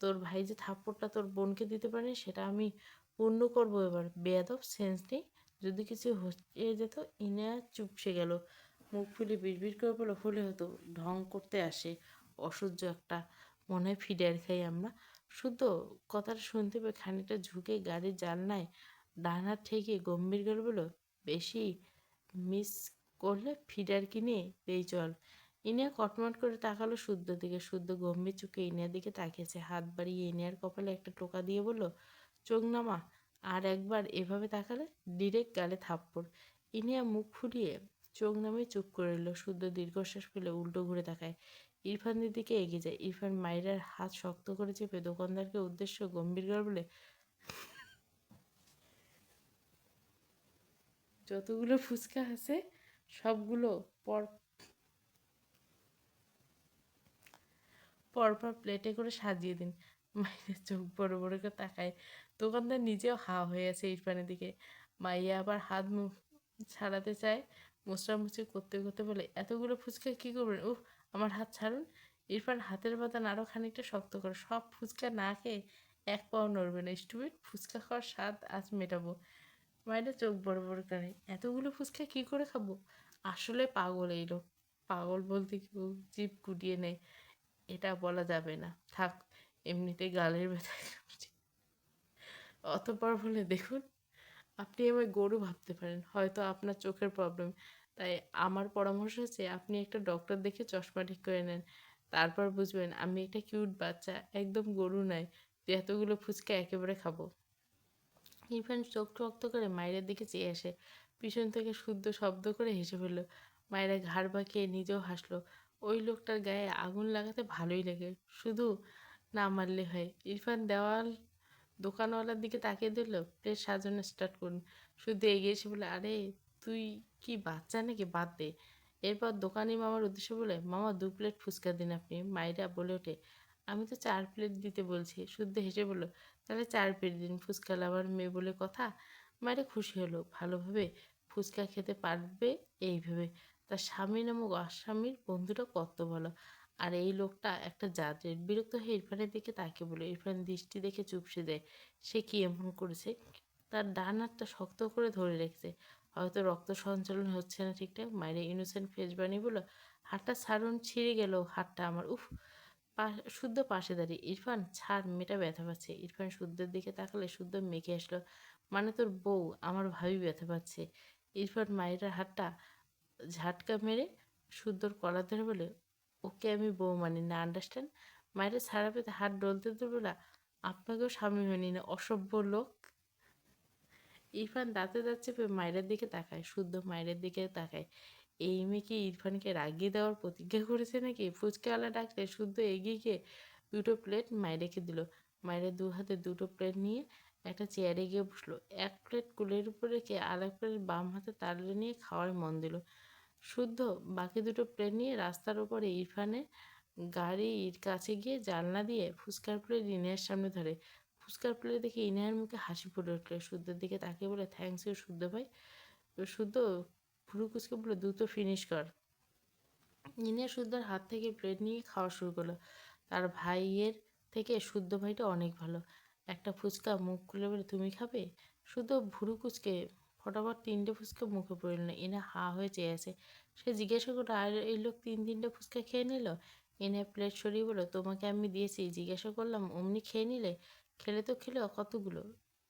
তোর ভাই যে থাপ্পড়টা তোর বোনকে দিতে পারেনি সেটা আমি পূর্ণ করবো এবার। বেয়াদব, সেন্স নেই। যদি কিছু হয়ে যেত। ইনিয়া চুপসে গেল। মুখ ফুলে বিড়বিড় করে বলল, হলে হতো, ঢং করতে আসে, অসহ্য একটা, মনে হয় ফিডার খাই আমরা। শুদ্ধ কথাটা শুনতে পেয়ে খানিকটা ঝুঁকে গাড়ির জানলায় ডান হাত ঠেকিয়ে গম্ভীর গেল বলল, বেশি মিস করলে ফিডার কিনে দেই চল। ইনিয়া কটমট করে তাকালো শুদ্ধর দিকে। শুদ্ধ গম্ভীর চোখে ইনিয়ার দিকে তাকিয়েছে, হাত বাড়িয়ে ইনিয়ার কপালে একটা টোকা দিয়ে বলল, চোখ নামা। আর একবার এভাবে তাকালে ডিরেক্ট গালে থাপ্পড়। ইনিয়া মুখ ফুলিয়ে চোখ নামিয়ে চুপ করে রইল। শুদ্ধ দীর্ঘশ্বাস ফেলে উল্টো ঘুরে তাকায়। ইরফানের দিকে এগিয়ে যায়। ইরফান মাইরার হাত শক্ত করে চেপে দোকানদারকে উদ্দেশ্য গম্ভীর করে বলে, যতগুলো ফুচকা আছে সবগুলো পর পরপর প্লেটে করে সাজিয়ে দিন। মাইয়া চোখ বড় বড় করে তাকায়। দোকানদার নিজেও হা হয়ে আছে ইরফানের দিকে। মাইয়া আবার হাত মুখ ছাড়াতে চায়, মোছড়ামুছি করতে করতে বলে, এতগুলো ফুচকা কী করবেন? উফ, আমার হাত ছাড়ুন। ইরফান হাতের বাদান আরও খানিকটা শক্ত করে, সব ফুচকা না খেয়ে এক পাও নড়বে না, স্টুপিড। ফুচকা খাওয়ার স্বাদ আজ মেটাবো। মায়েরা চোখ বড় বড় করে, এতগুলো ফুচকা কী করে খাবো? আসলে পাগল এই লোক। পাগল বলতে কেউ জিভ গুটিয়ে নেয়, এটা বলা যাবে না, থাক, এমনিতে গালের ব্যথায় কাঁপছি। অতঃপর বলে, দেখুন, আপনি আমায় গরু ভাবতে পারেন, হয়তো আপনার চোখের প্রবলেম, তাই আমার পরামর্শ হচ্ছে আপনি একটা ডক্টর দেখে চশমা ঠিক করে নেন, তারপর বুঝবেন আমি একটা কিউট বাচ্চা, একদম গরু নয় যে এতগুলো ফুচকা একেবারে খাবো। ইরফান চোখ টক্ত করে মায়ের দিকে চেয়ে আসে। পিছন থেকে শুদ্ধ শব্দ করে হেসে ফেলল। মায়েরা ঘাড় বাঁকিয়ে নিজেও হাসলো। ওই লোকটার গায়ে আগুন লাগাতে ভালোই লাগে, শুধু না মারলে হয়। ইরফান দেওয়াল দোকানওয়ালার দিকে তাকিয়ে দিল, প্লেট সাজানো স্টার্ট করুন। শুধু এগিয়ে এসে বলে, আরে তুই কি বাচ্চা নাকি, বাদ দে। এরপর দোকানি মামার উদ্দেশ্য বলে, মামা 2 প্লেট ফুচকা দিন আপনি। মায়েরা বলে ওঠে, আমি তো 4 প্লেট দিতে বলছি। শুদ্ধ হেসে বলল, তাহলে 4 প্লেট দিন, ফুচকা লাভার মেয়ে বলে কথা। মায়েরা খুশি হলো, ভালোভাবে ফুচকা খেতে পারবে এই ভেবে। তার স্বামী নামক আসামির বন্ধুটা কত ভালো। আর এই লোকটা একটা জাতের। বিরক্ত হয়ে ইরফানের দিকে তাকিয়ে বলে, ইরফান দৃষ্টি দেখে চুপসে যায়। সে কি এমন করেছে? তার ডান হাতটা শক্ত করে ধরে রেখেছে, হয়তো রক্ত সঞ্চালন হচ্ছে না ঠিকঠাক। মায়ের ইনোসেন্ট ফেস বানিয়ে বলল, হাতটা ছাড়ুন, ছিঁড়ে গেল হাতটা আমার, উফ। শুদ্ধ পাশে দাঁড়িয়ে, ইরফান ছাড়, মেয়েটা ব্যথা পাচ্ছে। ইরফান শুদ্ধের দিকে তাকালে শুদ্ধ মেখে আসলো, মানে তোর বউ, আমার ভাবি ব্যথা পাচ্ছে। ইরফান মায়ের হাতটা ঝাটকা মেরে শুদ্ধর কলার ধরে বলে, ওকে আমি বউ মানি না, আন্ডারস্ট্যান্ড? মায়ের ছাড়া পেতে হাত ডলতে বলে, আপনাকেও স্বামী মানি না, অসভ্য লোক। ইরফান দাঁতে দাঁত চেপে মায়ের দিকে তাকায়। শুদ্ধ মায়ের দিকে তাকায়। এই মেয়ে কি ইরফানকে রাগিয়ে দেওয়ার প্রতিজ্ঞা করেছে নাকি? ফুচকাওয়ালা ডাকলে শুদ্ধ এগিয়ে গিয়ে 2টো প্লেট মায়েরাকে দিল। মায়েরা 2 হাতে 2টো প্লেট নিয়ে একটা চেয়ারে গিয়ে বসলো। 1 প্লেট কুলের উপর রেখে আর 1 প্লেট বাম হাতে তালে নিয়ে খাওয়ার মন দিল। শুদ্ধ বাকি 2টো প্লেট নিয়ে রাস্তার ওপরে ইরফানের গাড়ির কাছে গিয়ে জানলা দিয়ে ফুচকার প্লেট ইনায়ের সামনে ধরে। ফুচকার প্লেট দেখে ইনায়ের মুখে হাসি ফুটে উঠল। শুদ্ধর দিকে তাকিয়ে বলে, থ্যাংকস ইউ শুদ্ধ ভাই। তো শুদ্ধ ভুরু কুচকে বলে, দ্রুত ফিনিশ কর। ইনিয়া শুদ্ধর হাত থেকে প্লেট নিয়ে খাওয়া শুরু করলো। তার ভাইয়ের থেকে শুদ্ধ ভাইটা অনেক ভালো। একটা ফুচকা মুখ খুলে বলে, তুমি খাবে? শুদ্ধ ভুরু কুচকে ফটাফট 3টে ফুচকা মুখে পড়ে নিল। ইনা হা হয়ে চেয়ে আছে। সে জিজ্ঞাসা করলো, আর এই লোক 3টে ফুচকা খেয়ে নিল? ইনা প্লেট সরিয়ে বলল, তোমাকে আমি দিয়েছি, জিজ্ঞাসা করলাম অমনি খেয়ে নিলে? খেলে তো খেলে কতগুলো।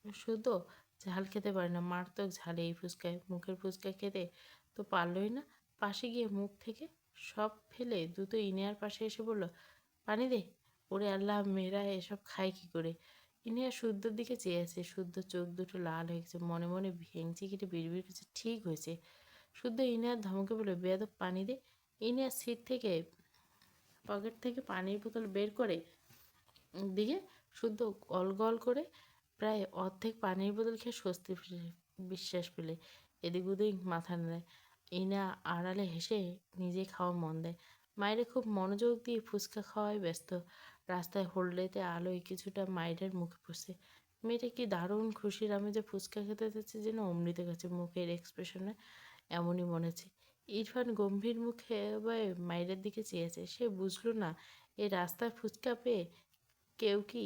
শুধু ঝাল খেতে পারে না, মারাত্মক ঝালে এই ফুচকায়। মুখের ফুচকা খেতে তো পারলই না, পাশে গিয়ে মুখ থেকে সব ফেলে দ্রুত ইনিয়ার পাশে এসে বলল, পানি দে। ওরে আল্লাহ, মেয়েরা এসব খায় কি করে? ইনিয়া শুদ্ধর দিকে চেয়ে আছে। শুদ্ধ চোখ দুটো লাল হয়ে গেছে, মনে মনে ভেঙচি কেটে বিড়বিড় করছে, ঠিক হয়েছে। শুদ্ধ ইনিয়ার ধমকে বলে, বেয়াদব, পানি দে। ইনিয়ার সিট থেকে পকেট থেকে পানির বোতল বের করে দিয়ে শুদ্ধ গল গল করে প্রায় অর্ধেক পানির বোতল খেয়ে স্বস্তি বিশ্বাস পেলে। এদিক ওদিক মাথা নেয়। ইনা আড়ালে হেসে নিজে খাওয়া মন দেয়। মায়েরে খুব মনোযোগ দিয়ে ফুচকা খাওয়ায় ব্যস্ত। রাস্তায় হোল্ডেতে আলোয় কিছুটা মায়ের মুখে পড়ছে। মেয়েটা কি দারুণ খুশির আমেজে ফুচকা খেতে যাচ্ছে, যেন অমৃত গেছে। মুখের এক্সপ্রেশনে এমনই মনে হচ্ছে। ইরফান গম্ভীর মুখে মায়ের দিকে চেয়েছে। সে বুঝলো না এই রাস্তায় ফুচকা পেয়ে কেউ কি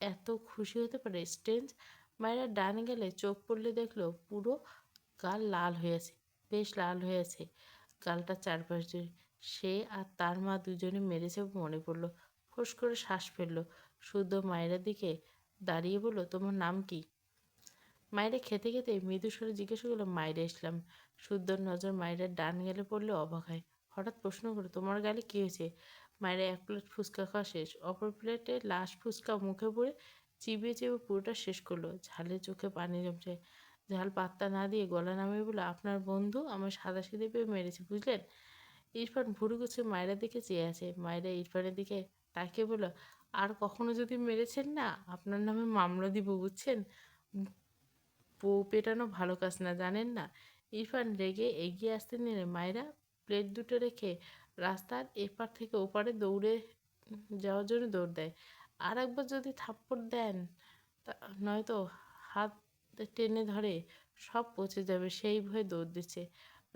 এত খুশি হতে পারে। স্ট্রেঞ্জ। মায়েরা ডান গেলে চোখ পড়লে দেখলো পুরো গাল লাল হয়েছে, বেশ লাল হয়েছে গালটার চারপাশ জুড়ে। সে আর তার মা দুজনে মেরেছে মনে পড়লো। ফোঁস করে শ্বাস ফেললো। শুদ্ধ মায়ের দিকে দাঁড়িয়ে বলল, তোমার নাম কি? মায়েরা খেতে খেতে মৃদু স্বরে জিজ্ঞাসা করলো, মায়েরা ইসলাম। শুদ্ধর নজর মায়েরা ডান গেলে পড়লে অবাক হয়। হঠাৎ প্রশ্ন করলো, তোমার গালে কী হয়েছে? মায়েরা এক প্লেট ফুচকা খাওয়া শেষ, অপর প্লেটে লাস্ট ফুচকা মুখে পড়ে চিবিয়ে চিবিয়ে পুরোটা শেষ করলো। ঝালে চোখে পানি জমছে। ঝাল পাত্তা না দিয়ে গলা নামিয়ে বলে, আপনার বন্ধু আমার সাদাসিধে পেয়ে মেরেছে, বুঝলেন? ইরফান ভুরু কুচকে মায়ের দিকে চেয়ে আছে। মায়েরা ইরফানের দিকে তাকিয়ে বলল, আর কখনো যদি মেরেছেন না, আপনার নামে মামলা দিব, বুঝছেন? বউ পেটানো ভালো কাজ না, জানেন না? ইরফান রেগে এগিয়ে আসতে নিলে মায়েরা প্লেট দুটো রেখে রাস্তার এপার থেকে ওপারে দৌড়ে যাওয়ার জন্য দৌড় দেয়। আর একবার যদি থাপ্পড় দেন, নয়তো হাত টেনে ধরে সব পচে যাবে, সেই ভয়ে দৌড় দিচ্ছে।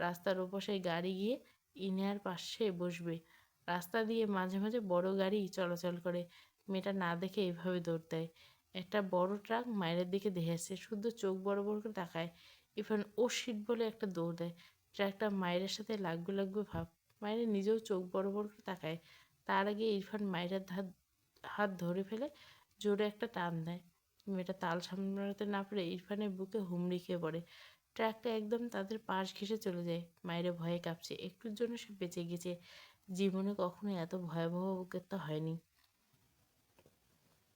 রাস্তার ওপাশে গাড়ি গিয়ে ইনার পাশে বসবে। রাস্তা দিয়ে মাঝে মাঝে বড় গাড়ি চলাচল করে। মেয়েটা না দেখে এইভাবে দৌড় দেয়। একটা বড় ট্রাক মায়ের দিকে দেখে আসছে। শুদ্ধ চোখ বড় বড় করে তাকায়। ইরফান ও শিট বলে একটা দৌড় দেয়। ট্রাকটা মায়ের সাথে লাগবে লাগবে ভাব। মায়ের নিজেও চোখ বড় বড় করে তাকায়। তার আগে ইরফান মায়ের হাত ধরে ফেলে জোরে একটা টান দেয়। মেয়েটা তাল সামলাতে না পেরে ইরফানের বুকে হুমড়ি খেয়ে পড়ে। ট্রাকটা একদম তাদের পাশ ঘেঁষে চলে যায়। মায়ের ভয়ে কাঁপছে। একটুর জন্য সে বেঁচে গেছে। জীবনে কখনো এত ভয়াবহ অভিজ্ঞতা হয়নি।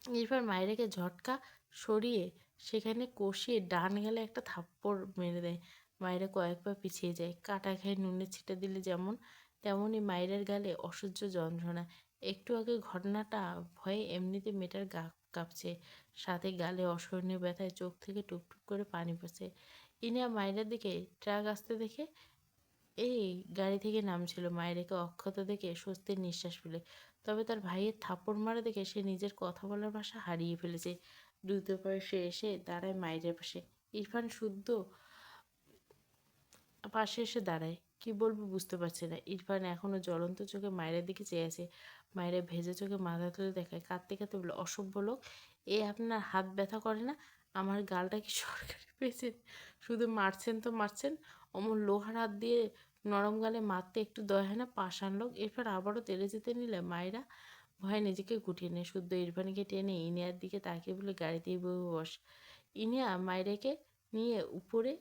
ইরফান মায়েরাকে ঝটকা সরিয়ে সেখানে কষিয়ে ডান গালে একটা থাপ্পড় মেরে দেয়। মায়েরা কয়েক পা পিছিয়ে যায়। কাটা খায় নুনের ছিটা দিলে যেমন, তেমনই মায়েরার গালে অসহ্য যন্ত্রণা। একটু আগে ঘটনাটা ভয়ে এমনিতে মেয়েটার গা কাঁপছে, সাথে গালে অসহনীয় ব্যথায় চোখ থেকে টুপটুপ করে পানি পড়ছে। ইনিয়া মায়েরার দিকে ট্রাক আসতে দেখে এই গাড়ি থেকে নামছিল। মায়েরাকে অক্ষত দেখে স্বস্তির নিঃশ্বাস ফেলে। তবে তার ভাইয়ের থাপ্পড় মারা দেখে সে নিজের কথা বলার ভাষা হারিয়ে ফেলেছে। দ্রুত পায়ে সে এসে দাঁড়ায় মায়ের পাশে। ইরফান শুদ্ধ পাশে এসে দাঁড়ায়। কি বলবো বুঝতে পারছে না। ইরফান এখনো জ্বলন্ত চোখে মায়ের দিকে চেয়ে আছে। মায়েরা ভেজে চোখে মাথা তুলে দেখায়, কাঁদতে কাঁদতে বলে, অসভ্য লোক, এ আপনার হাত ব্যথা করে না? আমার গালটা কি সরকারি পেয়েছেন? শুধু মারছেন তো মারছেন, অমন লোহার হাত দিয়ে নরম গালে মারতে একটু দয়া হয় না? পাষাণ লোক। এরপর আবারও তেড়ে যেতে নিলে মায়েরা ভয়ে নিজেকে গুটিয়ে নেয়। শুদ্ধ ইরফানকে টেনে ইনিয়ার দিকে তাকিয়ে বলে, গাড়িতেই বস। ইনিয়া মায়েরাকে নিয়ে উপরে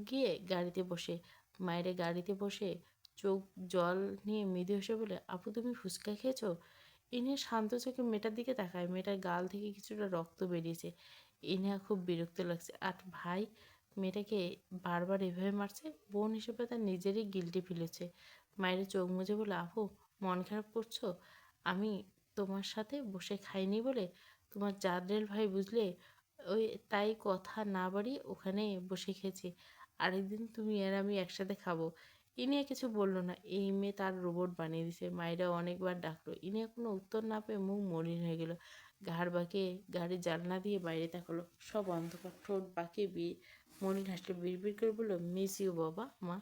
গিয়ে গাড়িতে বসে। মায়েরে গাড়িতে বসে চোখ জল নিয়ে মৃদু হেসে বলে, আপু তুমি ফুচকা খেয়েছো? ইনিয়া শান্ত চোখে মেয়েটার দিকে তাকায়। মেয়েটার গাল থেকে কিছুটা রক্ত বেরিয়েছে। ইনিয়া খুব বিরক্ত লাগছে। আর ভাই মেয়েটাকে বারবার এভাবে মারছে। বোন হিসেবে তার নিজেরই গিল্টি ফিল হচ্ছে। মায়ের চোখ মুজে বলে, আপু মন খারাপ করছো? আমি তোমার সাথে বসে খাইনি বলে? তোমার জাদ্রেল ভাই বুঝলে, ওই তাই কথা না বাড়িয়ে ওখানে বসে খেয়েছি। আরেকদিন তুমি আর আমি একসাথে খাবো। ইনিয়া কিছু বললো না। এই মেয়ে তার রোবট বানিয়ে দিছে। মায়েরা অনেকবার ডাকলো। ইনিয়া কোনো উত্তর না পেয়ে মুখ মলিন হয়ে গেল। ঘাড় বাঁকিয়ে গাড়ির জানলা দিয়ে বাইরে তাকালো। সব অন্ধকার। ঠোঁট বাঁকিয়ে মলিন হাসলো। বিড়বিড় করে বললো, মিস ইউ বাবা মা।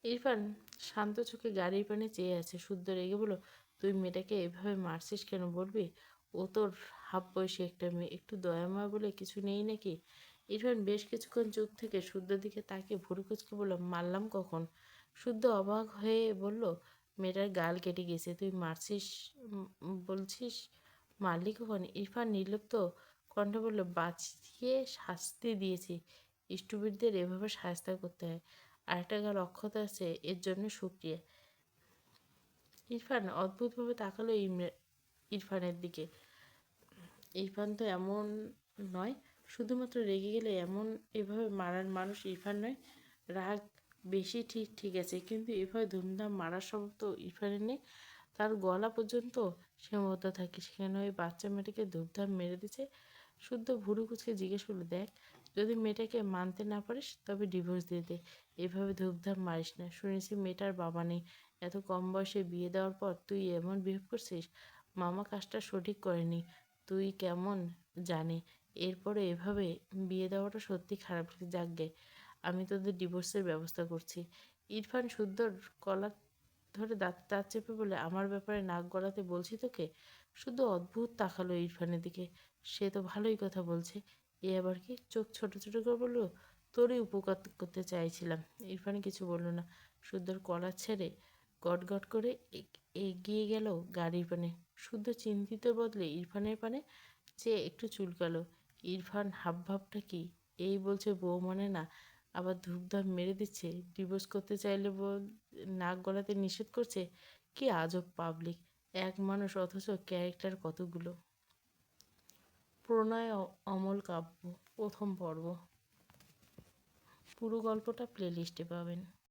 ইরফান শান্ত চোখে গাড়ির পানে চেয়ে আছে। শুদ্ধ রেগে বলল, তুই মেয়েটাকে এভাবে মারছিস কেন বলবি? ও তোর হাফ বয়সী একটা মেয়ে, একটু দয়া মায়া বলে কিছু নেই নাকি? ইরফান বেশ কিছুক্ষণ চুপ থেকে শুদ্ধর দিকে তাকিয়ে ভুরু কুচকে বলল, মারলাম কখন? শুদ্ধ অবাক হয়ে বলল, মেয়েটার গাল কেটে গেছে, তুই মারছিস বলছিস? মারলি কখন? ইরফান নির্লিপ্ত কণ্ঠে বলল, বাঁচিয়ে শাস্তি দিয়েছি। স্টুপিডদের এভাবে শাস্তি করতে হয়। আরেকটা গাল অক্ষত আছে, এর জন্য শুক্রিয়া। ইরফান অদ্ভুতভাবে তাকালো ইরফানের দিকে। ইরফান তো এমন নয়, শুধুমাত্র রেগে গেলে এভাবে মারার মানুষ ইরফান নয়। রাগ বেশি, ঠিক আছে, কিন্তু এভাবে ধুমধাম মারার স্বভাব তো ইরফানের নেই। তার গলা পর্যন্ত সীমাবদ্ধ থাকে, সেখানে ওই বাচ্চা মেয়েটাকে ধুমধাম মেরে দিচ্ছে। শুদ্ধ ভুরু কুচকে জিজ্ঞেস করলো, দেখ, যদি মেয়েটাকে মানতে না পারিস তবে ডিভোর্স দিয়ে দে, এভাবে ধুমধাম মারিস না। শুনেছি মেয়েটার বাবা নেই, এত কম বয়সে বিয়ে দেওয়ার পর তুই এমন বিহেভ করছিস। মামা কাজটা সঠিক করেনি, তুই কেমন জানি। এরপরে এভাবে বিয়ে দেওয়াটা সত্যি খারাপ। যাকগে, আমি তোদের ডিভোর্সের ব্যবস্থা করছি। ইরফান শুদ্ধর কলার ধরে দাঁত চেপে বলে, আমার ব্যাপারে নাক গলাতে বলছি তোকে? শুধু অদ্ভুত তাকালো ইরফানের দিকে। সে তো ভালোই কথা বলছে, এ আবার কি? চোখ ছোট ছোট করে বলল, তোরই উপকার করতে চাইছিলাম। ইরফান কিছু বলল না, শুদ্ধর কলার ছেড়ে গট করে এগিয়ে গেল গাড়ির পানে। শুদ্ধ চিন্তিত বদলে ইরফানের পানে চেয়ে একটু চুলকালো। ইরফান হাবভাবটা কি? এই বলছে বউ মানে না, আবার ধূপধাপ মেরে দিচ্ছে। ডিভোর্স করতে চাইলে নাক গলাতে নিষেধ করছে। কি আজব পাবলিক, এক মানুষ অথচ ক্যারেক্টার কতগুলো। প্রণয় অমল কাব্য, প্রথম পর্ব। পুরো গল্পটা প্লেলিস্টে পাবেন।